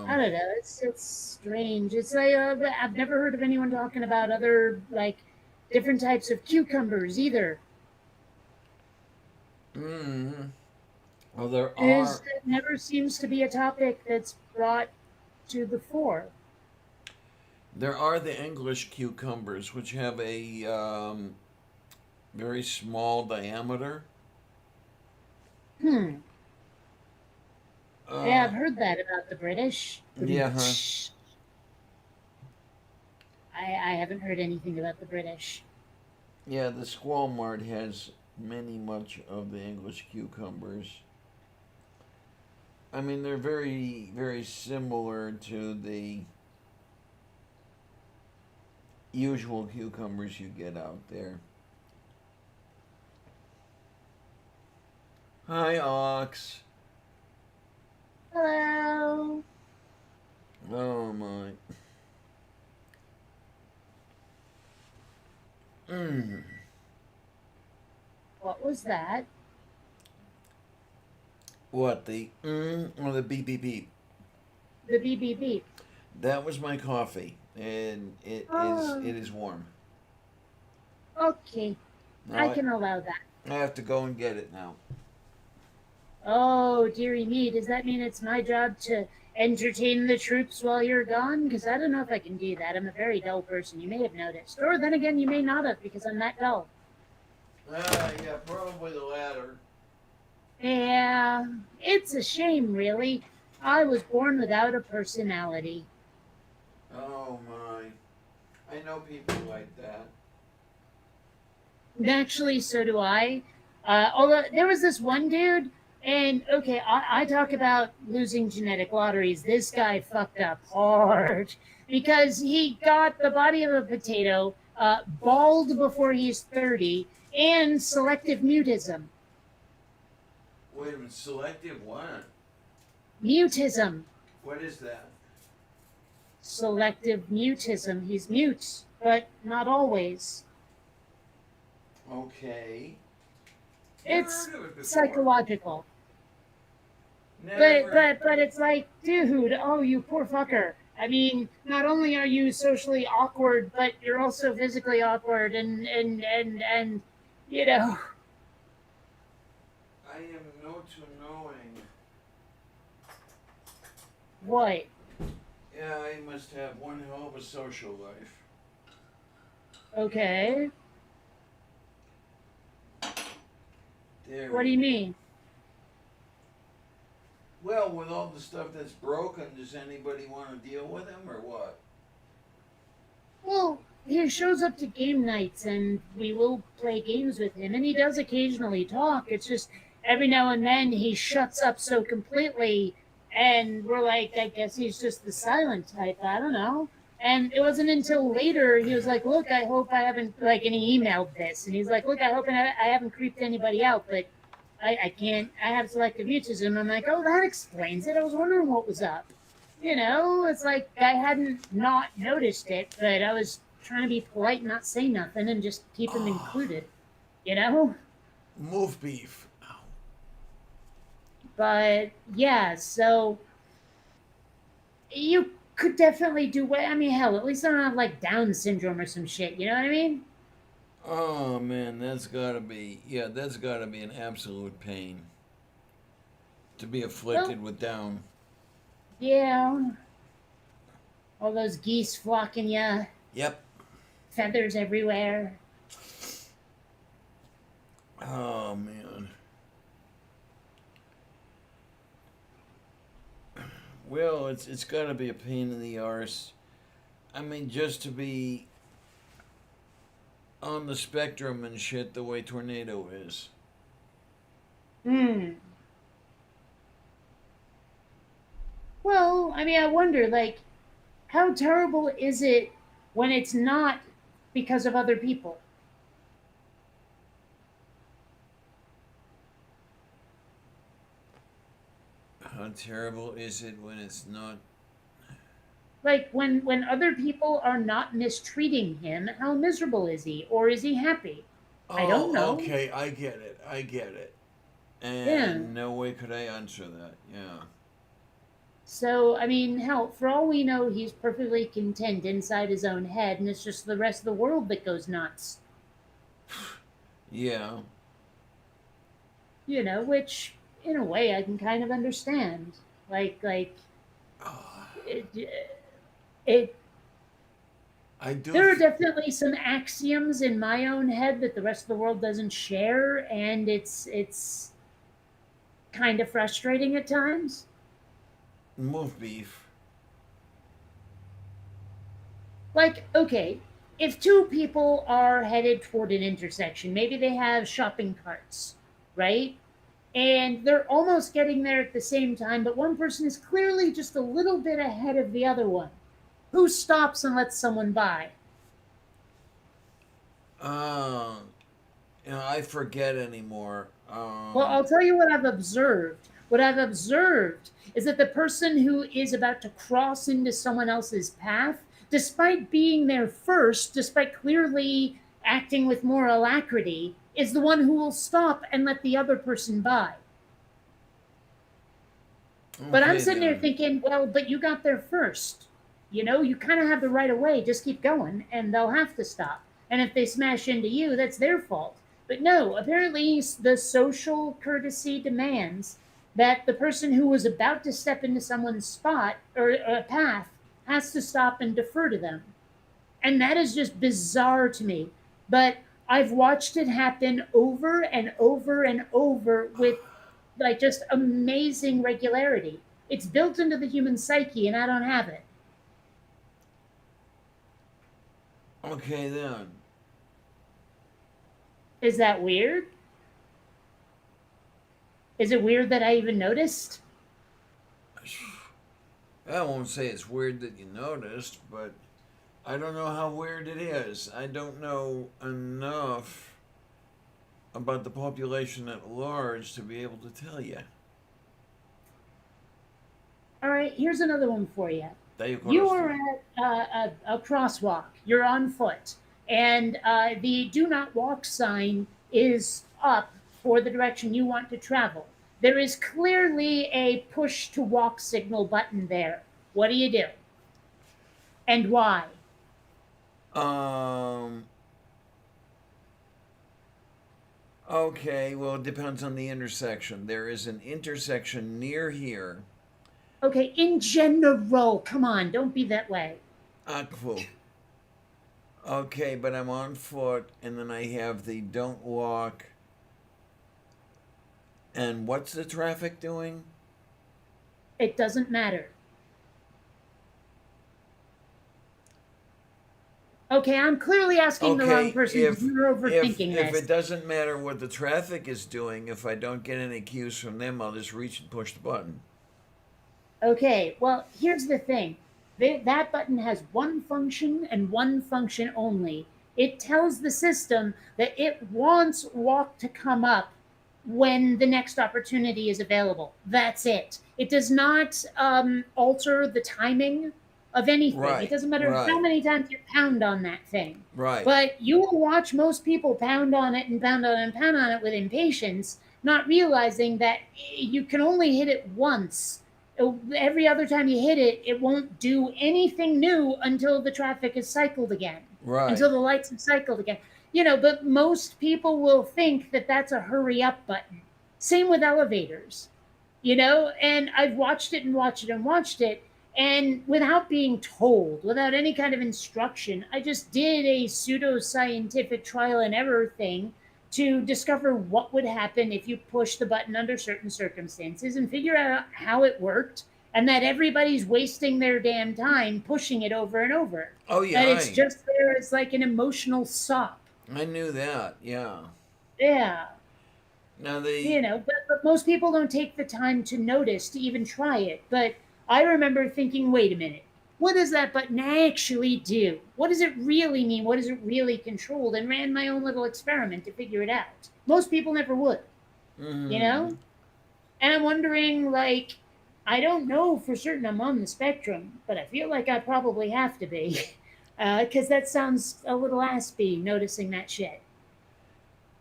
I Um, don't know. It's strange. It's like I've never heard of anyone talking about other like different types of cucumbers either. mm, well, there It never seems to be a topic that's brought to the fore. are the English cucumbers, which have a very small diameter. Hmm. Yeah, I've Uh, heard that about the British. yeah, huh? I haven't heard anything about the British. Yeah, the Squall Mart has much of the English cucumbers. I mean, they're very, very similar to the usual cucumbers you get out there. Hi, Ox. Hello. Oh my. Mm. What was that? What, the or the beep beep beep? The beep beep beep. That was my coffee, and Oh. it is warm. Okay, Now I can allow that. I have to go and get it now. Oh, dearie me, does that mean it's my job to entertain the troops while you're gone? Because I don't know if I can do that. I'm a very dull person. You may have noticed. Or then again, you may not have because I'm that dull. Yeah, probably the latter. Yeah, it's a shame, really. I was born without a personality. Oh my. I know people like that. Actually, so do I. Although there was this one dude, and okay, I talk about losing genetic lotteries. This guy fucked up hard because he got the body of a potato, bald before he's 30, and selective mutism. Wait a minute, selective what? Mutism. What is that? Selective mutism. He's mute, but not always. Okay. It's Never heard of it before. psychological. Never. But it's like, dude, oh, you poor fucker. I mean, not only are you socially awkward, but you're also physically awkward, and you know. I am no to knowing. What? Yeah, I must have one hell of a social life. Okay. There What do you mean? Well, with all the stuff that's broken, does anybody want to deal with him or what? Well, he shows up to game nights and we will play games with him, and he does occasionally talk. It's just every now and then he shuts up so completely, and we're like, I guess he's just the silent type. I don't know. And it wasn't until later he was like, look, I hope I haven't, like, and he emailed this, and he's like, look, I hope I haven't creeped anybody out, but I can't, I have selective mutism. I'm like, oh, that explains it. I was wondering what was up. You know, it's like I hadn't not noticed it, but I was trying to be polite and not say nothing and just keep him included, you know? Move beef. But yeah, so you could definitely do what, I mean, hell, at least I don't have like Down syndrome or some shit, you know what I mean? Oh man, that's gotta be an absolute pain. To be afflicted with Down. Yeah. All those geese flocking ya, Yep. feathers everywhere. Oh man. Well, it's gotta be a pain in the arse. I mean, just to be on the spectrum and shit the way Tornado is. Well, I mean, I wonder, like, how terrible is it when it's not because of other people? How terrible is it when it's not? Like, when other people are not mistreating him, how miserable is he? Or is he happy? I don't know. Okay, I get it. And Yeah. no way could I answer that. Yeah. So, I mean, hell, for all we know, he's perfectly content inside his own head, and it's just the rest of the world that goes nuts. Yeah. You know, which, in a way, I can kind of understand. Like, it I do. there are definitely some axioms in my own head that the rest of the world doesn't share, and it's kind of frustrating at times. Move beef. Like, okay, if two people are headed toward an intersection, maybe they have shopping carts, right? And they're almost getting there at the same time, but one person is clearly just a little bit ahead of the other one. Who stops and lets someone by? I forget anymore. Well, I'll tell you what I've observed. What I've observed is that the person who is about to cross into someone else's path, despite being there first, despite clearly acting with more alacrity, is the one who will stop and let the other person by. But I'm Okay, sitting there then. thinking, well, but you got there first. You know, you kind of have the right of way. Just keep going, and they'll have to stop. And if they smash into you, that's their fault. But no, apparently the social courtesy demands that the person who was about to step into someone's spot or a path has to stop and defer to them. And that is just bizarre to me. But I've watched it happen over and over and over with like just amazing regularity. It's built into the human psyche, and I don't have it. Okay then. Is that weird? Is it weird that I even noticed? I won't say it's weird that you noticed, but I don't know how weird it is. I don't know enough about the population at large to be able to tell you. All right, here's another one for you. There you go. You are at a crosswalk. You're on foot, and the do not walk sign is up for the direction you want to travel. There is clearly a push to walk signal button there. What do you do? And why? Okay, well, it depends on the intersection. There is an intersection near here. Okay, in general, come on, don't be that way. Akfu. Okay, but I'm on foot, and then I have the don't walk. And what's the traffic doing? It doesn't matter. Okay, I'm clearly asking the wrong person. You're overthinking if this. it doesn't matter what the traffic is doing, if I don't get any cues from them, I'll just reach and push the button. Okay, well, here's the thing. That button has one function and one function only. It tells the system that it wants walk to come up when the next opportunity is available. That's it. It does not alter the timing of anything. Right, It doesn't matter right. how many times you pound on that thing. Right. But you will watch most people pound on it and pound on it and pound on it with impatience, not realizing that you can only hit it once. Every other time you hit it, it won't do anything new until the traffic is cycled again. Right. Until the lights have cycled again. You know, but most people will think that that's a hurry up button. Same with elevators, you know, and I've watched it and watched it and watched it. And without being told, without any kind of instruction, I just did a pseudo-scientific trial and error thing to discover what would happen if you push the button under certain circumstances and figure out how it worked, and that everybody's wasting their damn time pushing it over and over. Oh, yeah. And it's just there as like an emotional sop. I knew that, yeah. Yeah. Now the You know, but most people don't take the time to notice, to even try it. But I remember thinking, wait a minute, what does that button actually do? What does it really mean? What is it really controlled? And ran my own little experiment to figure it out. Most people never would, you know? And I'm wondering, like, I don't know for certain I'm on the spectrum, but I feel like I probably have to be. Because that sounds a little aspy, noticing that shit.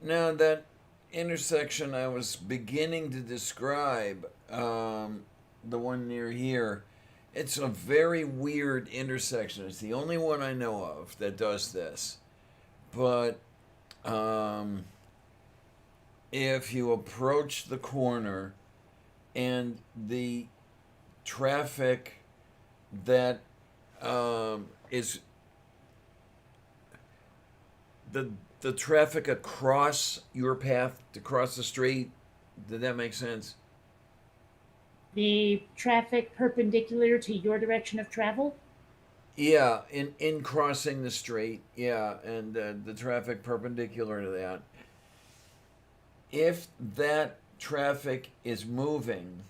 Now that intersection I was beginning to describe, the one near here, it's a very weird intersection. It's the only one I know of that does this. But if you approach the corner and the traffic that is the traffic across your path to cross the street, did that make sense? The traffic perpendicular to your direction of travel? Yeah, in crossing the street, yeah, and the traffic perpendicular to that. If that traffic is moving,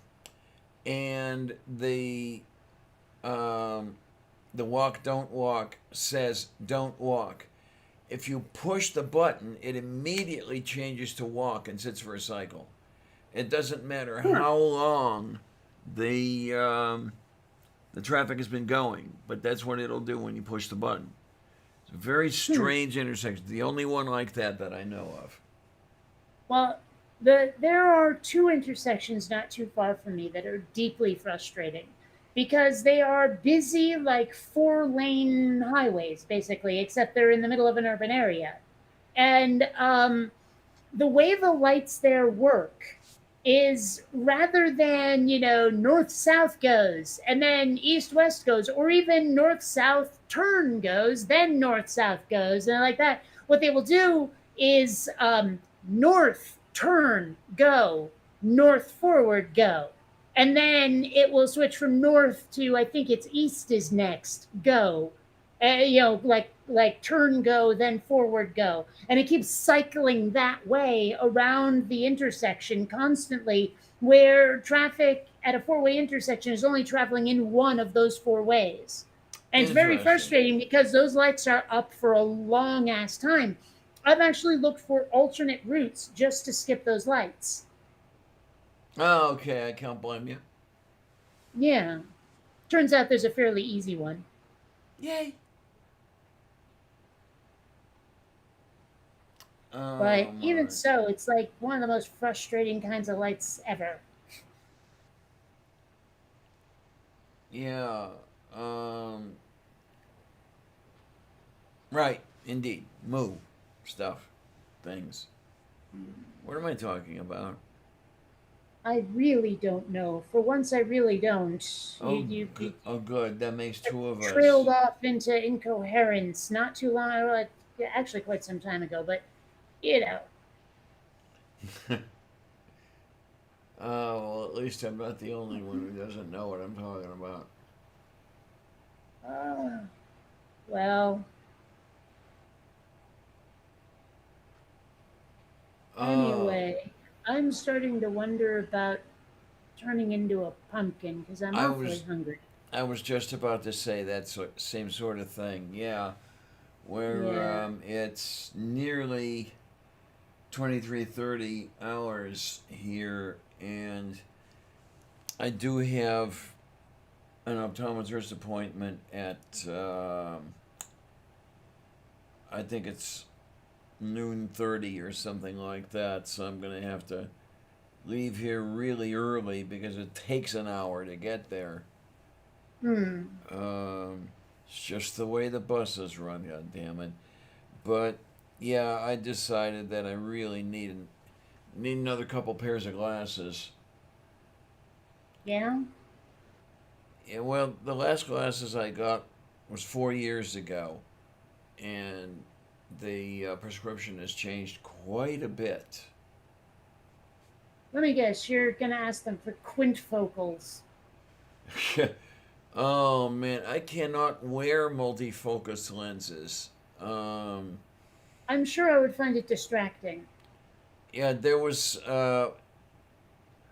and the walk don't walk says don't walk, if you push the button, it immediately changes to walk and sits for a cycle. It doesn't matter how long the traffic has been going, but that's what it'll do when you push the button. It's a very strange intersection. The only one like that I know of. Well, there are two intersections not too far from me that are deeply frustrating because they are busy, like 4-lane highways, basically, except they're in the middle of an urban area. And the way the lights there work is rather than, you know, north-south goes, and then east-west goes, or even north-south turn goes, then north-south goes, and like that, what they will do is north turn go, north forward go, and then it will switch from north to, I think it's east is next go, you know, like turn go, then forward go, and it keeps cycling that way around the intersection constantly, where traffic at a 4-way intersection is only traveling in one of those 4 ways. And it's very frustrating because those lights are up for a long ass time. I've actually looked for alternate routes just to skip those lights. Oh, okay, I can't blame you. Yeah. Turns out there's a fairly easy one. Yay. But even my. so, it's like one of the most frustrating kinds of lights ever. Yeah. Right. Indeed. Moo. Stuff. Things. What am I talking about? I really don't know. For once, I really don't. Oh, good. That makes two of us. Trailed off into incoherence not too long ago, actually quite some time ago, but you know. Oh, well, at least I'm not the only one who doesn't know what I'm talking about. Uh, well, anyway, I'm starting to wonder about turning into a pumpkin because I'm I awfully was- hungry. I was just about to say that same sort of thing. Yeah, where Yeah. it's nearly 23:30 hours here, and I do have an optometrist appointment at I think it's noon 30 or something like that. So I'm gonna have to leave here really early because it takes an hour to get there. Hmm. It's just the way the buses run, God damn it. But yeah, I decided that I really need another couple pairs of glasses. Yeah. Yeah, well, the last glasses I got was 4 years ago, and the prescription has changed quite a bit. Let me guess. You're gonna ask them for quintfocals. Oh man, I cannot wear multifocus lenses. Um, I'm sure I would find it distracting. yeah, there was an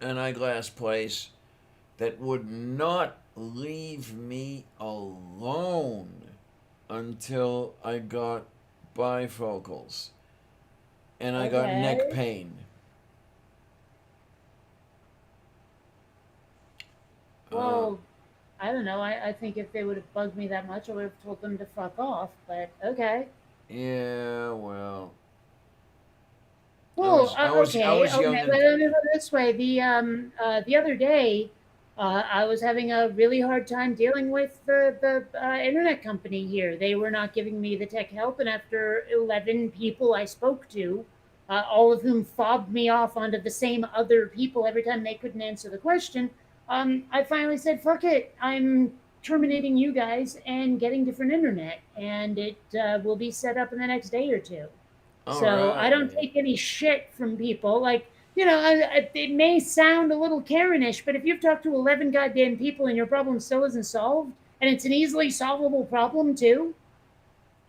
eyeglass place that would not leave me alone until I got bifocals. And I got neck Okay. pain. Well, I don't know. I think if they would have bugged me that much, I would have told them to fuck off. But okay. Yeah, well, Well, I was young okay. and Let me put it this way: the other day, I was having a really hard time dealing with the internet company here. They were not giving me the tech help, and after 11 people I spoke to, all of whom fobbed me off onto the same other people every time they couldn't answer the question, I finally said, "Fuck it! I'm terminating you guys and getting different internet, and it will be set up in the next day or two." all So I don't right. take any shit from people. Like, it may sound a little Karenish, but if you've talked to 11 goddamn people and your problem still isn't solved, and it's an easily solvable problem too,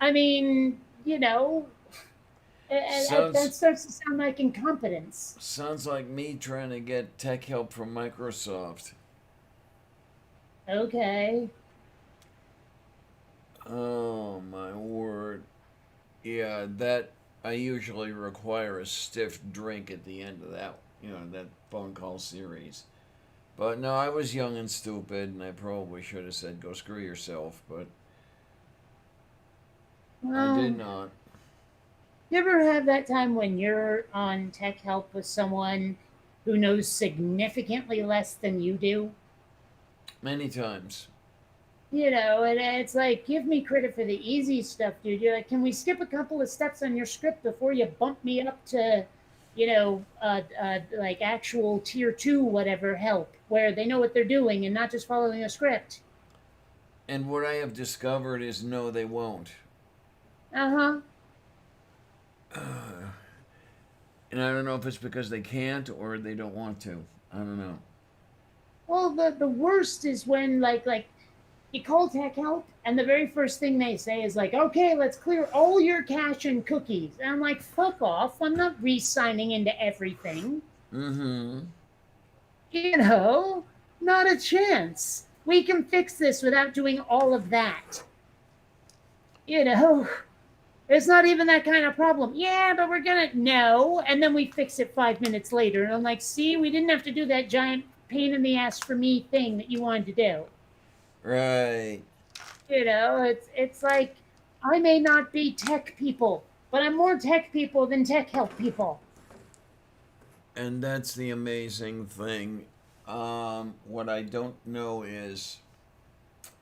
I mean, that Sounds starts to sound like incompetence. sounds like me trying to get tech help from Microsoft. Okay. Oh my word. Yeah, that I usually require a stiff drink at the end of that phone call series. But no, I was young and stupid, and I probably should have said, go screw yourself, but I did Well, not. you ever have that time when you're on tech help with someone who knows significantly less than you do? Many times. And it's like, give me credit for the easy stuff, dude. You're like, can we skip a couple of steps on your script before you bump me up to, like actual tier 2, whatever help, where they know what they're doing and not just following a script? And what I have discovered is no, they won't. Uh huh. And I don't know if it's because they can't or they don't want to. I don't know. Well, the worst is when like you call tech help, and the very first thing they say is like, "Okay, let's clear all your cache and cookies." And I'm like, "Fuck off! I'm not re-signing into everything." Mm-hmm. Not a chance. We can fix this without doing all of that. You know, it's not even that kind of problem. Yeah, but we're gonna no, and then we fix it 5 minutes later, and I'm like, "See, we didn't have to do that giant pain in the ass for me thing that you wanted to do." Right. It's like I may not be tech people, but I'm more tech people than tech health people. And that's the amazing thing. What I don't know is,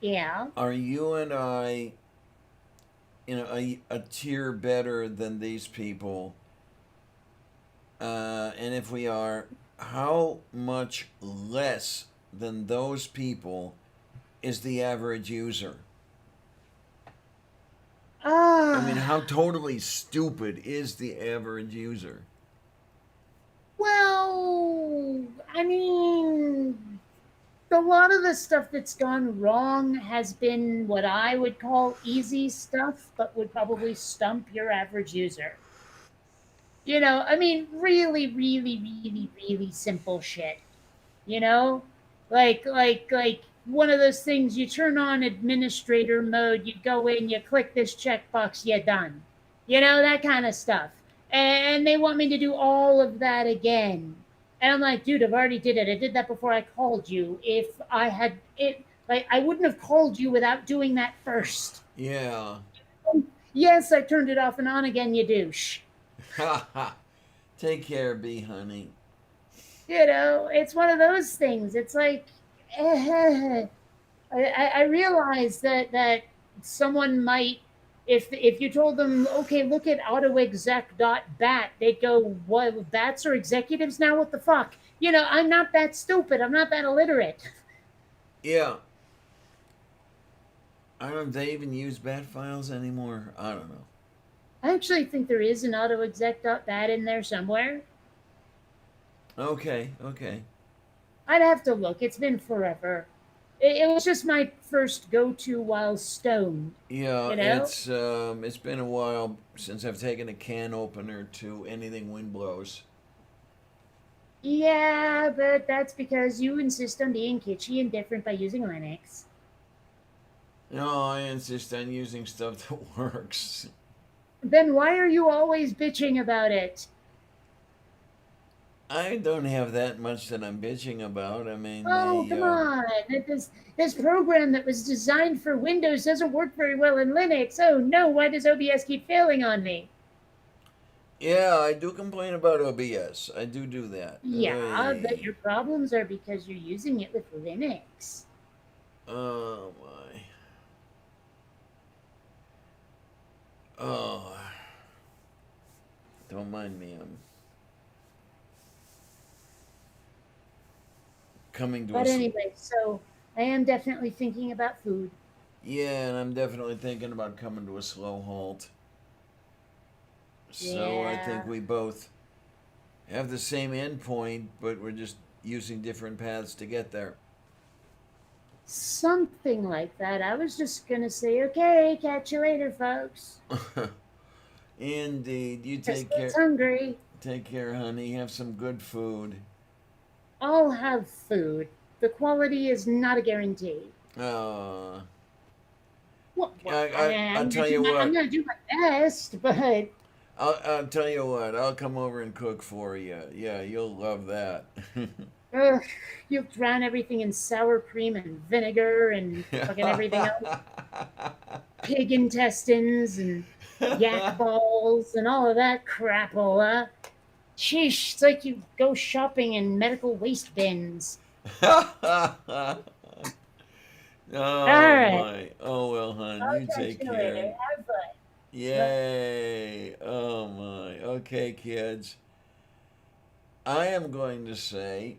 Yeah. are you and I in a tier better than these people? And if we are, how much less than those people is the average user? I mean, how totally stupid is the average user? Well, I mean, a lot of the stuff that's gone wrong has been what I would call easy stuff, but would probably stump your average user. You know, I mean, really, really, really, really simple shit. You know, like one of those things. You turn on administrator mode. You go in. You click this checkbox. You're done. You know, that kind of stuff. And they want me to do all of that again. And I'm like, dude, I've already did it. I did that before I called you. If I had it, like, I wouldn't have called you without doing that first. Yeah. Yes, I turned it off and on again, you douche. Ha ha. Take care, B honey. You know, it's one of those things. It's like, I realize that someone might, if you told them, okay, look at autoexec.bat, they'd go, what, bats are executives now? What the fuck? You know, I'm not that stupid. I'm not that illiterate. Yeah. I don't know if they even use bat files anymore. I don't know. I actually think there is an autoexec.bat in there somewhere. Okay, okay. I'd have to look. It's been forever. It was just my first go-to while stoned. Yeah, You know? it's been a while since I've taken a can opener to anything wind blows. Yeah, but that's because you insist on being kitschy and different by using Linux. No, I insist on using stuff that works. Then why are you always bitching about it? I don't have that much that I'm bitching about. I mean, Oh, come on. This program that was designed for Windows doesn't work very well in Linux. Oh no, why does OBS keep failing on me? yeah, I do complain about OBS. I do that. Yeah, Hey. but your problems are because you're using it with Linux. Oh my. Oh. Don't mind me. I'm coming to But a anyway, so I am definitely thinking about food. yeah, and I'm definitely thinking about coming to a slow halt. So I think Yeah. we both have the same endpoint, but we're just using different paths to get there. Something like that. I was just gonna say, okay, catch you later, folks. Indeed. You take Crystal's care. hungry. Take care, honey. Have some good food. I'll have food. The quality is not a guarantee. Uh, Well, I'll tell you what. I'm gonna do my best, but I'll tell you what. I'll come over and cook for you. Yeah, you'll love that. ugh, you drown everything in sour cream and vinegar and fucking everything else. Pig intestines and yak balls and all of that crapola. Sheesh, it's like you go shopping in medical waste bins. Oh right. my. Oh well, hon. I'll You catch take you care. later. Have fun. Yay. Oh my. Okay, kids. I am going to say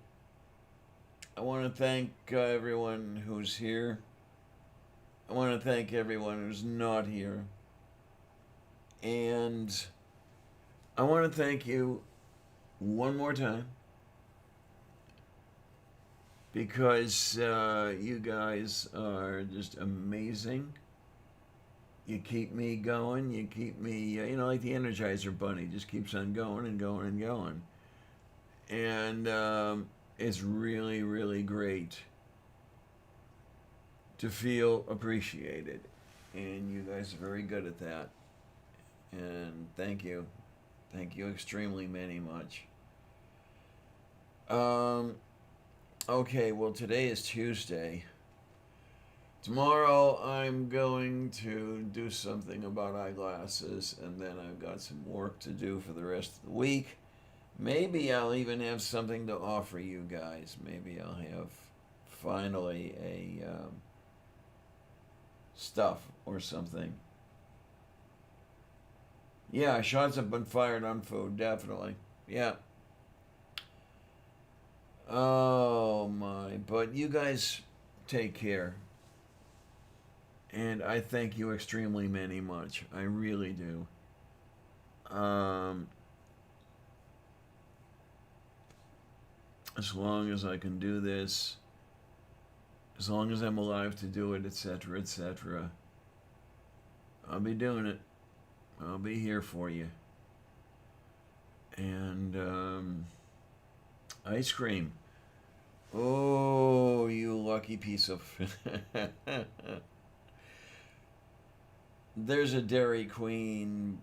I want to thank everyone who's here. I want to thank everyone who's not here. And I want to thank you one more time because you guys are just amazing. You keep me going. You keep me, like the Energizer Bunny, just keeps on going and going and going. And it's really, really great to feel appreciated. And you guys are very good at that. And thank you. Thank you extremely many much. Okay, well, today is Tuesday. Tomorrow I'm going to do something about eyeglasses, and then I've got some work to do for the rest of the week. Maybe I'll even have something to offer you guys. Maybe I'll have finally a stuff or something. Yeah, shots have been fired on food, definitely. Yeah. Oh my, but you guys take care. And I thank you extremely much. I really do. As long as I can do this, as long as I'm alive to do it, etc., etc., I'll be doing it. I'll be here for you. And ice cream. Oh, you lucky piece of... There's a Dairy Queen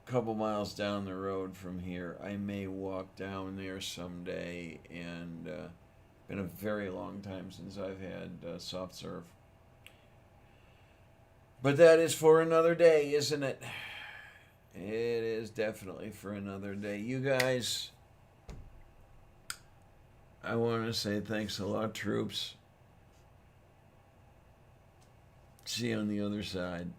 a couple miles down the road from here. I may walk down there someday, and been a very long time since I've had soft serve. But that is for another day, isn't it? It is definitely for another day. You guys, I want to say thanks a lot, troops. See you on the other side.